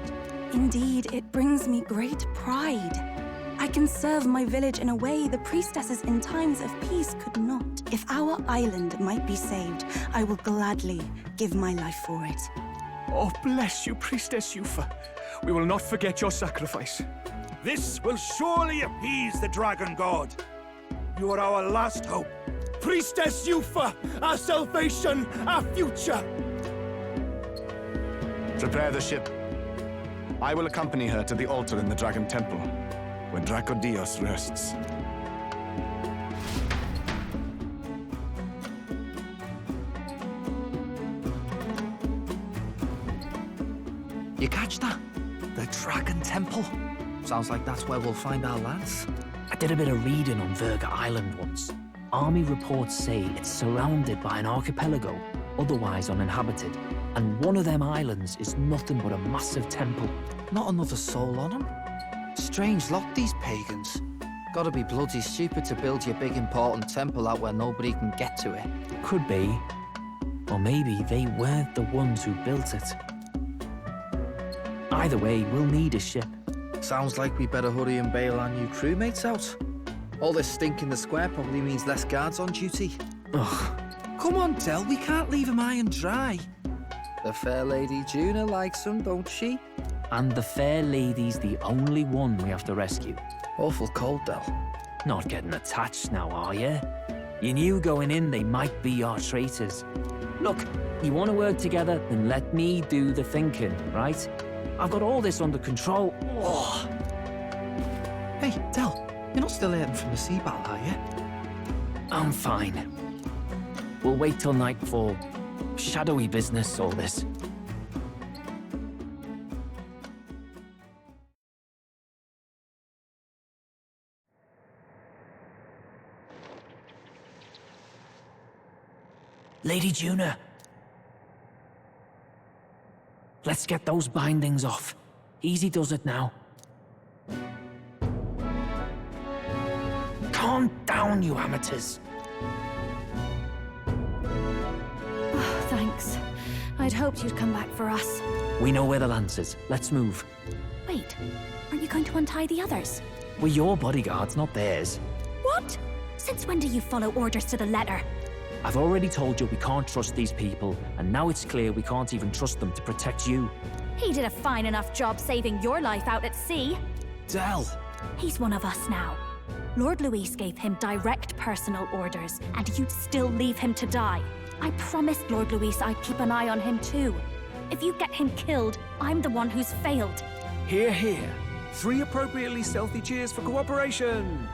Indeed, it brings me great pride. I can serve my village in a way the priestesses in times of peace could not. If our island might be saved, I will gladly give my life for it. Oh, bless you, Priestess Yufa. We will not forget your sacrifice. This will surely appease the dragon god. You are our last hope. Priestess Yufa, our salvation, our future. Prepare the ship. I will accompany her to the altar in the Dragon Temple, where Dracodios rests. You catch that? The Dragon Temple. Sounds like that's where we'll find our lads. I did a bit of reading on Verga Island once. Army reports say it's surrounded by an archipelago, otherwise uninhabited. And one of them islands is nothing but a massive temple. Not another soul on them? Strange lot, these pagans. Gotta be bloody stupid to build your big important temple out where nobody can get to it. Could be. Or maybe they weren't the ones who built it. Either way, we'll need a ship. Sounds like we better hurry and bail our new crewmates out. All this stink in the square probably means less guards on duty. Ugh. Come on, Del, we can't leave him high and dry. The fair lady Juna likes him, don't she? And the fair lady's the only one we have to rescue. Awful cold, Del. Not getting attached now, are you? You knew going in they might be our traitors. Look, you want to work together, then let me do the thinking, right? I've got all this under control. Oh. Hey, Del, you're not still hurting from the sea battle, are you? I'm fine. We'll wait till nightfall. Shadowy business, all this. Lady Juna. Let's get those bindings off. Easy does it now. Calm down, you amateurs. Oh, thanks. I'd hoped you'd come back for us. We know where the lance is. Let's move. Wait, aren't you going to untie the others? We're your bodyguards, not theirs. What? Since when do you follow orders to the letter? I've already told you we can't trust these people, and now it's clear we can't even trust them to protect you. He did a fine enough job saving your life out at sea. Del! He's one of us now. Lord Luis gave him direct personal orders, and you'd still leave him to die. I promised Lord Luis I'd keep an eye on him too. If you get him killed, I'm the one who's failed. Hear, hear. 3 appropriately stealthy cheers for cooperation.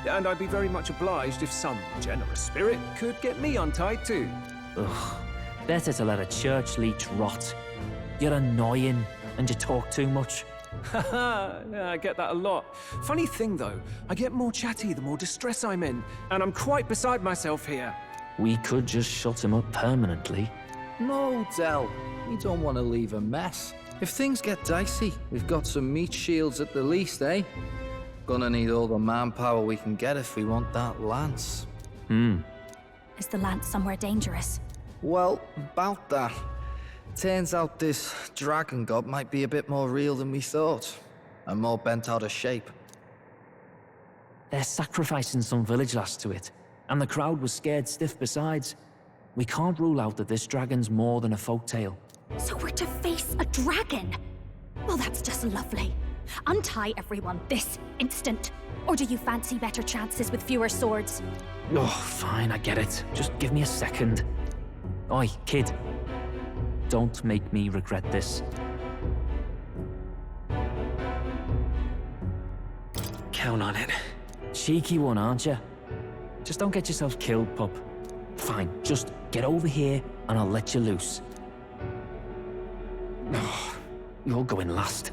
And I'd be very much obliged if some generous spirit could get me untied too. Ugh, better to let a church leech rot. You're annoying, and you talk too much. Haha, yeah, I get that a lot. Funny thing though, I get more chatty the more distress I'm in, and I'm quite beside myself here. We could just shut him up permanently. No, Del. We don't want to leave a mess. If things get dicey, we've got some meat shields at the least, eh? Gonna need all the manpower we can get if we want that lance. Is the lance somewhere dangerous? Well, about that. Turns out this dragon god might be a bit more real than we thought, and more bent out of shape. They're sacrificing some village lass to it, and the crowd was scared stiff besides. We can't rule out that this dragon's more than a folktale. So we're to face a dragon? Well, that's just lovely. Untie everyone this instant. Or do you fancy better chances with fewer swords? Oh, fine, I get it. Just give me a second. Oi, kid. Don't make me regret this. Count on it. Cheeky one, aren't you? Just don't get yourself killed, pup. Fine, just get over here and I'll let you loose. Oh, you're going last.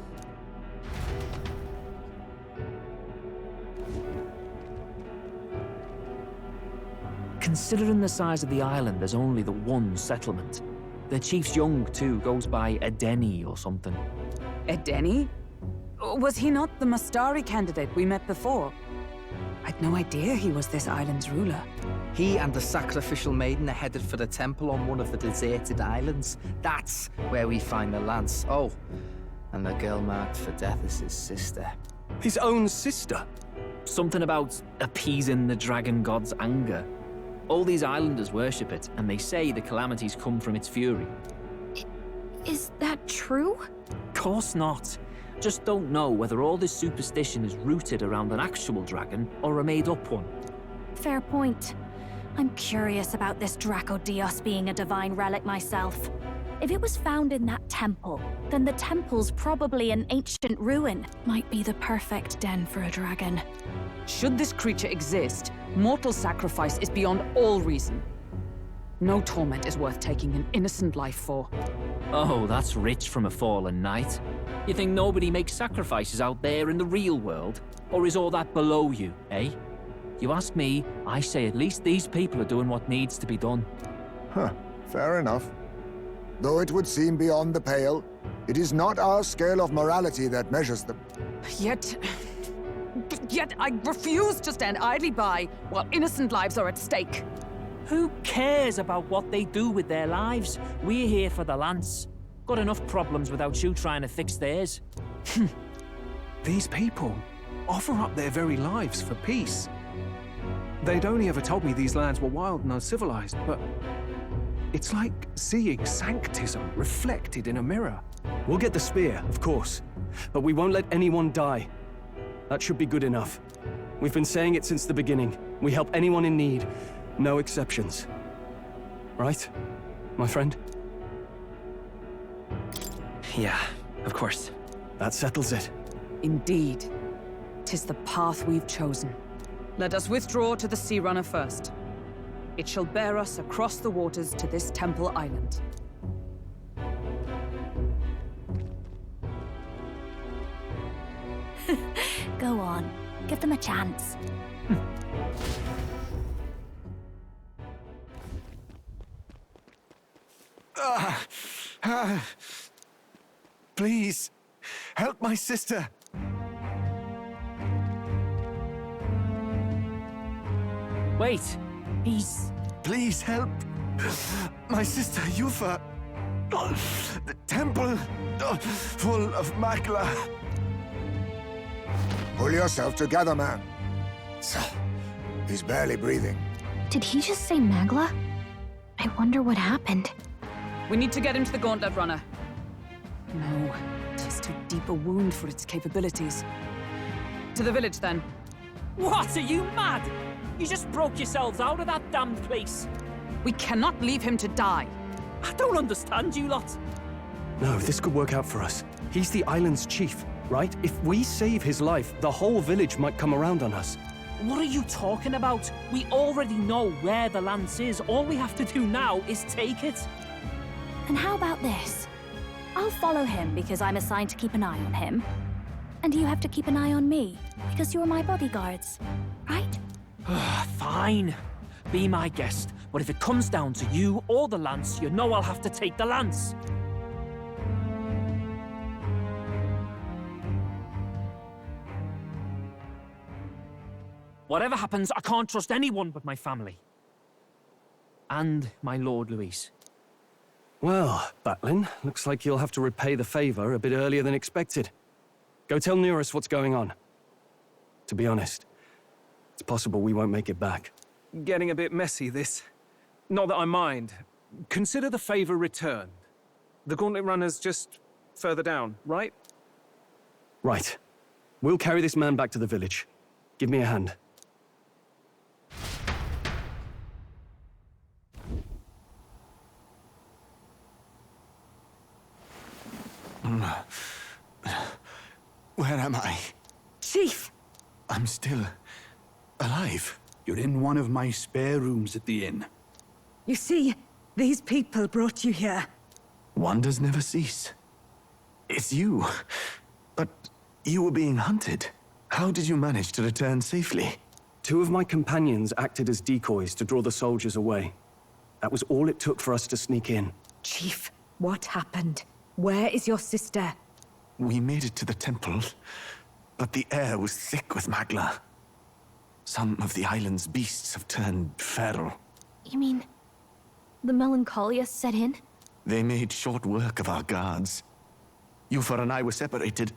Considering the size of the island, there's only the one settlement. The chief's young, too, goes by Edeni or something. Edeni? Was he not the Mastari candidate we met before? I'd no idea he was this island's ruler. He and the sacrificial maiden are headed for the temple on one of the deserted islands. That's where we find the lance. Oh, and the girl marked for death is his sister. His own sister? Something about appeasing the dragon god's anger. All these islanders worship it, and they say the calamities come from its fury. Is that true? Course not. Just don't know whether all this superstition is rooted around an actual dragon or a made-up one. Fair point. I'm curious about this Dracodios being a divine relic myself. If it was found in that temple, then the temple's probably an ancient ruin. Might be the perfect den for a dragon. Should this creature exist, mortal sacrifice is beyond all reason. No torment is worth taking an innocent life for. Oh, that's rich from a fallen knight. You think nobody makes sacrifices out there in the real world? Or is all that below you, eh? You ask me, I say at least these people are doing what needs to be done. Huh, fair enough. Though it would seem beyond the pale, it is not our scale of morality that measures them. Yet I refuse to stand idly by while innocent lives are at stake. Who cares about what they do with their lives? We're here for the lance. Got enough problems without you trying to fix theirs. These people offer up their very lives for peace. They'd only ever told me these lands were wild and uncivilized, but it's like seeing sanctism reflected in a mirror. We'll get the spear, of course, but we won't let anyone die. That should be good enough. We've been saying it since the beginning. We help anyone in need. No exceptions. Right, my friend? Yeah, of course. That settles it. Indeed. 'Tis the path we've chosen. Let us withdraw to the Sea Runner first. It shall bear us across the waters to this temple island. Go on. Give them a chance. Please, help my sister. Wait, Please help my sister Yufa. The temple full of Makla. Pull yourself together, man. He's barely breathing. Did he just say Magla? I wonder what happened. We need to get him to the Gauntlet Runner. No, 'tis too deep a wound for its capabilities. To the village, then. What, are you mad? You just broke yourselves out of that damned place. We cannot leave him to die. I don't understand you lot. No, this could work out for us. He's the island's chief, right? If we save his life, the whole village might come around on us. What are you talking about? We already know where the lance is. All we have to do now is take it. And how about this? I'll follow him because I'm assigned to keep an eye on him. And you have to keep an eye on me because you're my bodyguards, right? Fine. Be my guest. But if it comes down to you or the lance, you know I'll have to take the lance. Whatever happens, I can't trust anyone but my family. And my Lord Luis. Well, Batlin, looks like you'll have to repay the favor a bit earlier than expected. Go tell Neurus what's going on. To be honest, it's possible we won't make it back. Getting a bit messy, this. Not that I mind. Consider the favor returned. The Gauntlet Runner's just further down, right? Right. We'll carry this man back to the village. Give me a hand. Where am I? Chief! I'm still alive. You're in one of my spare rooms at the inn. You see, these people brought you here. Wonders never cease. It's you. But you were being hunted. How did you manage to return safely? 2 of my companions acted as decoys to draw the soldiers away. That was all it took for us to sneak in. Chief, what happened? Where is your sister? We made it to the temple, but the air was thick with magla. Some of the island's beasts have turned feral. You mean the melancholia set in? They made short work of our guards. Yufa and I were separated.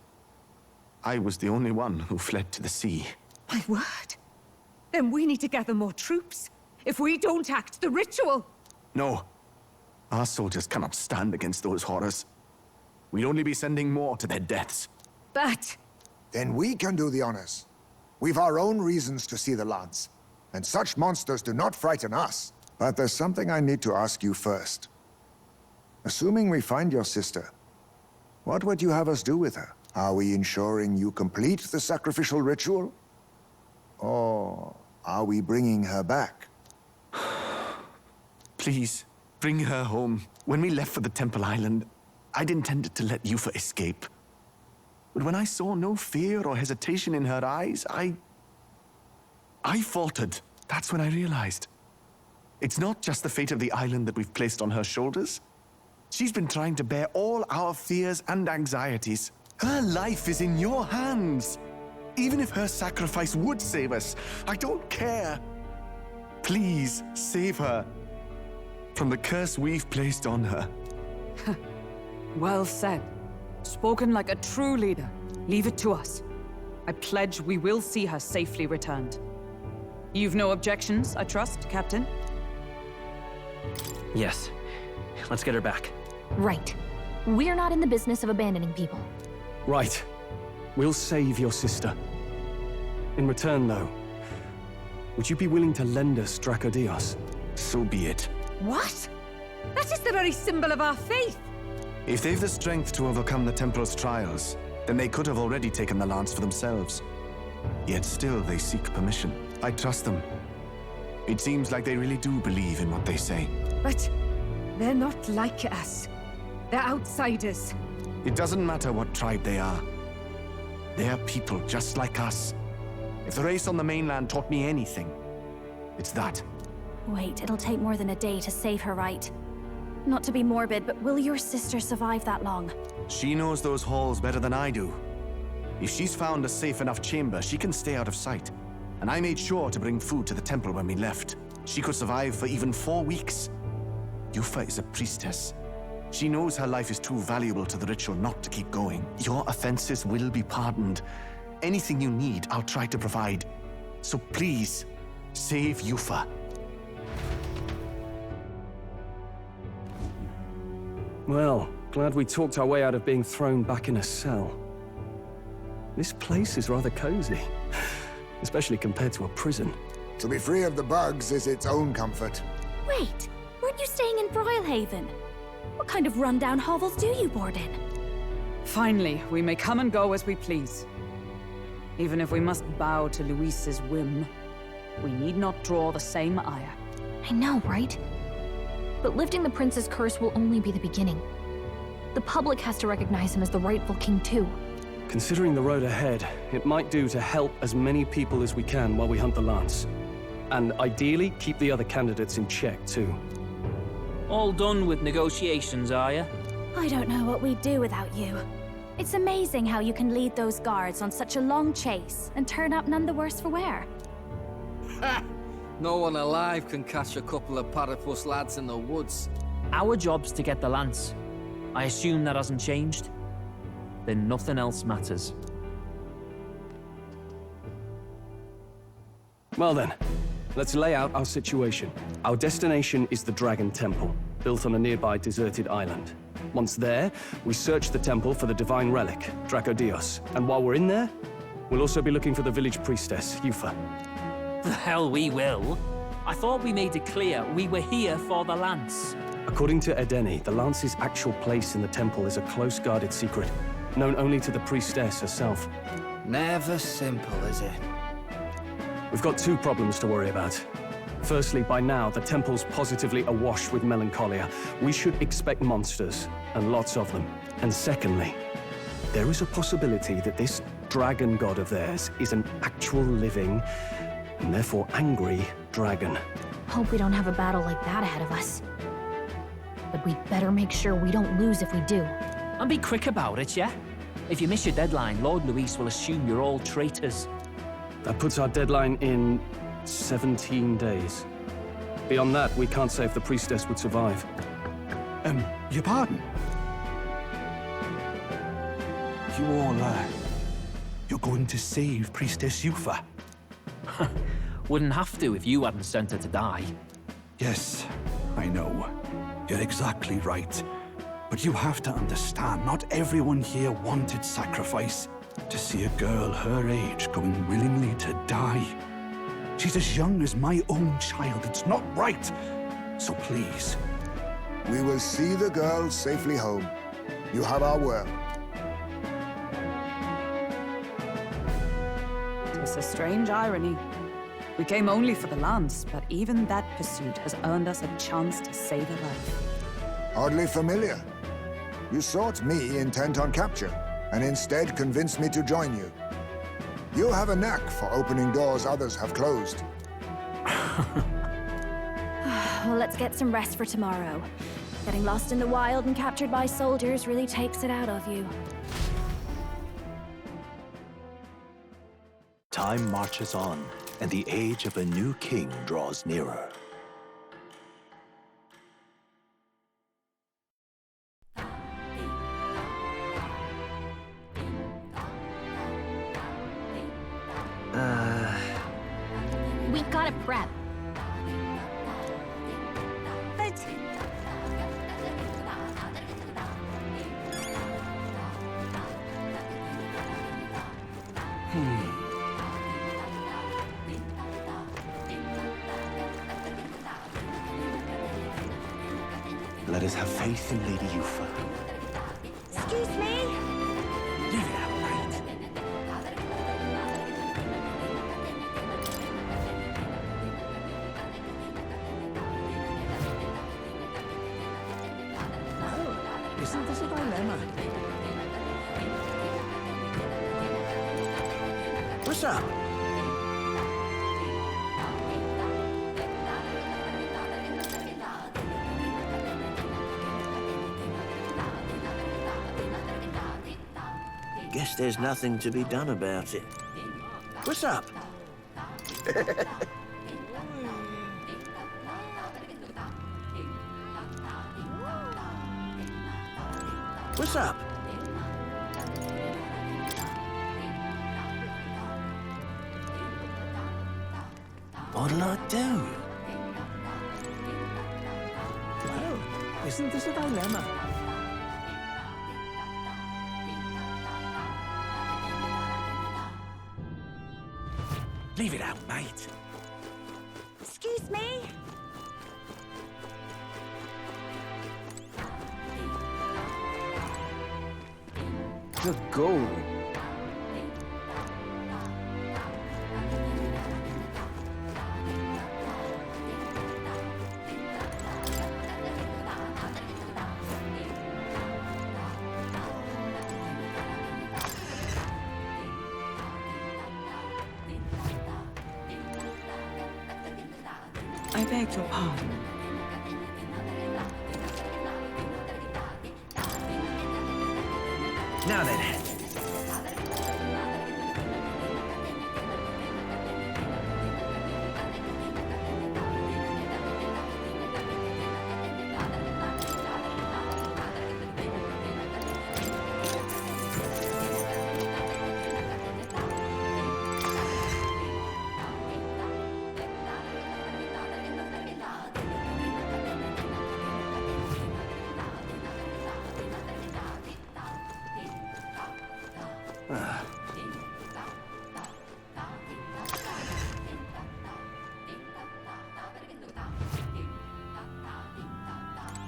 I was the only one who fled to the sea. My word. Then we need to gather more troops. If we don't act, the ritual... No. Our soldiers cannot stand against those horrors. We'd only be sending more to their deaths. But... Then we can do the honors. We've our own reasons to see the lance. And such monsters do not frighten us. But there's something I need to ask you first. Assuming we find your sister, what would you have us do with her? Are we ensuring you complete the sacrificial ritual? Or are we bringing her back? Please, bring her home. When we left for the Temple Island, I'd intended to let Yufa escape. But when I saw no fear or hesitation in her eyes, I faltered. That's when I realized. It's not just the fate of the island that we've placed on her shoulders. She's been trying to bear all our fears and anxieties. Her life is in your hands. Even if her sacrifice would save us, I don't care. Please, save her from the curse we've placed on her. Well said. Spoken like a true leader. Leave it to us. I pledge we will see her safely returned. You've no objections, I trust, Captain? Yes. Let's get her back. Right. We're not in the business of abandoning people. Right. We'll save your sister. In return, though, would you be willing to lend us Dracodios? So be it. What? That is the very symbol of our faith! If they've the strength to overcome the Templar's trials, then they could have already taken the lance for themselves. Yet still they seek permission. I trust them. It seems like they really do believe in what they say. But they're not like us. They're outsiders. It doesn't matter what tribe they are. They're people just like us. If the race on the mainland taught me anything, it's that. Wait, it'll take more than a day to save her, right? Not to be morbid, but will your sister survive that long? She knows those halls better than I do. If she's found a safe enough chamber, she can stay out of sight. And I made sure to bring food to the temple when we left. She could survive for even 4 weeks. Yufa is a priestess. She knows her life is too valuable to the ritual not to keep going. Your offenses will be pardoned. Anything you need, I'll try to provide. So please, save Yufa. Well, glad we talked our way out of being thrown back in a cell. This place is rather cozy, especially compared to a prison. To be free of the bugs is its own comfort. Wait, weren't you staying in Broilhaven? What kind of rundown hovels do you board in? Finally, we may come and go as we please. Even if we must bow to Luis's whim, we need not draw the same ire. I know, right? But lifting the prince's curse will only be the beginning. The public has to recognize him as the rightful king too. Considering the road ahead, it might do to help as many people as we can while we hunt the Lance. And ideally, keep the other candidates in check too. All done with negotiations, are you? I don't know what we'd do without you. It's amazing how you can lead those guards on such a long chase and turn up none the worse for wear. No one alive can catch a couple of platypus lads in the woods. Our job's to get the Lance. I assume that hasn't changed? Then nothing else matters. Well then, let's lay out our situation. Our destination is the Dragon Temple, built on a nearby deserted island. Once there, we search the temple for the divine relic, Dracodios. And while we're in there, we'll also be looking for the village priestess, Yufa. The hell we will. I thought we made it clear we were here for the Lance. According to Edeni, the Lance's actual place in the temple is a close-guarded secret, known only to the priestess herself. Never simple, is it? We've got two problems to worry about. Firstly, by now, the temple's positively awash with melancholia. We should expect monsters, and lots of them. And secondly, there is a possibility that this dragon god of theirs is an actual living, and therefore angry, dragon. Hope we don't have a battle like that ahead of us. But we'd better make sure we don't lose if we do. And be quick about it, yeah? If you miss your deadline, Lord Luis will assume you're all traitors. That puts our deadline in 17 days. Beyond that, we can't say if the priestess would survive. Your pardon? You all, you're going to save Priestess Yufa? Wouldn't have to if you hadn't sent her to die. Yes, I know. You're exactly right. But you have to understand, not everyone here wanted sacrifice. To see a girl her age going willingly to die. She's as young as my own child. It's not right. So please. We will see the girl safely home. You have our word. It's a strange irony. We came only for the Lance, but even that pursuit has earned us a chance to save a life. Hardly familiar. You sought me intent on capture, and instead convinced me to join you. You have a knack for opening doors others have closed. Well, let's get some rest for tomorrow. Getting lost in the wild and captured by soldiers really takes it out of you. Time marches on, and the age of a new king draws nearer. We've got to prep. Let us have faith in Lady Yufa. Excuse me? Leave it out, mate. Isn't this a dilemma? What's up? Guess there's nothing to be done about it. What's up? What's up? What'll I do? Well, isn't this a dilemma? Leave it out, mate. Excuse me? Good goal. I beg your pardon. Now then.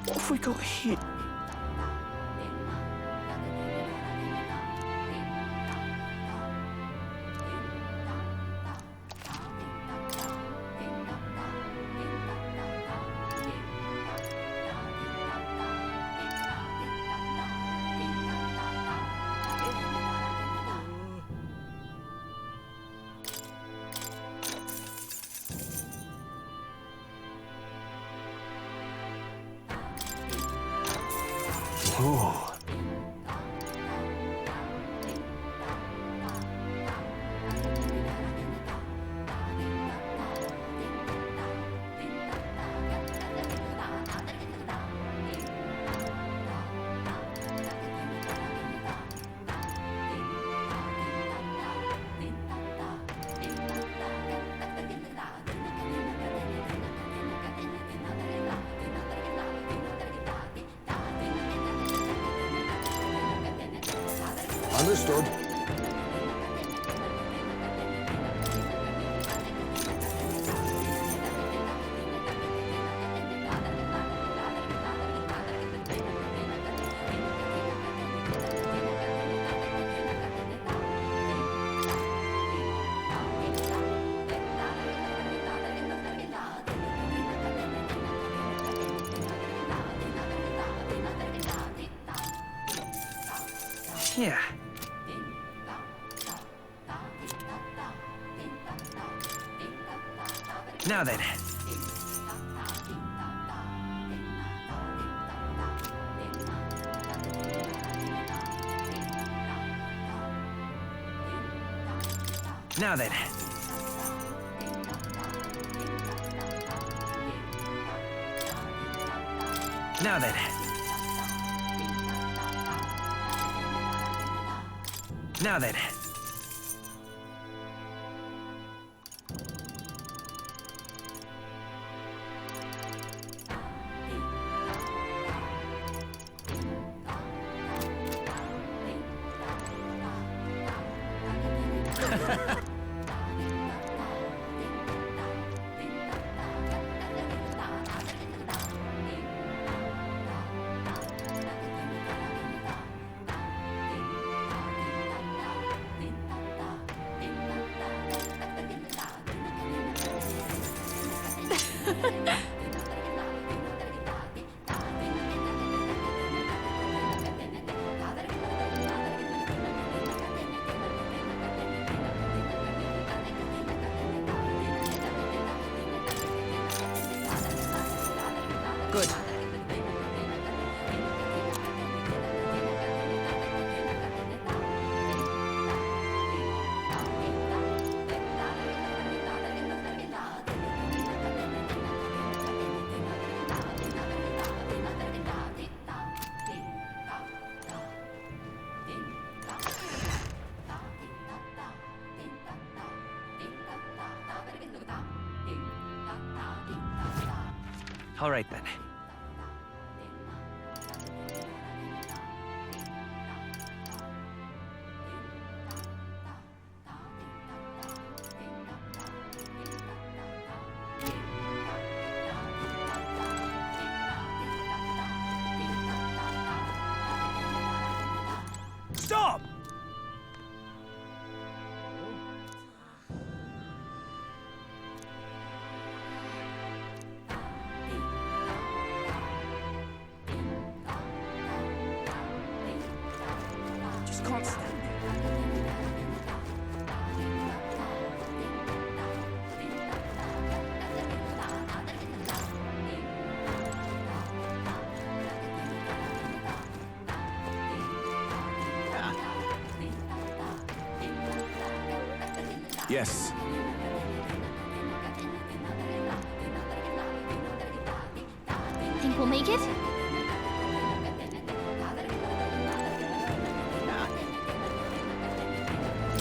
What have we got here? Oh. Understood. Yeah. Now then. Now then. Now then. Now then. Good. All right then. Stop! Yes. Think we'll make it?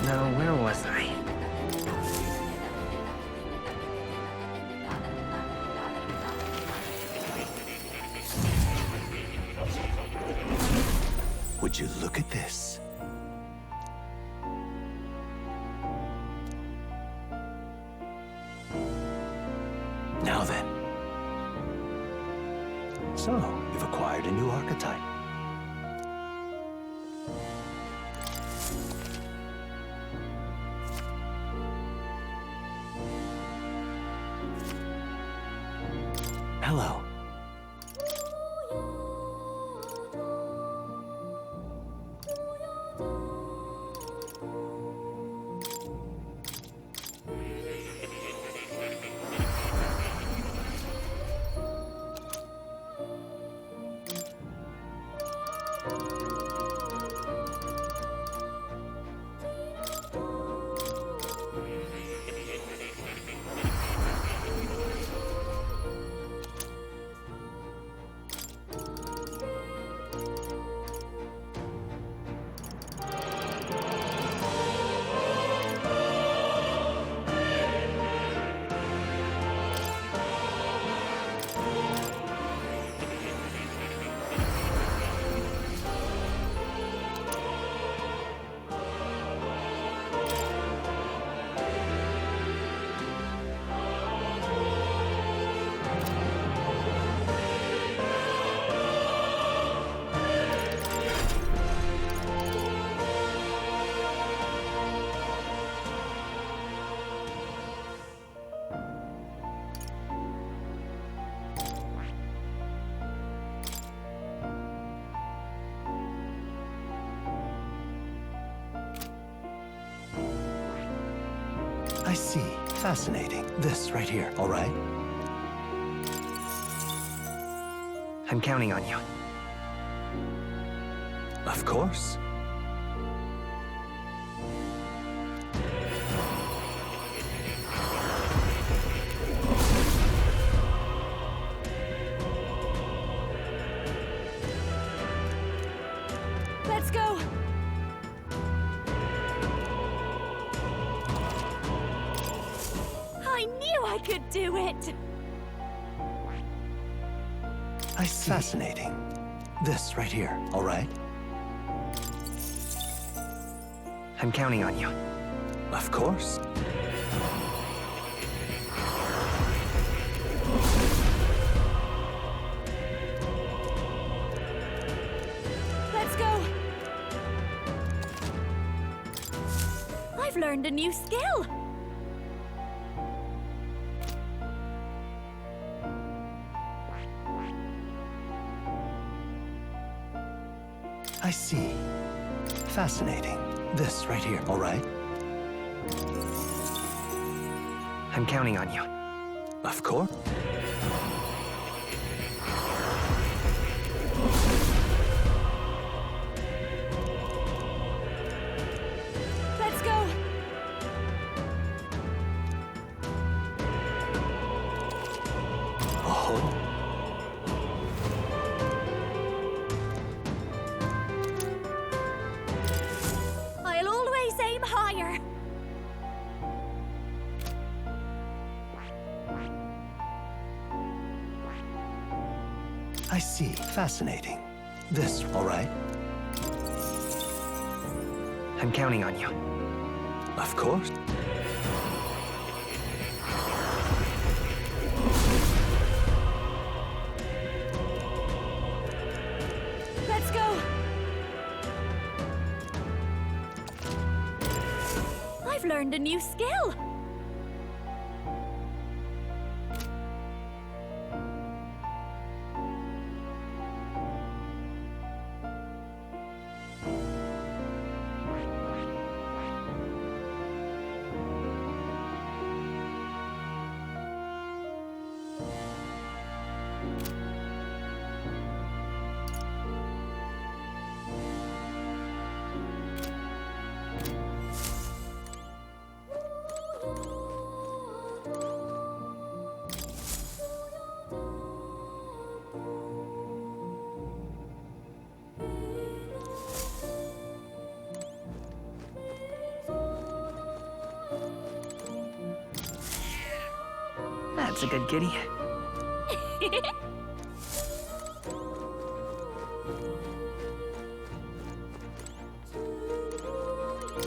Now, where was I? Would you look at this? Now then. So, you've acquired a new archetype. Hello. I see. Fascinating. This right here, all right? I'm counting on you. Of course. Let's go! I knew I could do it! I see. Fascinating. This right here, all right? I'm counting on you. Of course. Let's go! I've learned a new skill! I see. Fascinating. This right here, all right? I'm counting on you. Of course. Let's go! Oh. I'll always aim higher! I see. Fascinating. This, all right? I'm counting on you. Of course. Let's go! I've learned a new skill! That's a good kitty.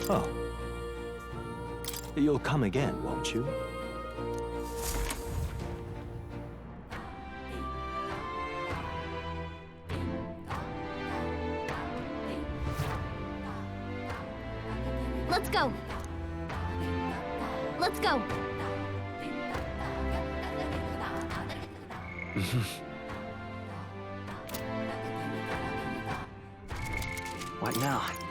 Oh. You'll come again, won't you? Let's go. Let's go. What now?